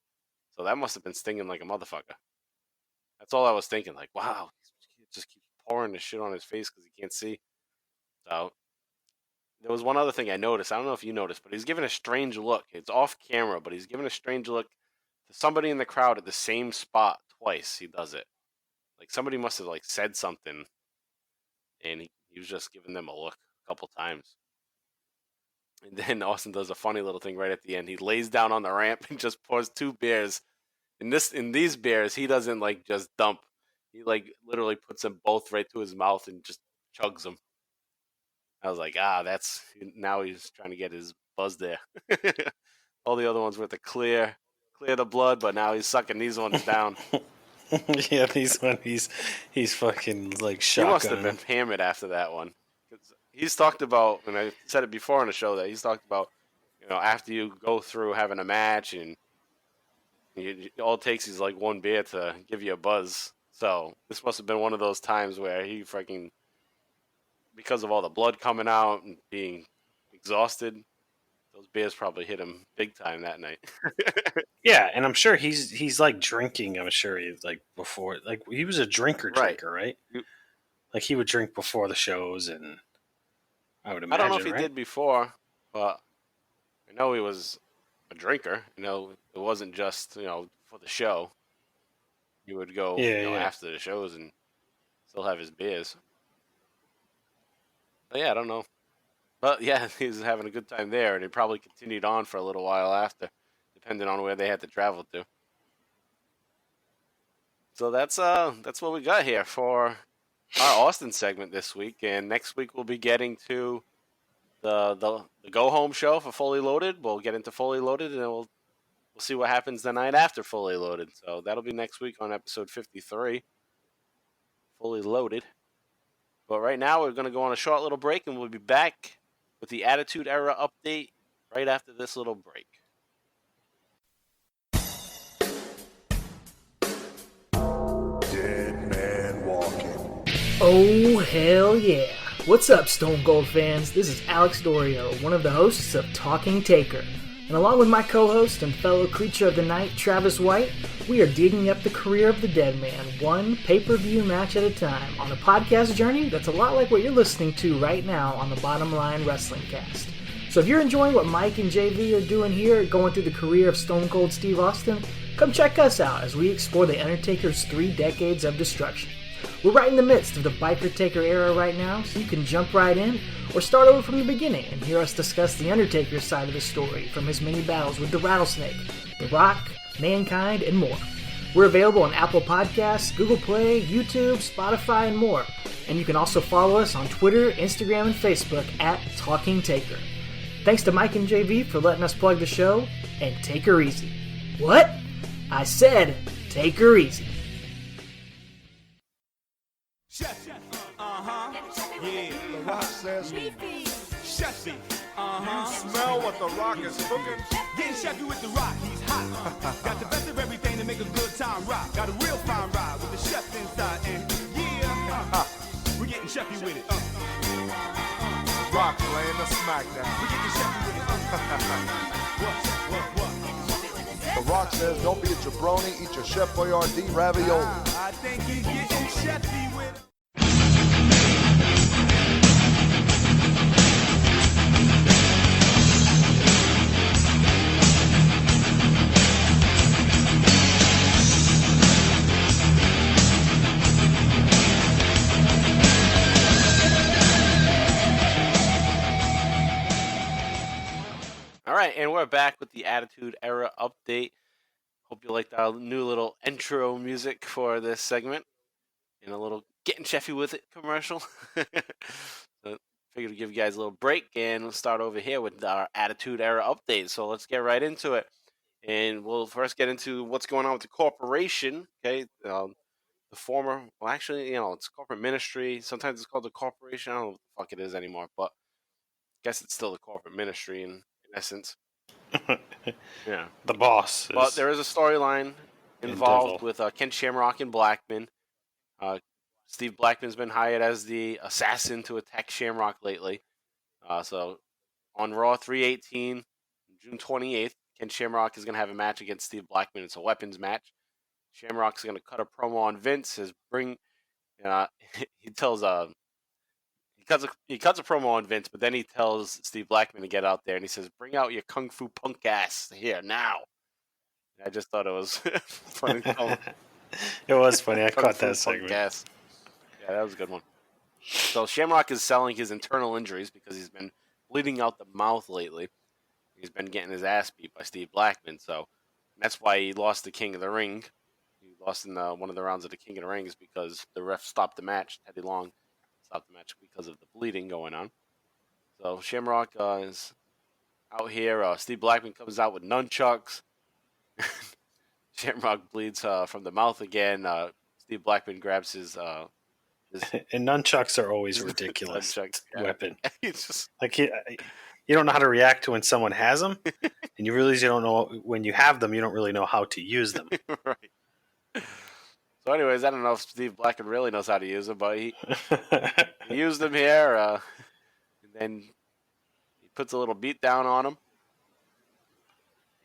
So that must have been stinging like a motherfucker. That's all I was thinking. Like, wow, he just keeps pouring the shit on his face because he can't see. So there was one other thing I noticed. I don't know if you noticed, but he's giving a strange look. It's off camera, but he's giving a strange look to somebody in the crowd at the same spot twice. He does it. Like somebody must have said something, and he was just giving them a look a couple times. And then Austin does a funny little thing right at the end. He lays down on the ramp and just pours 2 beers. In these beers, he doesn't just dump. He literally puts them both right to his mouth and just chugs them. I was like, now he's trying to get his buzz there. All the other ones were to clear the blood, but now he's sucking these ones down. Yeah, these one he's fucking shotgun. He must have been hammered after that one. He's talked about, and I said it before on the show, that he's talked about, after you go through having a match and all it takes is 1 beer to give you a buzz. So this must have been one of those times where he freaking, because of all the blood coming out and being exhausted, those beers probably hit him big time that night. Yeah, and I'm sure he's drinking. I'm sure he's before, he was a drinker, right? He would drink before the shows and. I would imagine, I don't know if he did before, but I know he was a drinker. It wasn't just, for the show. He would go after the shows and still have his beers. But yeah, I don't know. But yeah, he was having a good time there, and he probably continued on for a little while after, depending on where they had to travel to. So that's what we got here for our Austin segment this week, and next week we'll be getting to the go home show for Fully Loaded. We'll get into Fully Loaded, and we'll see what happens the night after Fully Loaded. So that'll be next week on episode 53, Fully Loaded. But right now we're going to go on a short little break, and we'll be back with the Attitude Era update right after this little break. Deadman walking. Oh, hell yeah. What's up, Stone Cold fans? This is Alex Dorio, one of the hosts of Talking Taker. And along with my co-host and fellow creature of the night, Travis White, we are digging up the career of the Deadman, one pay-per-view match at a time, on a podcast journey that's a lot like what you're listening to right now on the Bottom Line Wrestling Cast. So if you're enjoying what Mike and JV are doing here, going through the career of Stone Cold Steve Austin, come check us out as we explore the Undertaker's 3 decades of destruction. We're right in the midst of the Biker Taker era right now, so you can jump right in or start over from the beginning and hear us discuss the Undertaker's side of the story, from his many battles with the Rattlesnake, The Rock, Mankind, and more. We're available on Apple Podcasts, Google Play, YouTube, Spotify, and more. And you can also follow us on Twitter, Instagram, and Facebook at Talking Taker. Thanks to Mike and JV for letting us plug the show, and take her easy. What? I said, take her easy. Rock says, Chefy. you smell what The Rock is cooking? Getting Chefy with The Rock, he's hot. Got the best of everything to make a good time rock. Got a real fine ride with the chef inside. And yeah, we're getting Chefy with it. Rock laying the smackdown. We're getting Chefy with it. What? The Rock says, don't be a jabroni, eat your Chef Boyardee ravioli. I think he's getting Chefy with it. All right, and we're back with the Attitude Era update. Hope you liked our new little intro music for this segment and a little Getting Chefy with It commercial. So figured to give you guys a little break, and we'll start over here with our Attitude Era update. So let's get right into it. And we'll first get into what's going on with the corporation. Okay, the former, well, actually, it's corporate ministry. Sometimes it's called the corporation. I don't know what the fuck it is anymore, but I guess it's still the corporate ministry in essence. Yeah. The boss. But there is a storyline involved with Ken Shamrock and Blackman. Steve Blackman's been hired as the assassin to attack Shamrock lately. So on Raw 318, June 28th, Ken Shamrock is going to have a match against Steve Blackman. It's a weapons match. Shamrock's going to cut a promo on Vince. He cuts a promo on Vince, but then he tells Steve Blackman to get out there, and he says, "Bring out your kung fu punk ass here now." And I just thought it was funny. It was funny. I caught that segment. Yeah, that was a good one. So Shamrock is selling his internal injuries because he's been bleeding out the mouth lately. He's been getting his ass beat by Steve Blackman, so that's why he lost the King of the Ring. He lost in one of the rounds of the King of the Ring is because the ref stopped the match. Teddy Long stopped the match because of the bleeding going on. So Shamrock is out here. Steve Blackman comes out with nunchucks. Shamrock bleeds from the mouth again. Steve Blackman grabs his and nunchucks are always ridiculous. Nunchucks, weapon. It's just Like you don't know how to react to when someone has them, and you realize you don't know when you have them. You don't really know how to use them. right. So, anyways, I don't know if Steve Blackman really knows how to use them, but he used them here, and then he puts a little beat down on him,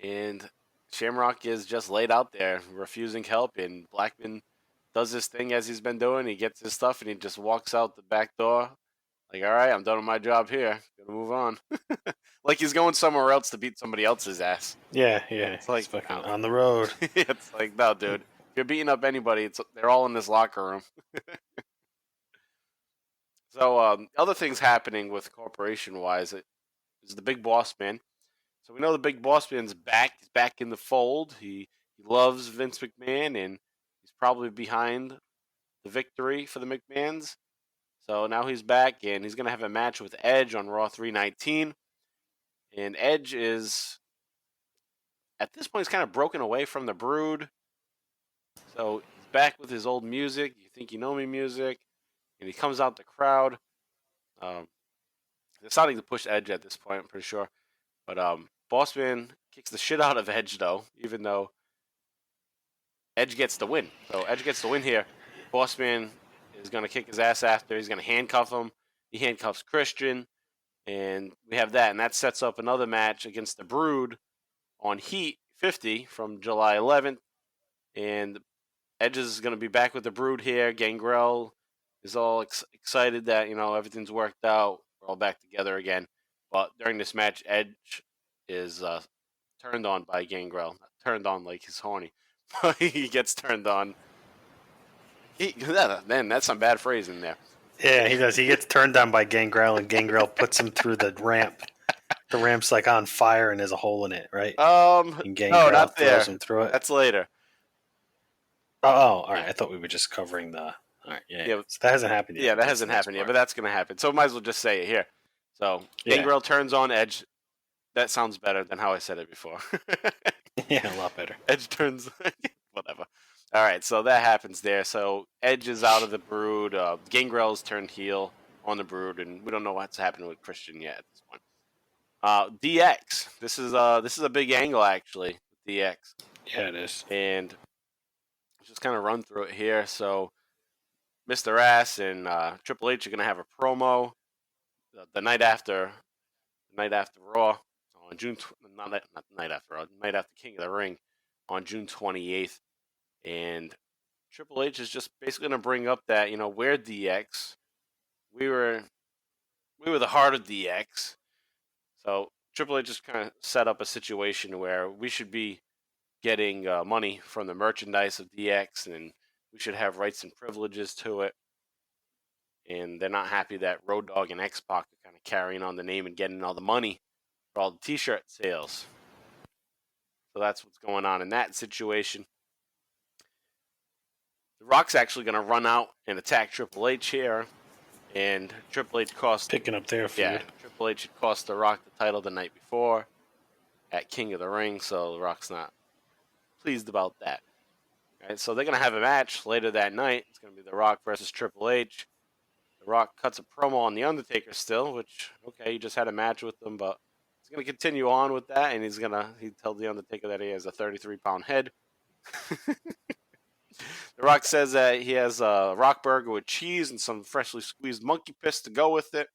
and Shamrock is just laid out there, refusing help, and Blackman does this thing as he's been doing. He gets his stuff, and he just walks out the back door, like, all right, I'm done with my job here. Gonna move on. Like he's going somewhere else to beat somebody else's ass. Yeah. It's like fucking on the road. It's like, no, dude. If you're beating up anybody, they're all in this locker room. So, other things happening with corporation-wise is the Big Boss Man. So we know the Big Boss Man's back. He's back in the fold. He loves Vince McMahon, and he's probably behind the victory for the McMahons. So now he's back, and he's going to have a match with Edge on Raw 319. And Edge is, at this point, he's kind of broken away from the Brood. So he's back with his old music, You Think You Know Me music, and he comes out the crowd. They're starting to push Edge at this point, I'm pretty sure. But Bossman kicks the shit out of Edge, though, even though Edge gets the win. So Edge gets the win here. Bossman is going to kick his ass after. He's going to handcuff him. He handcuffs Christian, and we have that. And that sets up another match against the Brood on Heat 50 from July 11th. And Edge is going to be back with the Brood here. Gangrel is all excited that, everything's worked out. We're all back together again. But during this match, Edge is turned on by Gangrel. Not turned on like he's horny. But he gets turned on. Man, that's some bad phrasing there. Yeah, he does. He gets turned on by Gangrel, and Gangrel puts him through the ramp. The ramp's like on fire and there's a hole in it, right? And Gangrel not there. throws him through it. That's later. Oh, all right. I thought we were just covering the. All right, yeah. So that hasn't happened yet. Yeah, that hasn't happened yet, but that's going to happen. So might as well just say it here. So Gangrel turns on Edge. That sounds better than how I said it before. Yeah, a lot better. Edge turns. Whatever. All right, so that happens there. So Edge is out of the Brood. Gangrel's turned heel on the Brood, and we don't know what's happening with Christian yet at this point. DX. This is a big angle actually. DX. Yeah, it is. And just kind of run through it here. So Mr. Ass and Triple H are gonna have a promo the night after Raw on June. Not the night after Raw. Night after King of the Ring on June 28th, and Triple H is just basically gonna bring up that we're DX. We were the heart of DX. So Triple H just kind of set up a situation where we should be getting money from the merchandise of DX, and we should have rights and privileges to it. And they're not happy that Road Dogg and X-Pac are kind of carrying on the name and getting all the money for all the T-shirt sales. So that's what's going on in that situation. The Rock's actually going to run out and attack Triple H here. And Triple H picking up their feud. Yeah, Triple H had cost The Rock the title the night before at King of the Ring, so The Rock's not pleased about that. All right, so they're going to have a match later that night. It's going to be The Rock versus Triple H. The Rock cuts a promo on The Undertaker still, which, okay, he just had a match with them, but he's going to continue on with that, and he told The Undertaker that he has a 33-pound head. The Rock says that he has a rock burger with cheese and some freshly squeezed monkey piss to go with it.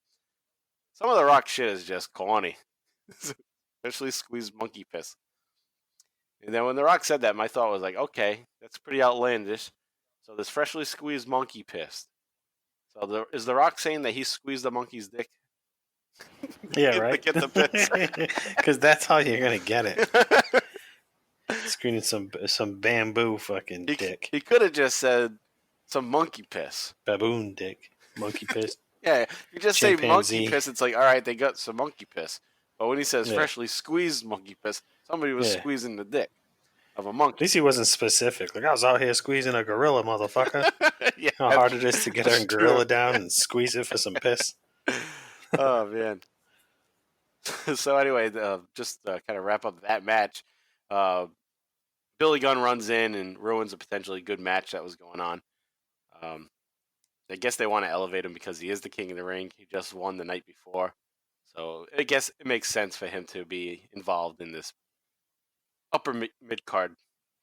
Some of the Rock shit is just corny. Freshly squeezed monkey piss. And then when The Rock said that, my thought was like, okay, that's pretty outlandish. So this freshly squeezed monkey piss. So is The Rock saying that he squeezed the monkey's dick? Yeah, right? To get the piss? Because that's how you're going to get it. Screening some bamboo fucking dick. He could have just said some monkey piss. Baboon dick. Monkey piss. Yeah, if you just say monkey piss, it's like, all right, they got some monkey piss. But when he says freshly squeezed monkey piss, somebody was squeezing the dick of a monkey. At least he wasn't specific. Like, I was out here squeezing a gorilla, motherfucker. Yeah, how hard it is to get a gorilla down and squeeze it for some piss. Oh, man. So anyway, just kind of wrap up that match. Billy Gunn runs in and ruins a potentially good match that was going on. I guess they want to elevate him because he is the King of the Ring. He just won the night before. So I guess it makes sense for him to be involved in this upper mid-card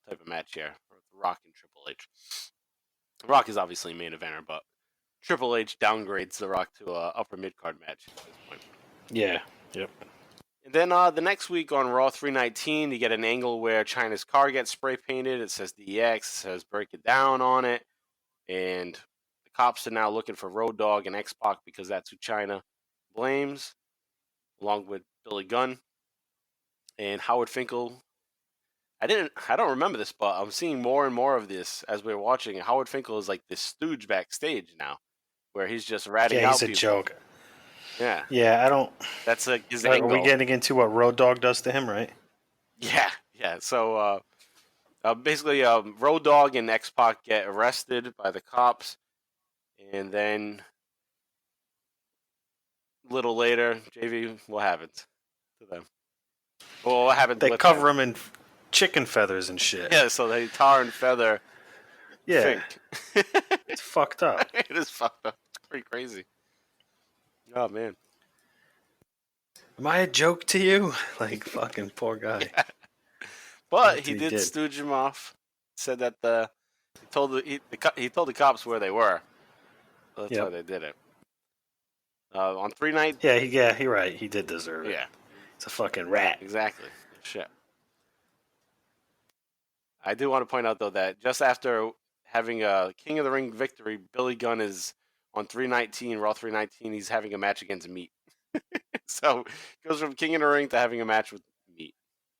type of match here with Rock and Triple H. Rock is obviously main eventer, but Triple H downgrades The Rock to a upper mid-card match at this point. Yeah, yep. And then the next week on Raw 319, you get an angle where Chyna's car gets spray painted. It says DX, it says Break It Down on it. And the cops are now looking for Road Dogg and X-Pac because that's who Chyna blames, along with Billy Gunn and Howard Finkel. I don't remember this, but I'm seeing more and more of this as we're watching. Howard Finkel is like this stooge backstage now, where he's just ratting out people. Yeah, he's a joke. Yeah. Yeah, I don't... That's like his Are angle. we getting into what Road Dogg does to him, right? Yeah. So basically, Road Dogg and X-Pac get arrested by the cops, and then a little later, JV, what happens to them? Well, what happened? They cover him in chicken feathers and shit. Yeah, so they tar and feather. Yeah. It's fucked up. It is fucked up. It's pretty crazy. Oh, man. Am I a joke to you? Like, fucking poor guy. Yeah. But he did stooge him off. Said that he told the cops where they were. So that's why they did it. On 3 nights. Yeah, you're right. He did deserve it. Yeah. It's a fucking rat. Exactly. Shit. I do want to point out, though, that just after having a King of the Ring victory, Billy Gunn is on 319, Raw 319, he's having a match against Meat. So he goes from King of the Ring to having a match with Meat.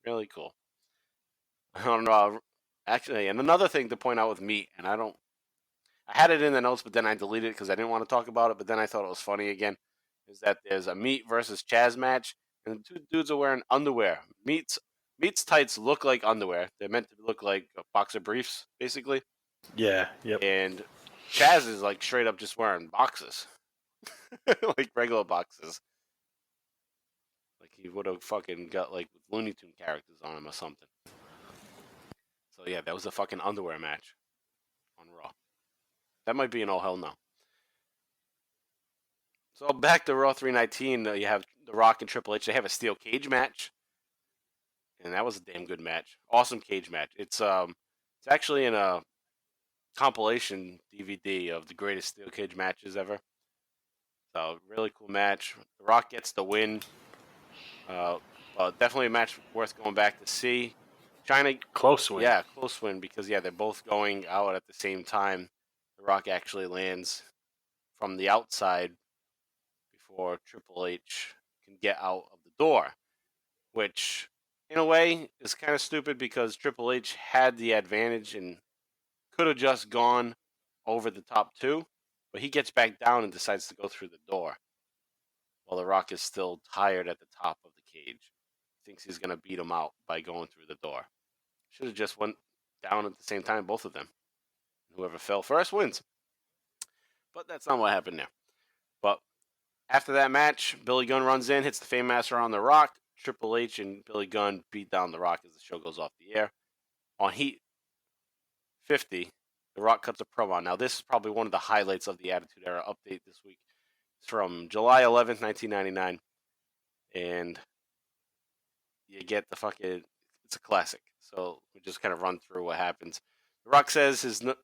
Really cool. I don't know. Actually, and another thing to point out with Meat, and I had it in the notes, but then I deleted it because I didn't want to talk about it, but then I thought it was funny again, is that there's a Meat versus Chaz match, and the two dudes are wearing underwear. Meat's tights look like underwear. They're meant to look like boxer briefs, basically. Yeah, yep. And Chaz is like straight up just wearing boxes. Like regular boxes. Like he would have fucking got like Looney Tune characters on him or something. So yeah, that was a fucking underwear match on Raw. That might be an All Hell No. So back to Raw 319, you have The Rock and Triple H. They have a steel cage match, and that was a damn good match. Awesome cage match. It's actually in a compilation DVD of the greatest steel cage matches ever. So really cool match. The Rock gets the win. Definitely a match worth going back to see. China Close win. Yeah, close win because they're both going out at the same time. The Rock actually lands from the outside before Triple H can get out of the door, which in a way is kind of stupid because Triple H had the advantage and could have just gone over the top two, but he gets back down and decides to go through the door while The Rock is still tired at the top of the cage. He thinks he's going to beat him out by going through the door. Should have just went down at the same time, both of them. Whoever fell first wins. But that's not what happened there. But after that match, Billy Gunn runs in, hits the Fameasser on The Rock. Triple H and Billy Gunn beat down The Rock as the show goes off the air. On Heat 50, The Rock cuts a promo. Now, this is probably one of the highlights of the Attitude Era update this week. It's from July 11th, 1999. And you get the fucking... It's a classic. So we just kind of run through what happens. The Rock says his nose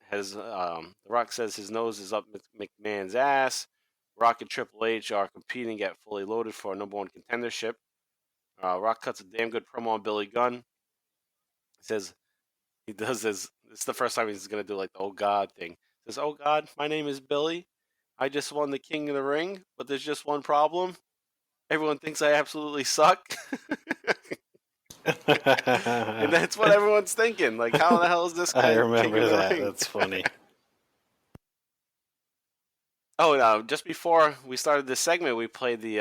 is up McMahon's ass. Rock and Triple H are competing at Fully Loaded for a number one contendership. Rock cuts a damn good promo on Billy Gunn. He says he does this. It's the first time he's gonna do like the "Oh God" thing. He says, "Oh God, my name is Billy. I just won the King of the Ring, but there's just one problem. Everyone thinks I absolutely suck." And that's what everyone's thinking. Like, how the hell is this guy? I remember that. Ring? That's funny. Oh, no, just before we started this segment, we played the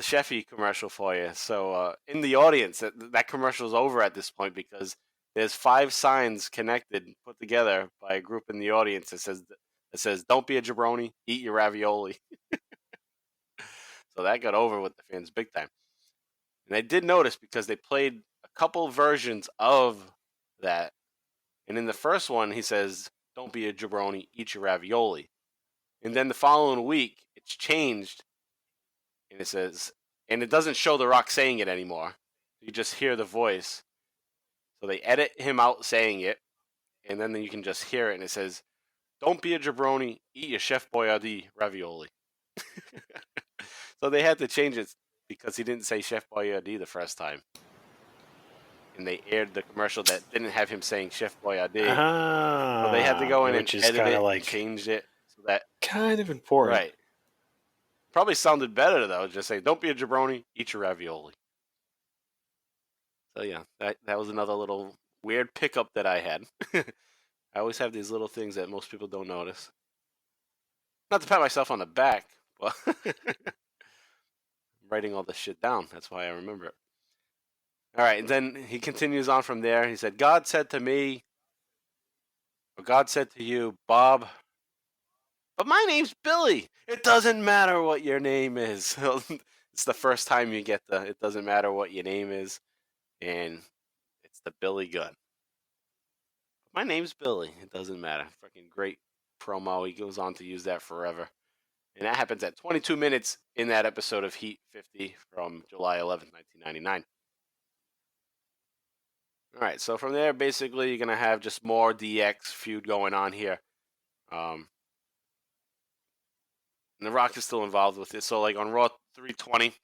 Sheffy commercial for you. So in the audience, that commercial is over at this point because there's 5 signs connected, put together by a group in the audience that says "Don't be a jabroni, eat your ravioli." So that got over with the fans big time. And I did notice because they played a couple versions of that. And in the first one, he says, "Don't be a jabroni, eat your ravioli." And then the following week, it's changed. And it says, and it doesn't show The Rock saying it anymore. You just hear the voice. So they edit him out saying it. And then you can just hear it. And it says, "Don't be a jabroni, eat your Chef Boyardee ravioli." So they had to change it because he didn't say Chef Boyardee the first time. And they aired the commercial that didn't have him saying Chef Boyardee. So they had to go in and edit it and change it. So that kind of important. Right. Probably sounded better, though. Just say, "Don't be a jabroni, eat your ravioli." So, yeah, that was another little weird pickup that I had. I always have these little things that most people don't notice. Not to pat myself on the back, but... writing all this shit down. That's why I remember it. All right, and then he continues on from there. He said, God said to you, Bob, but my name's Billy. It doesn't matter what your name is." It's the first time you get it doesn't matter what your name is. And it's the Billy Gunn. "My name's Billy. It doesn't matter." Fucking great promo. He goes on to use that forever. And that happens at 22 minutes in that episode of Heat 50 from July 11th, 1999. All right, so from there, basically, you're going to have just more DX feud going on here. And The Rock is still involved with it. So, like, on Raw 320,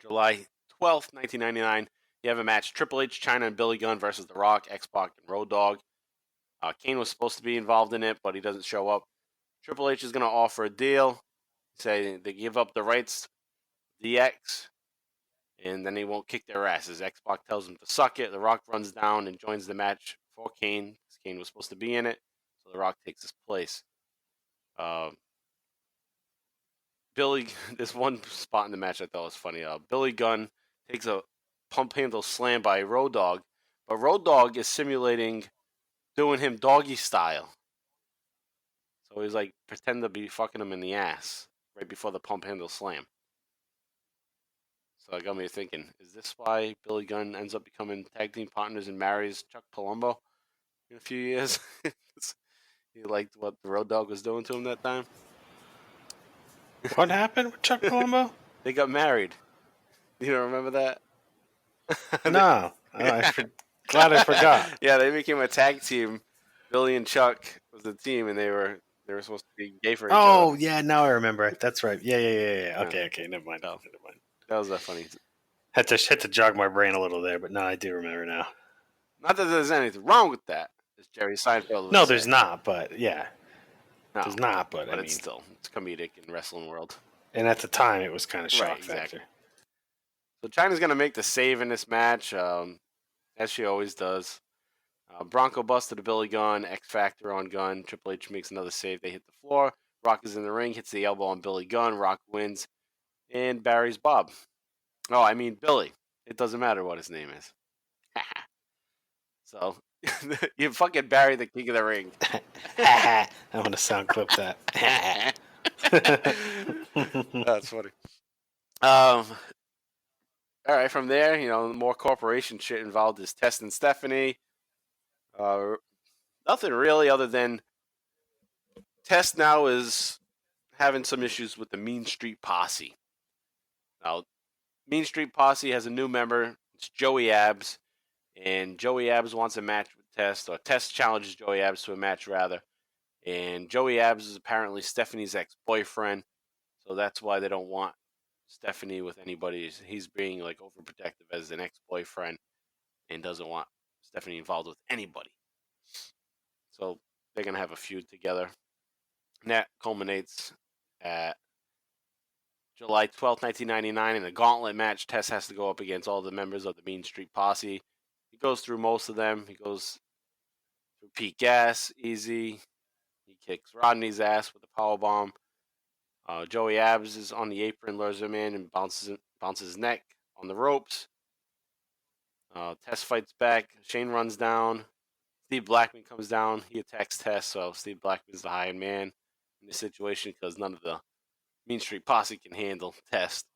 July 12th, 1999, you have a match. Triple H, China, and Billy Gunn versus The Rock, X-Pac, and Road Dogg. Kane was supposed to be involved in it, but he doesn't show up. Triple H is going to offer a deal, say they give up the rights to DX, and then they won't kick their asses. X-Pac tells him to suck it. The Rock runs down and joins the match for Kane, because Kane was supposed to be in it, so The Rock takes his place. There's one spot in the match I thought was funny. Billy Gunn takes a pump handle slam by Road Dogg, but Road Dogg is simulating doing him doggy style. So he's like, pretend to be fucking him in the ass right before the pump handle slam. So that got me thinking, is this why Billy Gunn ends up becoming tag team partners and marries Chuck Palumbo in a few years? He liked what the Road Dogg was doing to him that time. What happened with Chuck Palumbo? They got married. You don't remember that? No. Glad I forgot. Yeah, they became a tag team. Billy and Chuck was the team, and they were supposed to be gay for each other. Oh, yeah, now I remember. That's right. Yeah. Okay, never mind. No. That was funny. Had to jog my brain a little there, but no, I do remember now. Not that there's anything wrong with that, as Jerry Seinfeld would No, say. there's not, but yeah. No, There's not, but I mean, it's comedic in wrestling world. And at the time, it was kind of shock Right, factor. exactly. So Chyna's going to make the save in this match, as she always does. Bronco busted a Billy Gunn, X Factor on Gunn. Triple H makes another save. They hit the floor. Rock is in the ring, hits the elbow on Billy Gunn. Rock wins, and buries Bob. Oh, I mean Billy. It doesn't matter what his name is. So, you fucking bury the king of the ring. I want to sound clip that. That's funny. All right, from there, more corporation shit involved is Test and Stephanie. Nothing really other than Test now is having some issues with the Mean Street Posse. Now, Mean Street Posse has a new member. It's Joey Abs. And Joey Abs wants a match with Test, or Test challenges Joey Abs to a match, rather. And Joey Abs is apparently Stephanie's ex-boyfriend, so that's why they don't want Stephanie with anybody. He's being overprotective as an ex-boyfriend and doesn't want Stephanie involved with anybody. So they're going to have a feud together. And that culminates at July 12th, 1999 in a gauntlet match. Test has to go up against all the members of the Mean Street Posse. He goes through most of them. He goes through Pete Gas, easy. He kicks Rodney's ass with a powerbomb. Joey Abs is on the apron, lures him in, and bounces his neck on the ropes. Test fights back. Shane runs down. Steve Blackman comes down. He attacks Test, so Steve Blackman's the hired man in this situation because none of the Mean Street Posse can handle Test.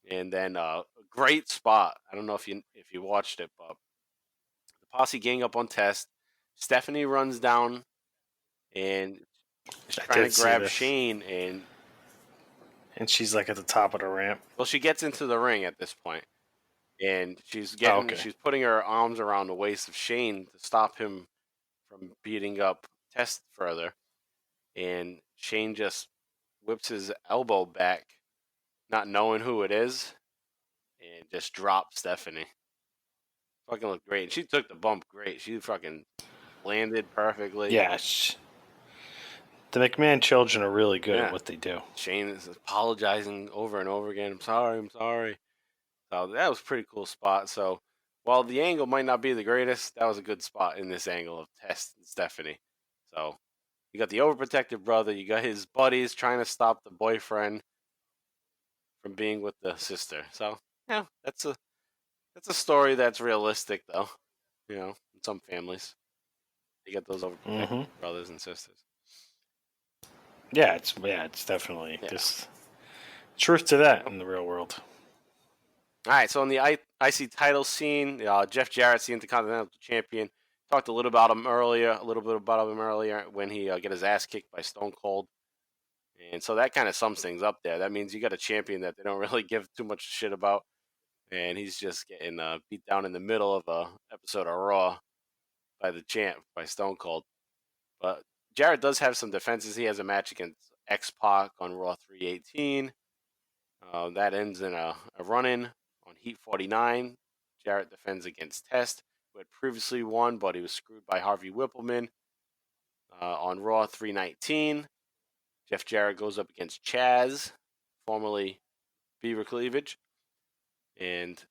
And then a great spot. I don't know if you watched it, but the Posse gang up on Test. Stephanie runs down and is trying to grab Shane, and she's at the top of the ramp. Well, she gets into the ring at this point, and she's putting her arms around the waist of Shane to stop him from beating up Test further, and Shane just whips his elbow back, not knowing who it is, and just drops Stephanie. Fucking looked great, and she took the bump great. She fucking landed perfectly. Yeah. The McMahon children are really good at what they do. Shane is apologizing over and over again. I'm sorry. So that was a pretty cool spot. So while the angle might not be the greatest, that was a good spot in this angle of Test and Stephanie. So you got the overprotective brother. You got his buddies trying to stop the boyfriend from being with the sister. So yeah, that's a story that's realistic, though. In some families, you got those overprotective brothers and sisters. Yeah, it's definitely just truth to that in the real world. All right, so in the IC title scene, Jeff Jarrett's the Intercontinental Champion. Talked a little bit about him earlier when he got his ass kicked by Stone Cold. And so that kind of sums things up there. That means you got a champion that they don't really give too much shit about. And he's just getting beat down in the middle of a episode of Raw by the champ, by Stone Cold. But Jarrett does have some defenses. He has a match against X-Pac on Raw 318. That ends in a run-in on Heat 49. Jarrett defends against Test, who had previously won, but he was screwed by Harvey Whippleman. On Raw 319, Jeff Jarrett goes up against Chaz, formerly Beaver Cleavage. And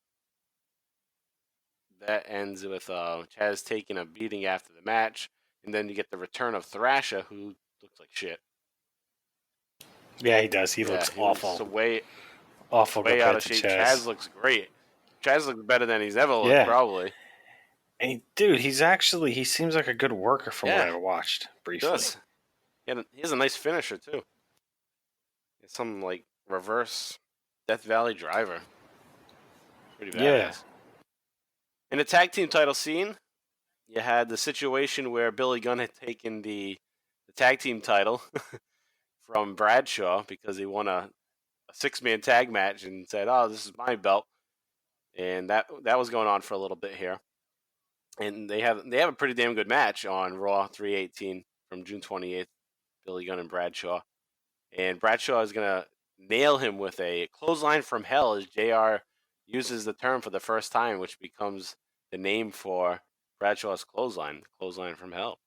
that ends with Chaz taking a beating after the match. And then you get the return of Thrasher, who looks like shit. Yeah, he does. He looks awful. Awful way out of shape. Chaz looks great. Chaz looks better than he's ever looked, probably. And he seems like a good worker from what I watched briefly. He does. He has a nice finisher, too. It's some, reverse Death Valley driver. Pretty badass. Yeah. In the tag team title scene, you had the situation where Billy Gunn had taken the tag team title from Bradshaw because he won a 6-man tag match and said, "Oh, this is my belt," and that was going on for a little bit here. And they have a pretty damn good match on Raw 318 from June 28th. Billy Gunn and Bradshaw, and Bradshaw is gonna nail him with a clothesline from hell as JR uses the term for the first time, which becomes the name for Bradshaw's clothesline from hell.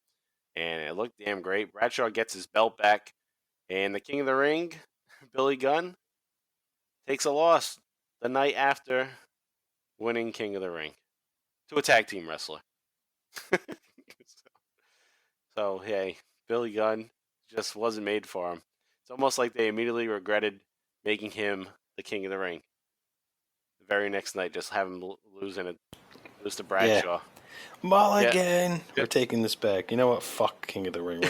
And it looked damn great. Bradshaw gets his belt back, and the King of the Ring, Billy Gunn, takes a loss the night after winning King of the Ring to a tag team wrestler. So, hey, Billy Gunn just wasn't made for him. It's almost like they immediately regretted making him the King of the Ring. The very next night, just have him lose to Bradshaw. Yeah. Mulligan. We're taking this back. You know what? Fuck King of the Ring.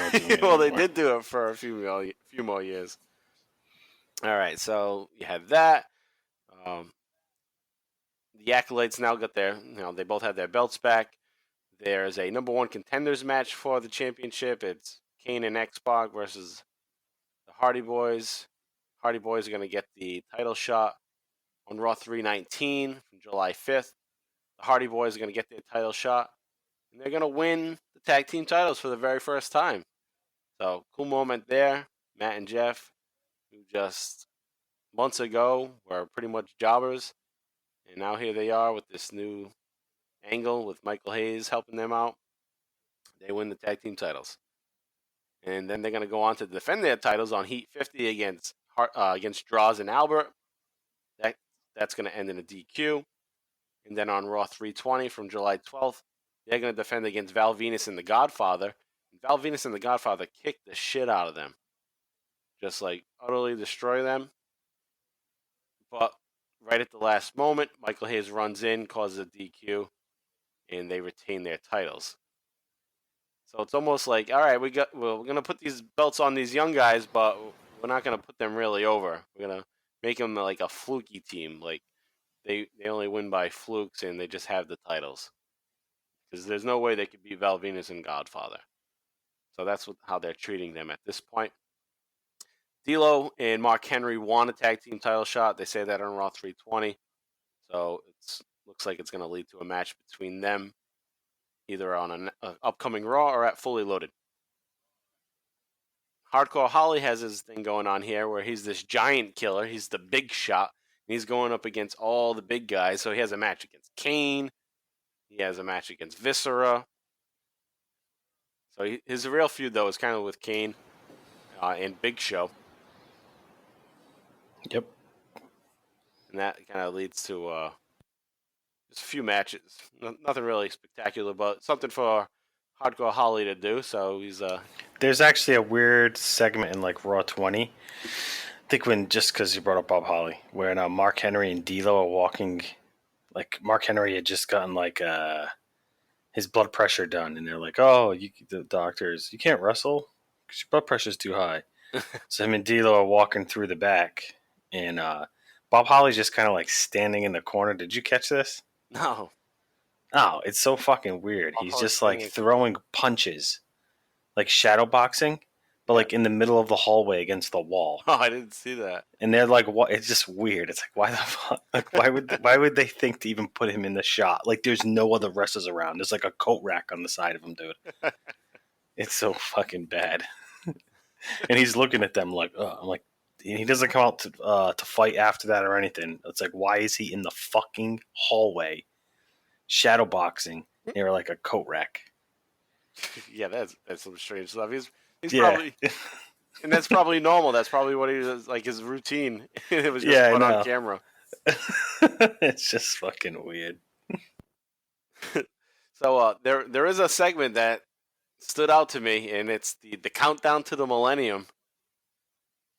Well, they did do it for a few more years. All right, so you had that. The Acolytes now got they both have their belts back. There's a number 1 contenders match for the championship. It's Kane and X-Pac versus the Hardy Boys. Hardy Boys are going to get the title shot on Raw 319 from July 5th. The Hardy Boys are going to get their title shot, and they're going to win the tag team titles for the very first time. So, cool moment there. Matt and Jeff, who just months ago were pretty much jobbers, and now here they are with this new angle with Michael Hayes helping them out. They win the tag team titles. And then they're going to go on to defend their titles on Heat 50 against Draws and Albert. That's going to end in a DQ. And then on Raw 320 from July 12th, they're going to defend against Val Venus and the Godfather. And Val Venus and the Godfather kicked the shit out of them. Just like utterly destroy them. But right at the last moment, Michael Hayes runs in, causes a DQ, and they retain their titles. So it's almost like, all right, we're going to put these belts on these young guys, but we're not going to put them really over. We're going to make them like a fluky team. Like they only win by flukes, and they just have the titles. Because there's no way they could beat Val Venus and Godfather. So that's how they're treating them at this point. D'Lo and Mark Henry won a tag team title shot. They say that on Raw 320. So it looks like it's going to lead to a match between them, either on an upcoming Raw or at Fully Loaded. Hardcore Holly has his thing going on here where he's this giant killer. He's the big shot. And he's going up against all the big guys. So he has a match against Kane. He has a match against Viscera. So his real feud, though, is kind of with Kane and Big Show. Yep. And that kind of leads to just a few matches. Nothing really spectacular, but something for Hardcore Holly to do. So he's There's actually a weird segment in like Raw 20. I think just because you brought up Bob Holly, where Mark Henry and D'Lo are walking. Like Mark Henry had just gotten like his blood pressure done, and they're like, "Oh, the doctors, you can't wrestle because your blood pressure's too high." So him and D'Lo are walking through the back, and Bob Holly's just kind of like standing in the corner. Did you catch this? No. Oh, it's so fucking weird. He's just like throwing punches, like shadow boxing, but like in the middle of the hallway against the wall. Oh, I didn't see that. And they're like, "What?" It's just weird. It's like, why the fuck? Like, why would they think to even put him in the shot? Like, there's no other wrestlers around. There's like a coat rack on the side of him, dude. It's so fucking bad. And he's looking at them like, I'm like, he doesn't come out to fight after that or anything. It's like, why is he in the fucking hallway, shadow boxing near like a coat rack? Yeah, that's some strange stuff. He's probably, and that's probably normal. That's probably what he was like his routine. It was just put on camera. It's just fucking weird. So there is a segment that stood out to me, and it's the countdown to the millennium.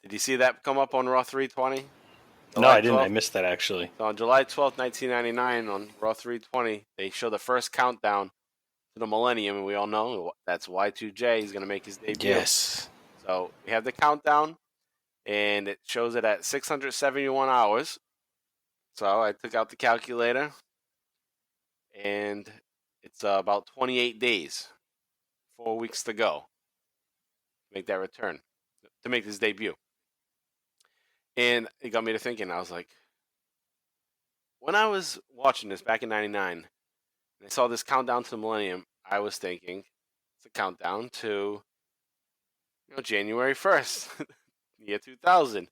Did you see that come up on Raw 320? No, I didn't. I missed that actually. So on July 12th, 1999, on Raw 320, they show the first countdown to the millennium, and we all know that's Y2J. He's going to make his debut. Yes. So we have the countdown, and it shows it at 671 hours. So I took out the calculator, and it's about 28 days, 4 weeks to go. Make that return. to make his debut. And it got me to thinking. I was like, when I was watching this back in '99, and I saw this countdown to the millennium, I was thinking it's a countdown to January 1st, year 2000.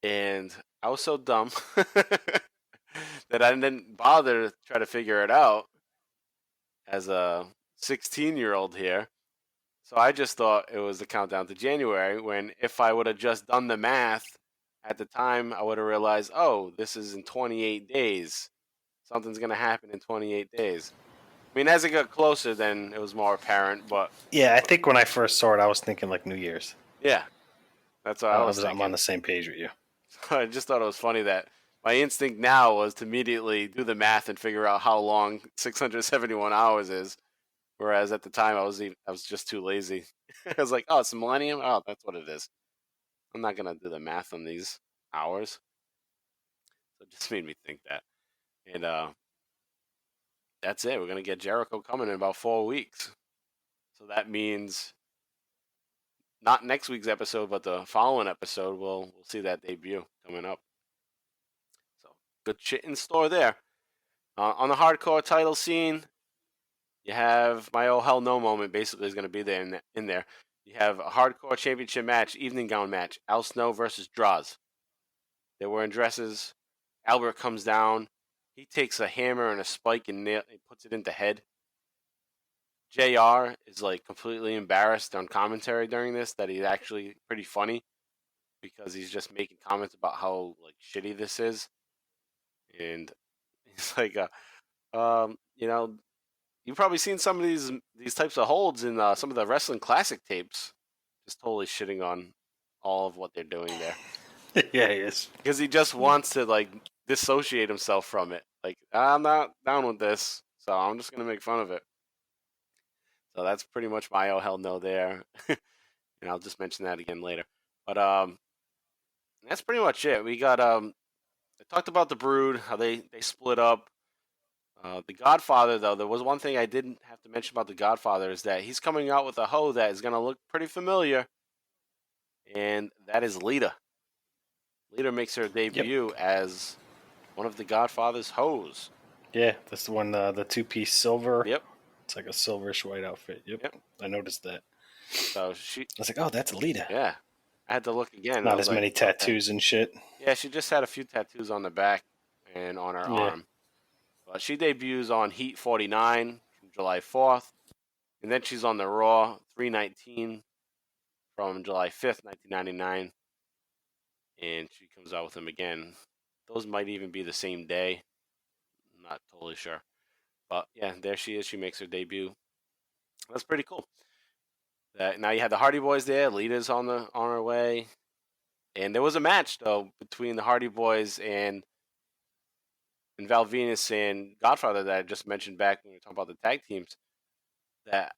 And I was so dumb that I didn't bother to try to figure it out as a 16-year-old here. So I just thought it was the countdown to January, when if I would have just done the math at the time, I would have realized, oh, this is in 28 days. Something's going to happen in 28 days. I mean, as it got closer, then it was more apparent, but... Yeah, I think when I first saw it, I was thinking like New Year's. Yeah. That's what I was thinking. I'm on the same page with you. I just thought it was funny that my instinct now was to immediately do the math and figure out how long 671 hours is, whereas at the time I was just too lazy. I was like, oh, it's a millennium? Oh, that's what it is. I'm not going to do the math on these hours. So it just made me think that. And that's it. We're going to get Jericho coming in about 4 weeks. So that means not next week's episode, but the following episode, we'll see that debut coming up. So good shit in store there. On the hardcore title scene, you have my oh hell no moment. Basically, is going to be there in there. You have a hardcore championship match, evening gown match. Al Snow versus Droz. They're wearing dresses. Albert comes down. He takes a hammer and a spike and puts it into head. JR is like completely embarrassed on commentary during this that he's actually pretty funny, because he's just making comments about how like shitty this is. And he's like, you've probably seen some of these types of holds in some of the wrestling classic tapes. Just totally shitting on all of what they're doing there. Yeah, he is. Because he just wants to like dissociate himself from it. Like, I'm not down with this, so I'm just gonna make fun of it. So that's pretty much my oh hell no there. And I'll just mention that again later. But that's pretty much it. We got I talked about the Brood, how they split up. The Godfather, though, there was one thing I didn't have to mention about the Godfather, is that he's coming out with a hoe that is going to look pretty familiar, and that is Lita. Lita makes her debut as one of the Godfather's hoes. Yeah, that's the one, the two-piece silver. Yep. It's like a silverish white outfit. Yep. I noticed that. So I was like, oh, that's Lita. Yeah. I had to look again. Not as many tattoos and shit. Yeah, she just had a few tattoos on the back and on her arm. But she debuts on Heat 49 from July 4th. And then she's on the Raw 319 from July 5th, 1999. And she comes out with him again. Those might even be the same day. I'm not totally sure. But yeah, there she is. She makes her debut. That's pretty cool. Now you have the Hardy Boys there. Lita's on her way. And there was a match, though, between the Hardy Boys and Val Venus and Godfather that I just mentioned back when we were talking about the tag teams. That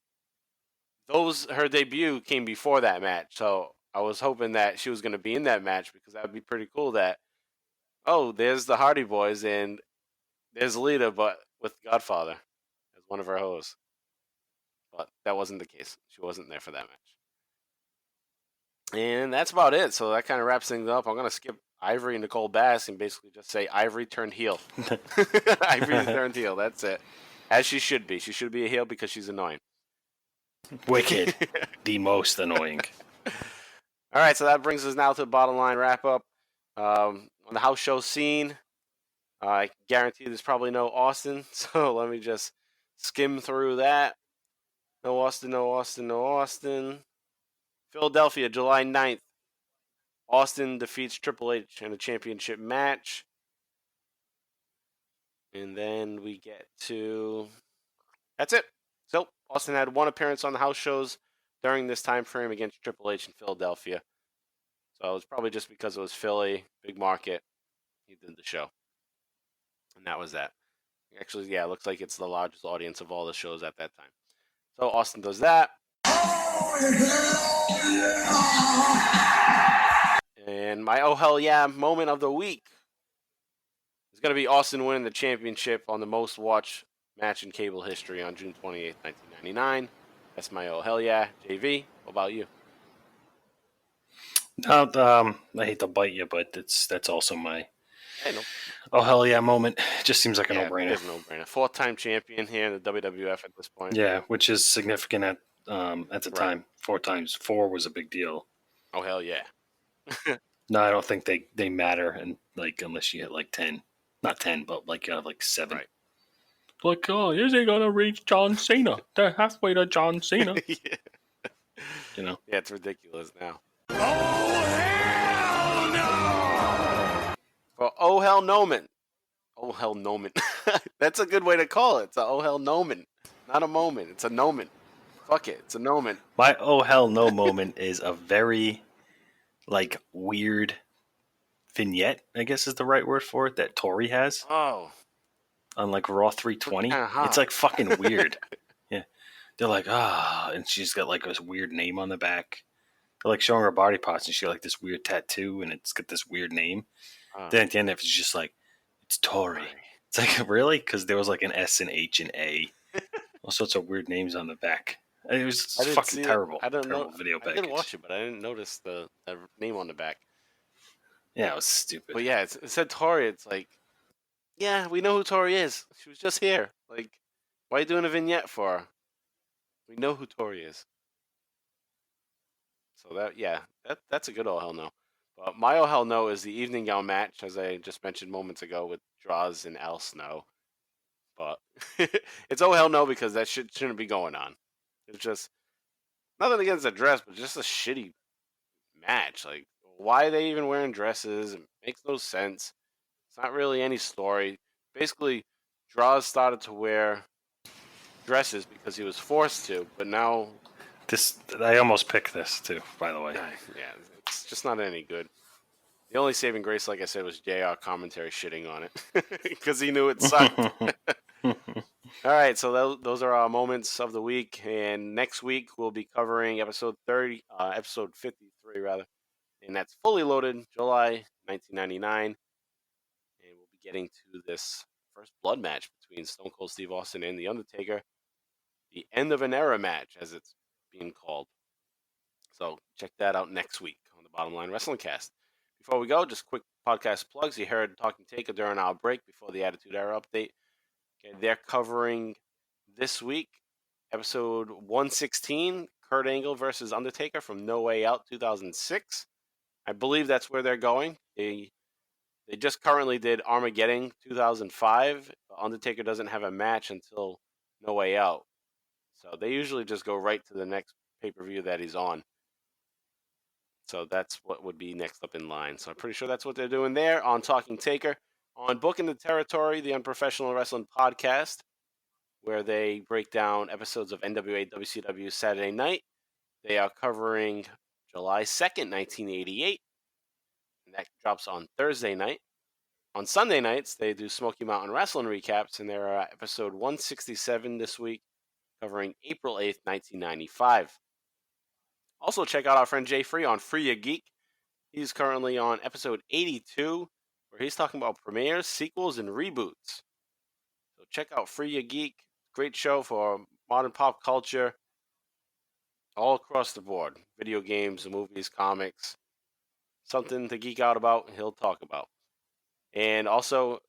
her debut came before that match. So I was hoping that she was going to be in that match, because that would be pretty cool that, oh, there's the Hardy Boys and there's Lita, but with Godfather as one of her hoes. But that wasn't the case. She wasn't there for that match. And that's about it. So that kind of wraps things up. I'm going to skip Ivory and Nicole Bass and basically just say Ivory turned heel. Ivory turned heel. That's it. As she should be. She should be a heel because she's annoying. Wicked. The most annoying. All right, so that brings us now to the bottom line wrap-up. On the house show scene, I guarantee there's probably no Austin, so let me just skim through that. No Austin, no Austin, no Austin. Philadelphia, July 9th. Austin defeats Triple H in a championship match. And then we get to... That's it. So, Austin had one appearance on the house shows during this time frame against Triple H in Philadelphia. So it was probably just because it was Philly, big market, he did the show. And that was that. Actually, yeah, it looks like it's the largest audience of all the shows at that time. So Austin does that. And my oh hell yeah moment of the week is going to be Austin winning the championship on the most watched match in cable history on June 28th, 1999. That's my oh hell yeah. JV, what about you? I hate to bite you, but that's also my oh hell yeah moment. It just seems like a no-brainer. It's a no-brainer. 4-time champion here in the WWF at this point. Yeah, which is significant at the time. 4 times. 4 was a big deal. Oh hell yeah. No, I don't think they matter, and like unless you hit like 10, not 10, but like you have like 7. Right. Like, oh, is he gonna reach John Cena? They're halfway to John Cena. Yeah. You know. Yeah, it's ridiculous now. Oh, hell no! For oh hell noman. Oh hell noman. That's a good way to call it. It's a oh hell noman. Not a moment. It's a noman. Fuck it. It's a noman. My oh hell no moment is a very like weird vignette, I guess is the right word for it, that Tori has. Oh. On like Raw 320. It's like fucking weird. Yeah. They're like, and she's got like this weird name on the back. They're like showing her body parts and she got like this weird tattoo and it's got this weird name. Then at the end of it, it's just like, it's Tori. It's like, really? Because there was like an S and H and A. All sorts of weird names on the back. It was fucking terrible. I don't know. Video I didn't watch it, but I didn't notice the name on the back. Yeah, it was stupid. But yeah, it said Tori. It's like, yeah, we know who Tori is. She was just here. Like, why are you doing a vignette for her? We know who Tori is. So that's a good oh hell no. But my oh hell no is the evening gown match, as I just mentioned moments ago with Draws and Al Snow. But it's oh hell no because that shit shouldn't be going on. It's just nothing against the dress, but just a shitty match. Like, why are they even wearing dresses? It makes no sense. It's not really any story. Basically, Draws started to wear dresses because he was forced to, but now... I almost picked this, too, by the way. Yeah, it's just not any good. The only saving grace, like I said, was JR commentary shitting on it because he knew it sucked. All right, so those are our moments of the week, and next week we'll be covering episode 53, rather, and that's Fully Loaded, July 1999, and we'll be getting to this first blood match between Stone Cold Steve Austin and The Undertaker, the end of an era match, as it's being called. So check that out next week on the Bottom Line Wrestling Cast. Before we go, just quick podcast plugs. You heard Talking Taker during our break before the Attitude Era update. Okay, they're covering this week, episode 116, Kurt Angle versus Undertaker from No Way Out 2006. I believe that's where they're going. They just currently did Armageddon 2005. Undertaker doesn't have a match until No Way Out. So they usually just go right to the next pay-per-view that he's on. So that's what would be next up in line. So I'm pretty sure that's what they're doing there on Talking Taker. On Booking the Territory, the Unprofessional Wrestling Podcast, where they break down episodes of NWA WCW Saturday Night. They are covering July 2nd, 1988. And that drops on Thursday night. On Sunday nights, they do Smoky Mountain Wrestling recaps, and they're episode 167 this week, covering April 8th, 1995. Also, check out our friend Jay Free on Free Ya Geek. He's currently on episode 82, where he's talking about premieres, sequels, and reboots. So check out Free Ya Geek. Great show for modern pop culture all across the board. Video games, movies, comics. Something to geek out about, he'll talk about. And also,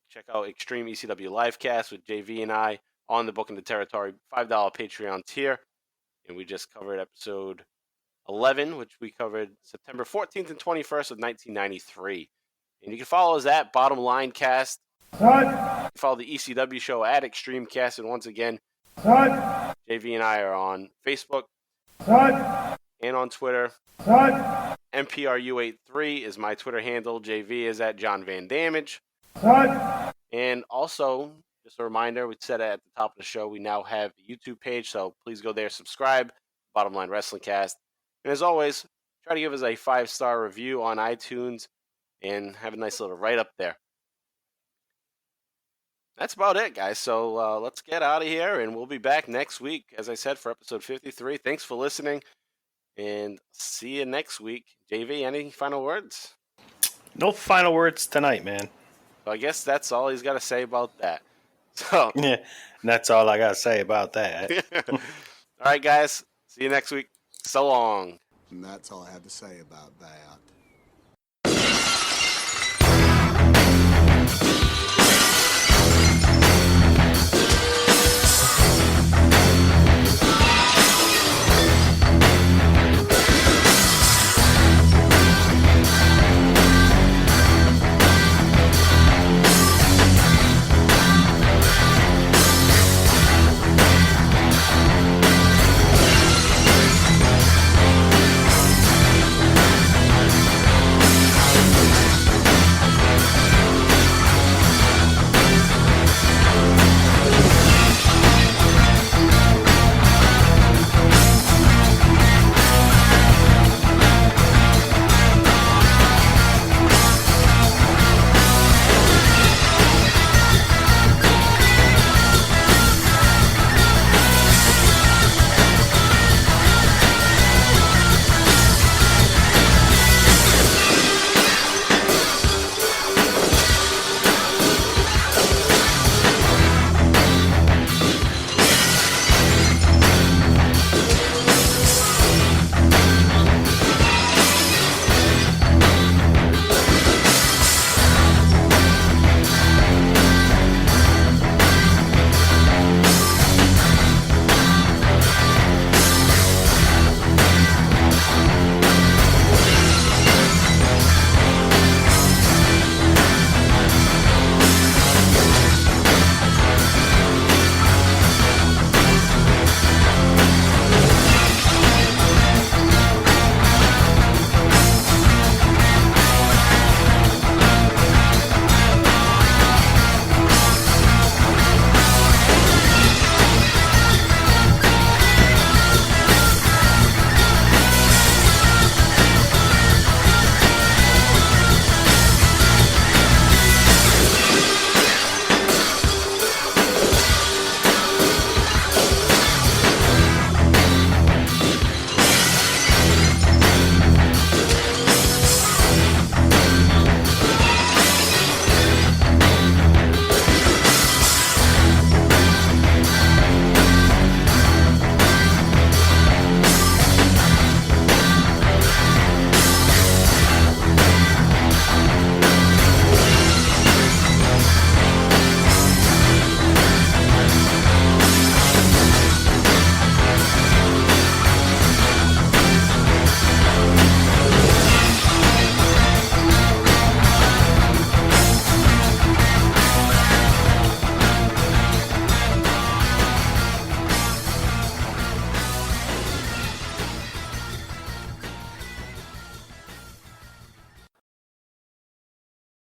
check out Extreme ECW Livecast with JV and I on the Booking the Territory $5 Patreon tier. And we just covered episode 11, which we covered September 14th and 21st of 1993. And you can follow us at Bottom Line Cast. Follow the ECW show at Extreme Cast. And once again, JV and I are on Facebook and on Twitter. MPRU83 is my Twitter handle. JV is at John Van Damage. And also, just a reminder, we said it at the top of the show, we now have a YouTube page, so please go there, subscribe, Bottom Line Wrestling Cast. And as always, try to give us a 5-star review on iTunes and have a nice little write-up there. That's about it, guys. So let's get out of here, and we'll be back next week, as I said, for episode 53. Thanks for listening, and see you next week. JV, any final words? No final words tonight, man. So I guess that's all he's got to say about that. So yeah, that's all I got to say about that. All right, guys. See you next week. So long. And that's all I have to say about that.